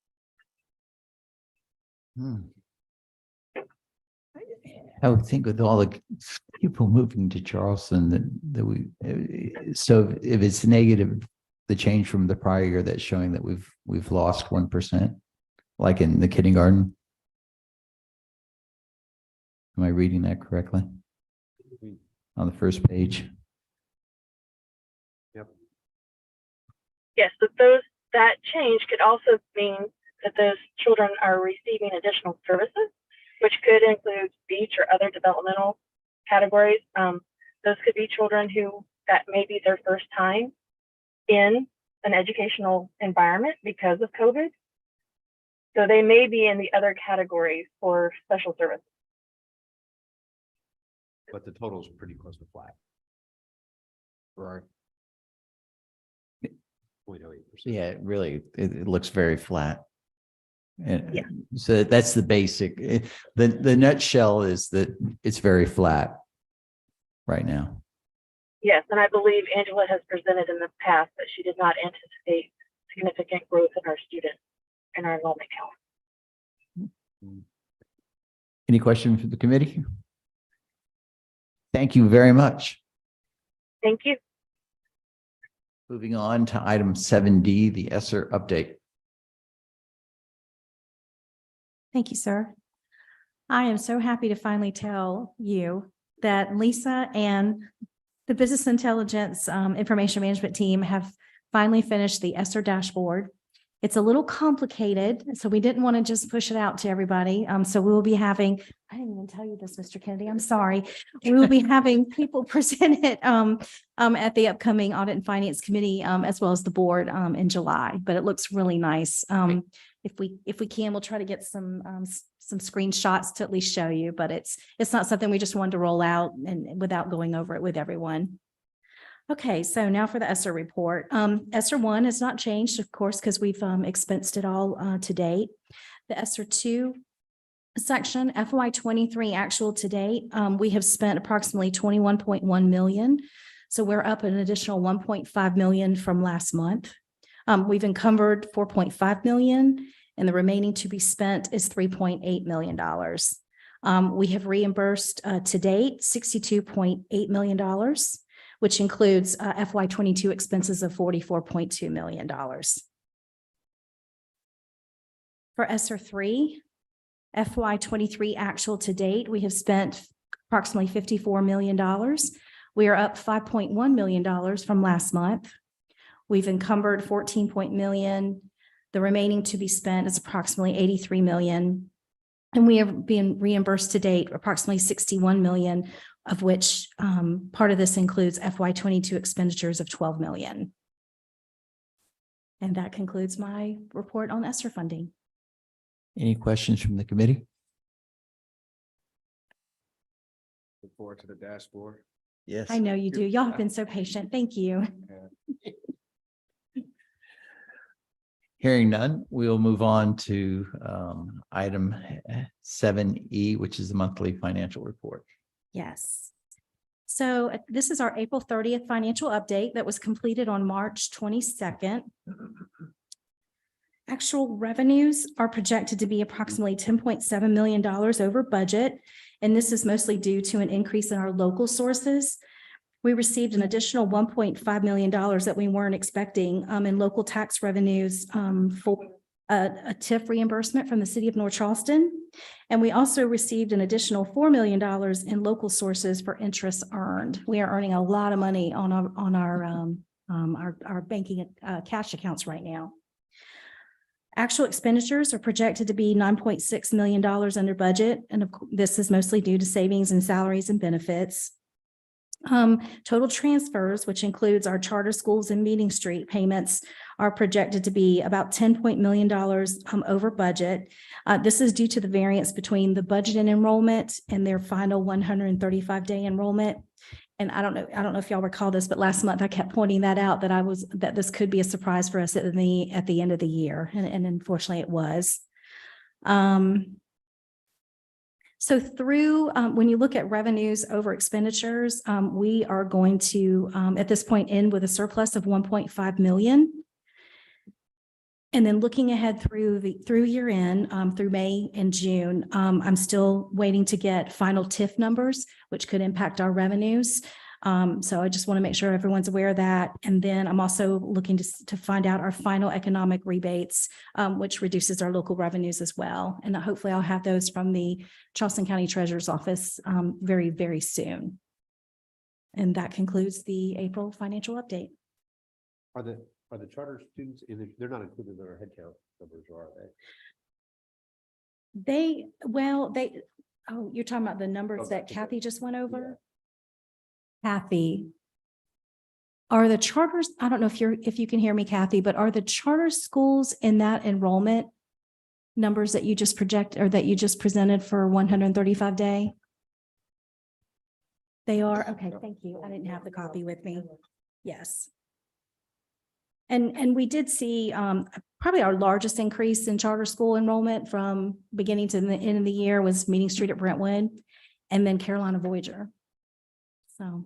I would think with all the people moving to Charleston that we, so if it's negative, the change from the prior year, that's showing that we've lost 1%, like in the kindergarten. Am I reading that correctly? On the first page. Yep. Yes, but that change could also mean that those children are receiving additional services, which could include speech or other developmental categories. Those could be children who that may be their first time in an educational environment because of COVID. So they may be in the other categories for special services. But the totals are pretty close to flat. Right. 0.08%. Yeah, really, it looks very flat. And yeah. So that's the basic. The nutshell is that it's very flat right now. Yes, and I believe Angela has presented in the past that she did not anticipate significant growth in our student and our enrollment count. Any questions for the committee? Thank you very much. Thank you. Moving on to item 7D, the ESSER update. Thank you, sir. I am so happy to finally tell you that Lisa and The Business Intelligence Information Management Team have finally finished the ESSER dashboard. It's a little complicated, so we didn't want to just push it out to everybody. So we will be having, I didn't even tell you this, Mr. Kennedy, I'm sorry. We will be having people present it at the upcoming Audit and Finance Committee, as well as the board in July, but it looks really nice. If we can, we'll try to get some screenshots to at least show you, but it's not something we just wanted to roll out and without going over it with everyone. Okay, so now for the ESSER report. ESSER 1 has not changed, of course, because we've expensed it all to date. The ESSER 2 section, FY23 actual to date, we have spent approximately 21.1 million. So we're up an additional 1.5 million from last month. We've encumbered 4.5 million, and the remaining to be spent is $3.8 million. We have reimbursed to date $62.8 million, which includes FY22 expenses of $44.2 million. For ESSER 3, FY23 actual to date, we have spent approximately $54 million. We are up $5.1 million from last month. We've encumbered 14 million. The remaining to be spent is approximately 83 million. And we have been reimbursed to date approximately 61 million, of which part of this includes FY22 expenditures of 12 million. And that concludes my report on ESSER funding. Any questions from the committee? Look forward to the dashboard. Yes. I know you do. Y'all have been so patient. Thank you. Hearing none, we'll move on to item 7E, which is the monthly financial report. Yes. So this is our April 30th financial update that was completed on March 22nd. Actual revenues are projected to be approximately $10.7 million over budget, and this is mostly due to an increase in our local sources. We received an additional $1.5 million that we weren't expecting in local tax revenues for a TIF reimbursement from the city of North Charleston. And we also received an additional $4 million in local sources for interest earned. We are earning a lot of money on our banking cash accounts right now. Actual expenditures are projected to be $9.6 million under budget, and this is mostly due to savings in salaries and benefits. Total transfers, which includes our charter schools and Meeting Street payments, are projected to be about $10 million over budget. This is due to the variance between the budgeted enrollment and their final 135-day enrollment. And I don't know if y'all recall this, but last month I kept pointing that out, that this could be a surprise for us at the end of the year, and unfortunately it was. So through, when you look at revenues over expenditures, we are going to, at this point, end with a surplus of 1.5 million. And then looking ahead through year end, through May and June, I'm still waiting to get final TIF numbers, which could impact our revenues. So I just want to make sure everyone's aware of that. And then I'm also looking to find out our final economic rebates, which reduces our local revenues as well. And hopefully I'll have those from the Charleston County Treasurer's Office very, very soon. And that concludes the April financial update. Are the charter students they're not included in our headcount numbers, or are they? Oh, you're talking about the numbers that Kathy just went over? Yeah. Kathy, are the charters, I don't know if you can hear me, Kathy, but are the charter schools in that enrollment numbers that you just project or that you just presented for 135 day? They are? Okay, thank you. I didn't have the copy with me. Yes. And we did see probably our largest increase in charter school enrollment from beginning to the end of the year was Meeting Street at Brentwood, and then Carolina Voyager. So.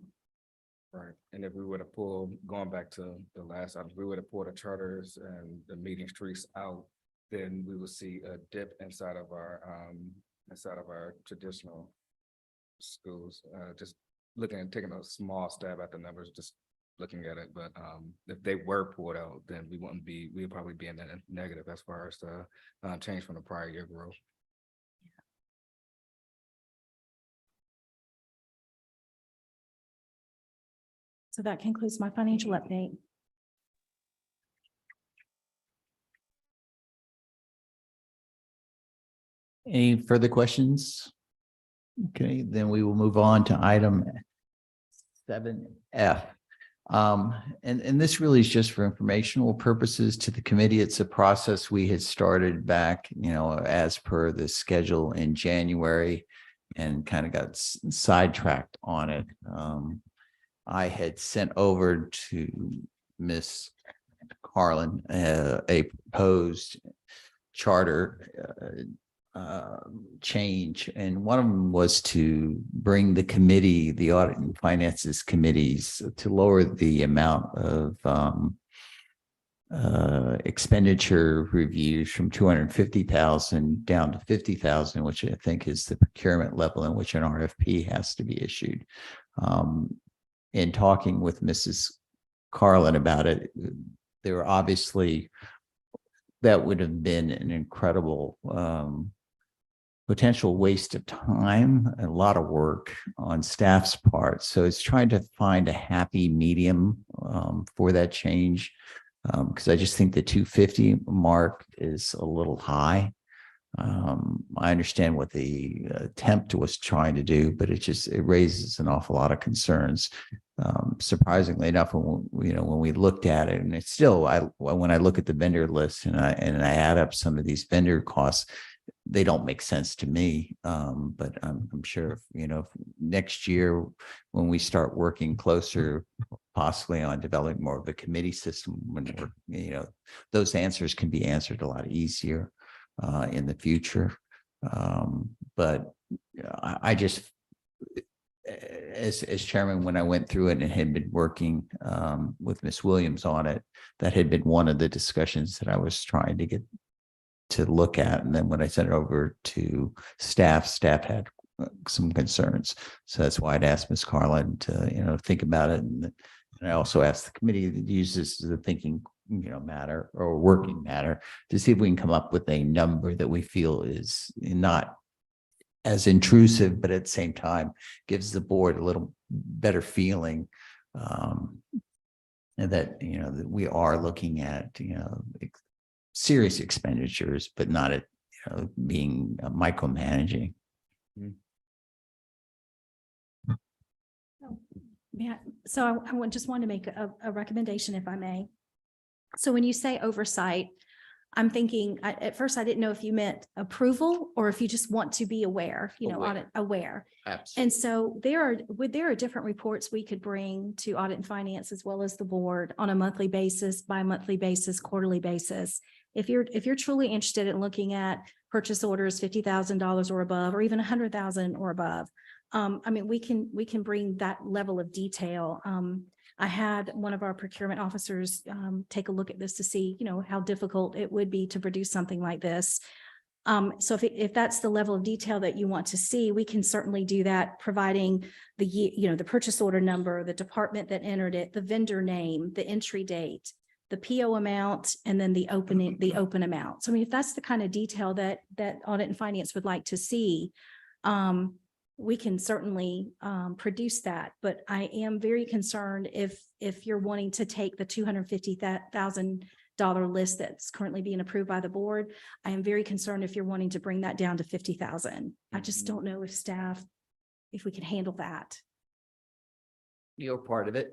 Right. And if we would have pulled, going back to the last item, we would have pulled the charters and the Meeting Streets out, then we will see a dip inside of our traditional schools. Just looking at taking a small stab at the numbers, just looking at it. But if they were pulled out, then we'd probably be in the negative as far as the change from the prior year growth. So that concludes my financial update. Any further questions? Okay, then we will move on to item 7F. And this really is just for informational purposes to the committee. It's a process we had started back, as per the schedule in January and kind of got sidetracked on it. I had sent over to Miss Carlin a proposed charter change, and one of them was to bring the committee, the audit and finances committees, to lower the amount of expenditure reviews from 250,000 down to 50,000, which I think is the procurement level in which an RFP has to be issued. In talking with Mrs. Carlin about it, there were obviously, that would have been an incredible potential waste of time, a lot of work on staff's part. So it's trying to find a happy medium for that change, because I just think the 250 mark is a little high. I understand what the attempt was trying to do, but it raises an awful lot of concerns. Surprisingly enough, when we looked at it, and it's still, when I look at the vendor list and I add up some of these vendor costs, they don't make sense to me. But I'm sure, if next year when we start working closer, possibly on developing more of a committee system, when those answers can be answered a lot easier in the future. But I just, as chairman, when I went through it and had been working with Ms. Williams on it, that had been one of the discussions that I was trying to get to look at. And then when I sent it over to staff had some concerns. So that's why I'd asked Ms. Carlin to, think about it. And I also asked the committee that uses the thinking, matter or working matter, to see if we can come up with a number that we feel is not as intrusive, but at the same time gives the board a little better feeling and that, that we are looking at, serious expenditures, but not at, being micromanaging. Yeah, so I just want to make a recommendation, if I may. So when you say oversight, I'm thinking, at first I didn't know if you meant approval or if you just want to be aware, audit aware. Absolutely. And so there are different reports we could bring to audit and finance as well as the board on a monthly basis, bi-monthly basis, quarterly basis. If you're truly interested in looking at purchase orders, $50,000 or above, or even 100,000 or above, we can bring that level of detail. I had one of our procurement officers take a look at this to see, how difficult it would be to produce something like this. So if that's the level of detail that you want to see, we can certainly do that, providing the purchase order number, the department that entered it, the vendor name, the entry date, the PO amount, and then the open amount. So if that's the kind of detail that audit and finance would like to see, we can certainly produce that. But I am very concerned if you're wanting to take the $250,000 list that's currently being approved by the board. I am very concerned if you're wanting to bring that down to 50,000. I just don't know if we can handle that. You're part of it.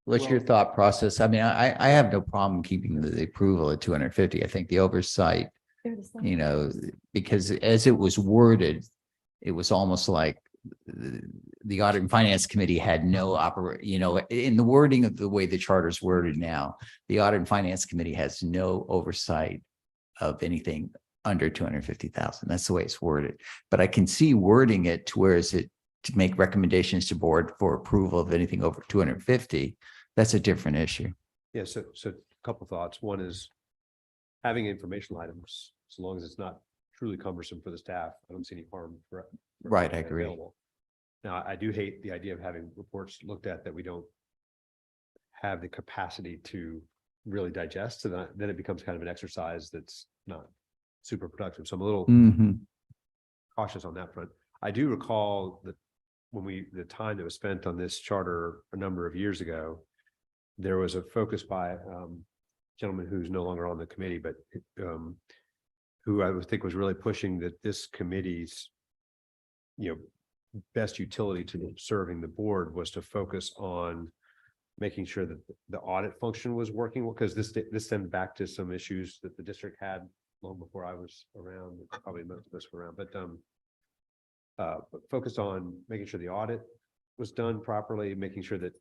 What's your thought process? I have no problem keeping the approval at 250. I think the oversight, because as it was worded, it was almost like the Audit and Finance Committee had no in the wording of the way the charter is worded now, the Audit and Finance Committee has no oversight of anything under 250,000. That's the way it's worded. But I can see wording it to where is it to make recommendations to board for approval of anything over 250. That's a different issue. Yeah, so a couple thoughts. One is having informational items, as long as it's not truly cumbersome for the staff, I don't see any harm for Right, I agree. available. Now, I do hate the idea of having reports looked at that we don't have the capacity to really digest. So then it becomes kind of an exercise that's not super productive. So I'm a little cautious on that front. I do recall that the time that was spent on this charter a number of years ago, there was a focus by gentleman who's no longer on the committee, but who I would think was really pushing that this committee's, best utility to serving the board was to focus on making sure that the audit function was working, because this stemmed back to some issues that the district had long before I was around, probably most of us were around, but focused on making sure the audit was done properly, making sure that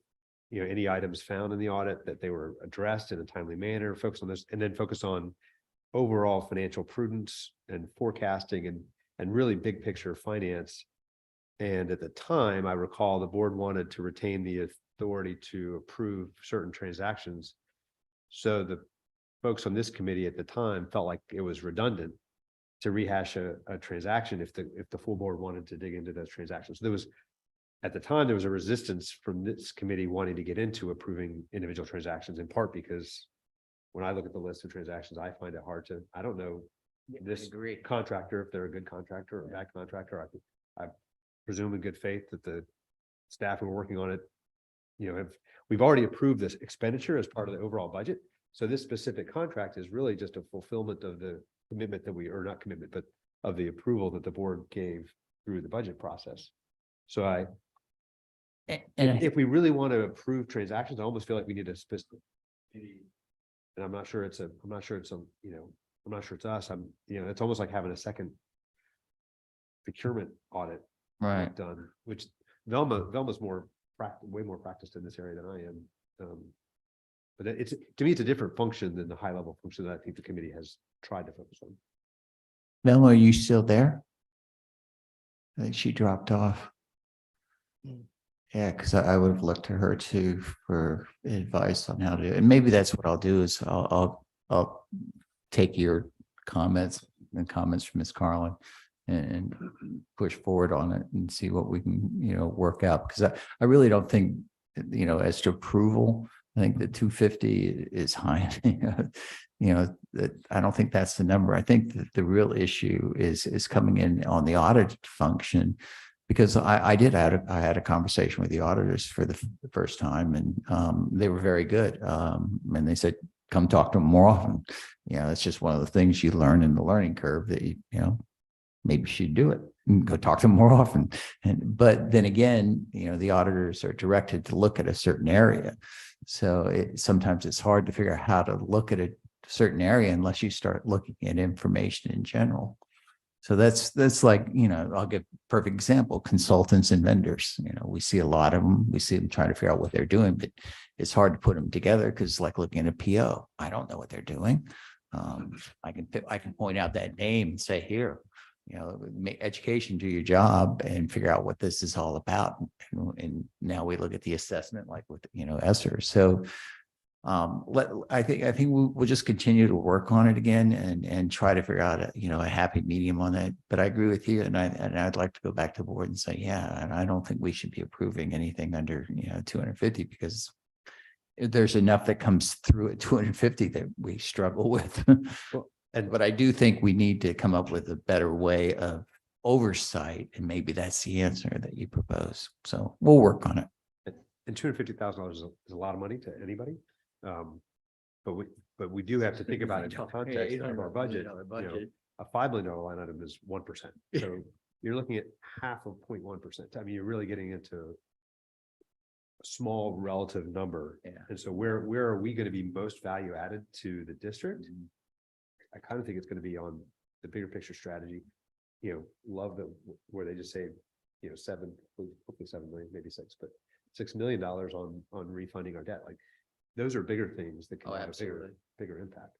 any items found in the audit, that they were addressed in a timely manner, focus on this, and then focus on overall financial prudence and forecasting and really big picture finance. And at the time, I recall the board wanted to retain the authority to approve certain transactions. So the folks on this committee at the time felt like it was redundant to rehash a transaction if the full board wanted to dig into those transactions. So at the time, there was a resistance from this committee wanting to get into approving individual transactions, in part because when I look at the list of transactions, I find it hard to, I don't know this contractor, if they're a good contractor or a bad contractor. I presume in good faith that the staff who are working on it, we've already approved this expenditure as part of the overall budget. So this specific contract is really just a fulfillment of the commitment that or not commitment, but of the approval that the board gave through the budget process. So if we really want to approve transactions, I almost feel like we need a specific, and I'm not sure it's us. It's almost like having a second procurement audit done, which Velma's way more practiced in this area than I am. But to me, it's a different function than the high level function that I think the committee has tried to focus on. Velma, are you still there? I think she dropped off. Yeah, because I would have looked to her too for advice on how to, and maybe that's what I'll do is I'll take your comments and comments from Ms. Carlin and push forward on it and see what we can, work out. Because I really don't think, as to approval, I think the 250 is high. That I don't think that's the number. I think that the real issue is coming in on the audit function. Because I had a conversation with the auditors for the first time, and they were very good. And they said, come talk to them more often. It's just one of the things you learn in the learning curve that maybe you should do it and go talk to them more often. But then again, the auditors are directed to look at a certain area. So sometimes it's hard to figure out how to look at a certain area unless you start looking at information in general. So that's like, I'll give a perfect example, consultants and vendors. We see a lot of them. We see them trying to figure out what they're doing, but it's hard to put them together because it's like looking at a PO. I don't know what they're doing. I can point out that name and say, here, make education, do your job and figure out what this is all about. And now we look at the assessment like with, ESSER. So I think we'll just continue to work on it again and try to figure out a happy medium on that. But I agree with you, and I'd like to go back to the board and say, yeah, and I don't think we should be approving anything under 250 because there's enough that comes through at 250 that we struggle with. But I do think we need to come up with a better way of oversight, and maybe that's the answer that you propose. So we'll work on it. And $250,000 is a lot of money to anybody. But we do have to think about it in context of our budget. A $5 million line item is 1%. So you're looking at half of 0.1%. I mean, you're really getting into a small relative number. Yeah. And so where are we going to be most value added to the district? I kind of think it's going to be on the bigger picture strategy. Love that where they just say, hopefully 7 million, maybe 6, but $6 million on refunding our debt. Like those are bigger things that can have a bigger impact.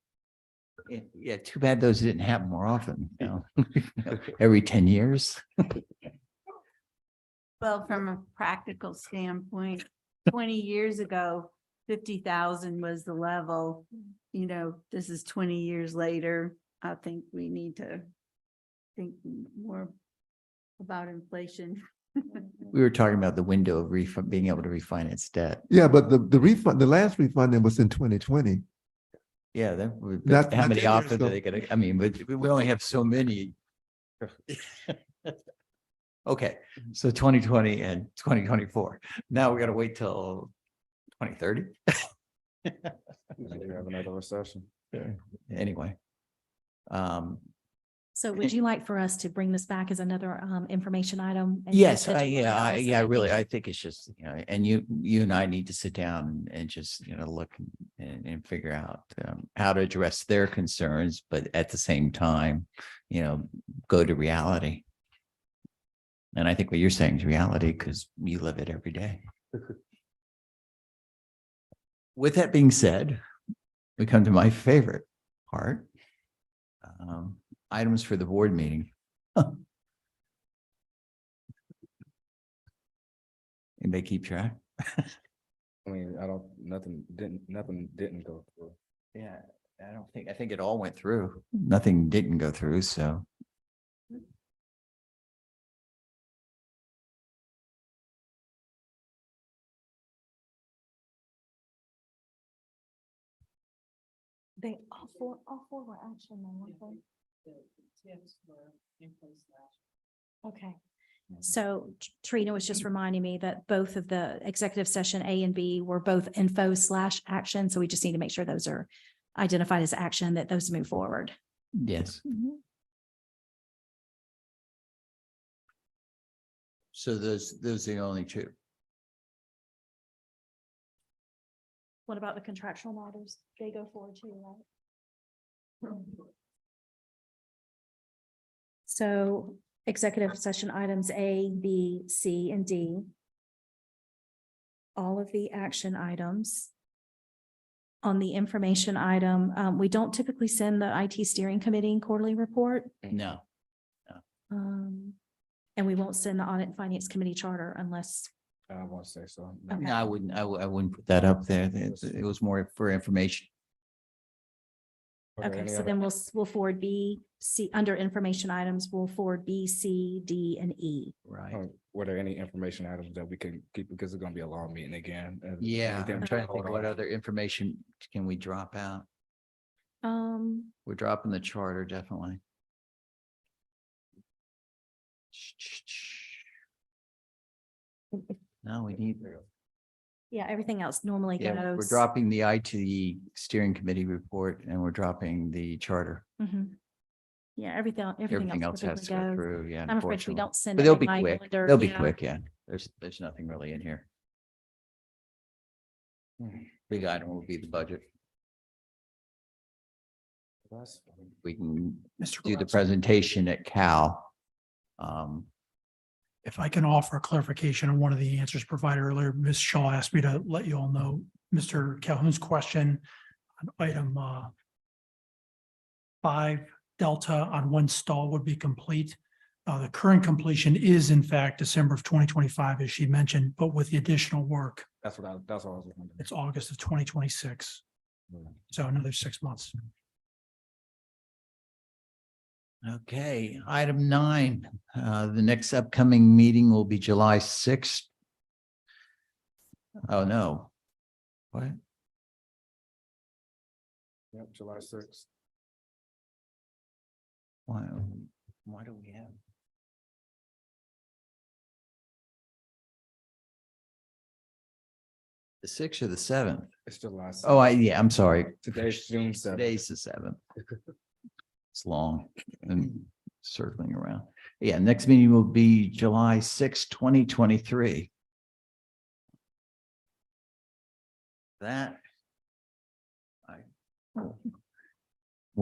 Yeah, too bad those didn't happen more often, every 10 years. Well, from a practical standpoint, 20 years ago, 50,000 was the level. This is 20 years later. I think we need to think more about inflation. We were talking about the window of being able to refinance debt. Yeah, but the refund, the last refunding was in 2020. Yeah, Not how many 10 years options ago. are they gonna? I mean, but we only have so many. Okay, so 2020 and 2024. Now we gotta wait till 2030. We have another recession. Anyway. So would you like for us to bring this back as another information item? and Yes, schedule it also? I really, I think it's just, and you and I need to sit down and just, look and figure out how to address their concerns, but at the same time, go to reality. And I think what you're saying is reality because you live it every day. With that being said, we come to my favorite part. Items for the board meeting. Anybody keep track? I mean, nothing didn't go through. Yeah, I think it all went through. Nothing didn't go through, so. All four were action then, weren't they? Okay. So Trina was just reminding me that both of the executive session A and B were both info/action. So we just need to make sure those are identified as action, that those move forward. Yes. So those are the only two. What about the contractual matters? They go forward too, right? So executive session items A, B, C, and D. All of the action items. On the information item, we don't typically send the IT steering committee quarterly report. No. And we won't send the audit and finance committee charter unless. I won't say so. Okay. No, I wouldn't put that up there. It was more for information. Are there Okay, any so other- then we'll forward B, C, under information items, we'll forward B, C, D, and E. Right. Were there any information items that we can keep, because it's gonna be a long meeting again? Yeah, Anything I'm we trying can to think hold what off? other information can we drop out? We're dropping the charter, definitely. No, we need. Yeah, everything else normally Yeah, we're goes. dropping the IT steering committee report and we're dropping the charter. Mhm. Yeah, everything Everything else else has to typically go goes. through, yeah. I'm afraid we unfortunately. don't send But it. they'll it be might quick. go under- They'll be yeah. quick, yeah. There's nothing really in here. Big item will be the budget. We can Mr. do the Grassley. presentation at Cal. If I can offer a clarification on one of the answers provided earlier, Ms. Shaw asked me to let you all know, Mr. Calhoun's question on item 5 Delta on one stall would be complete. The current completion is in fact December of 2025, as she mentioned, but with the additional work, That's what I was wondering. it's August of 2026. So another 6 months. Okay, item 9, the next upcoming meeting will be July 6th. Oh, no. What? Yep, July 6th. Why do we have? The 6th or the 7th? It's July 6th. Oh, I'm sorry. Today's June 7th. Today's the 7th. It's long and circling around. Yeah, next meeting will be July 6th, 2023. That.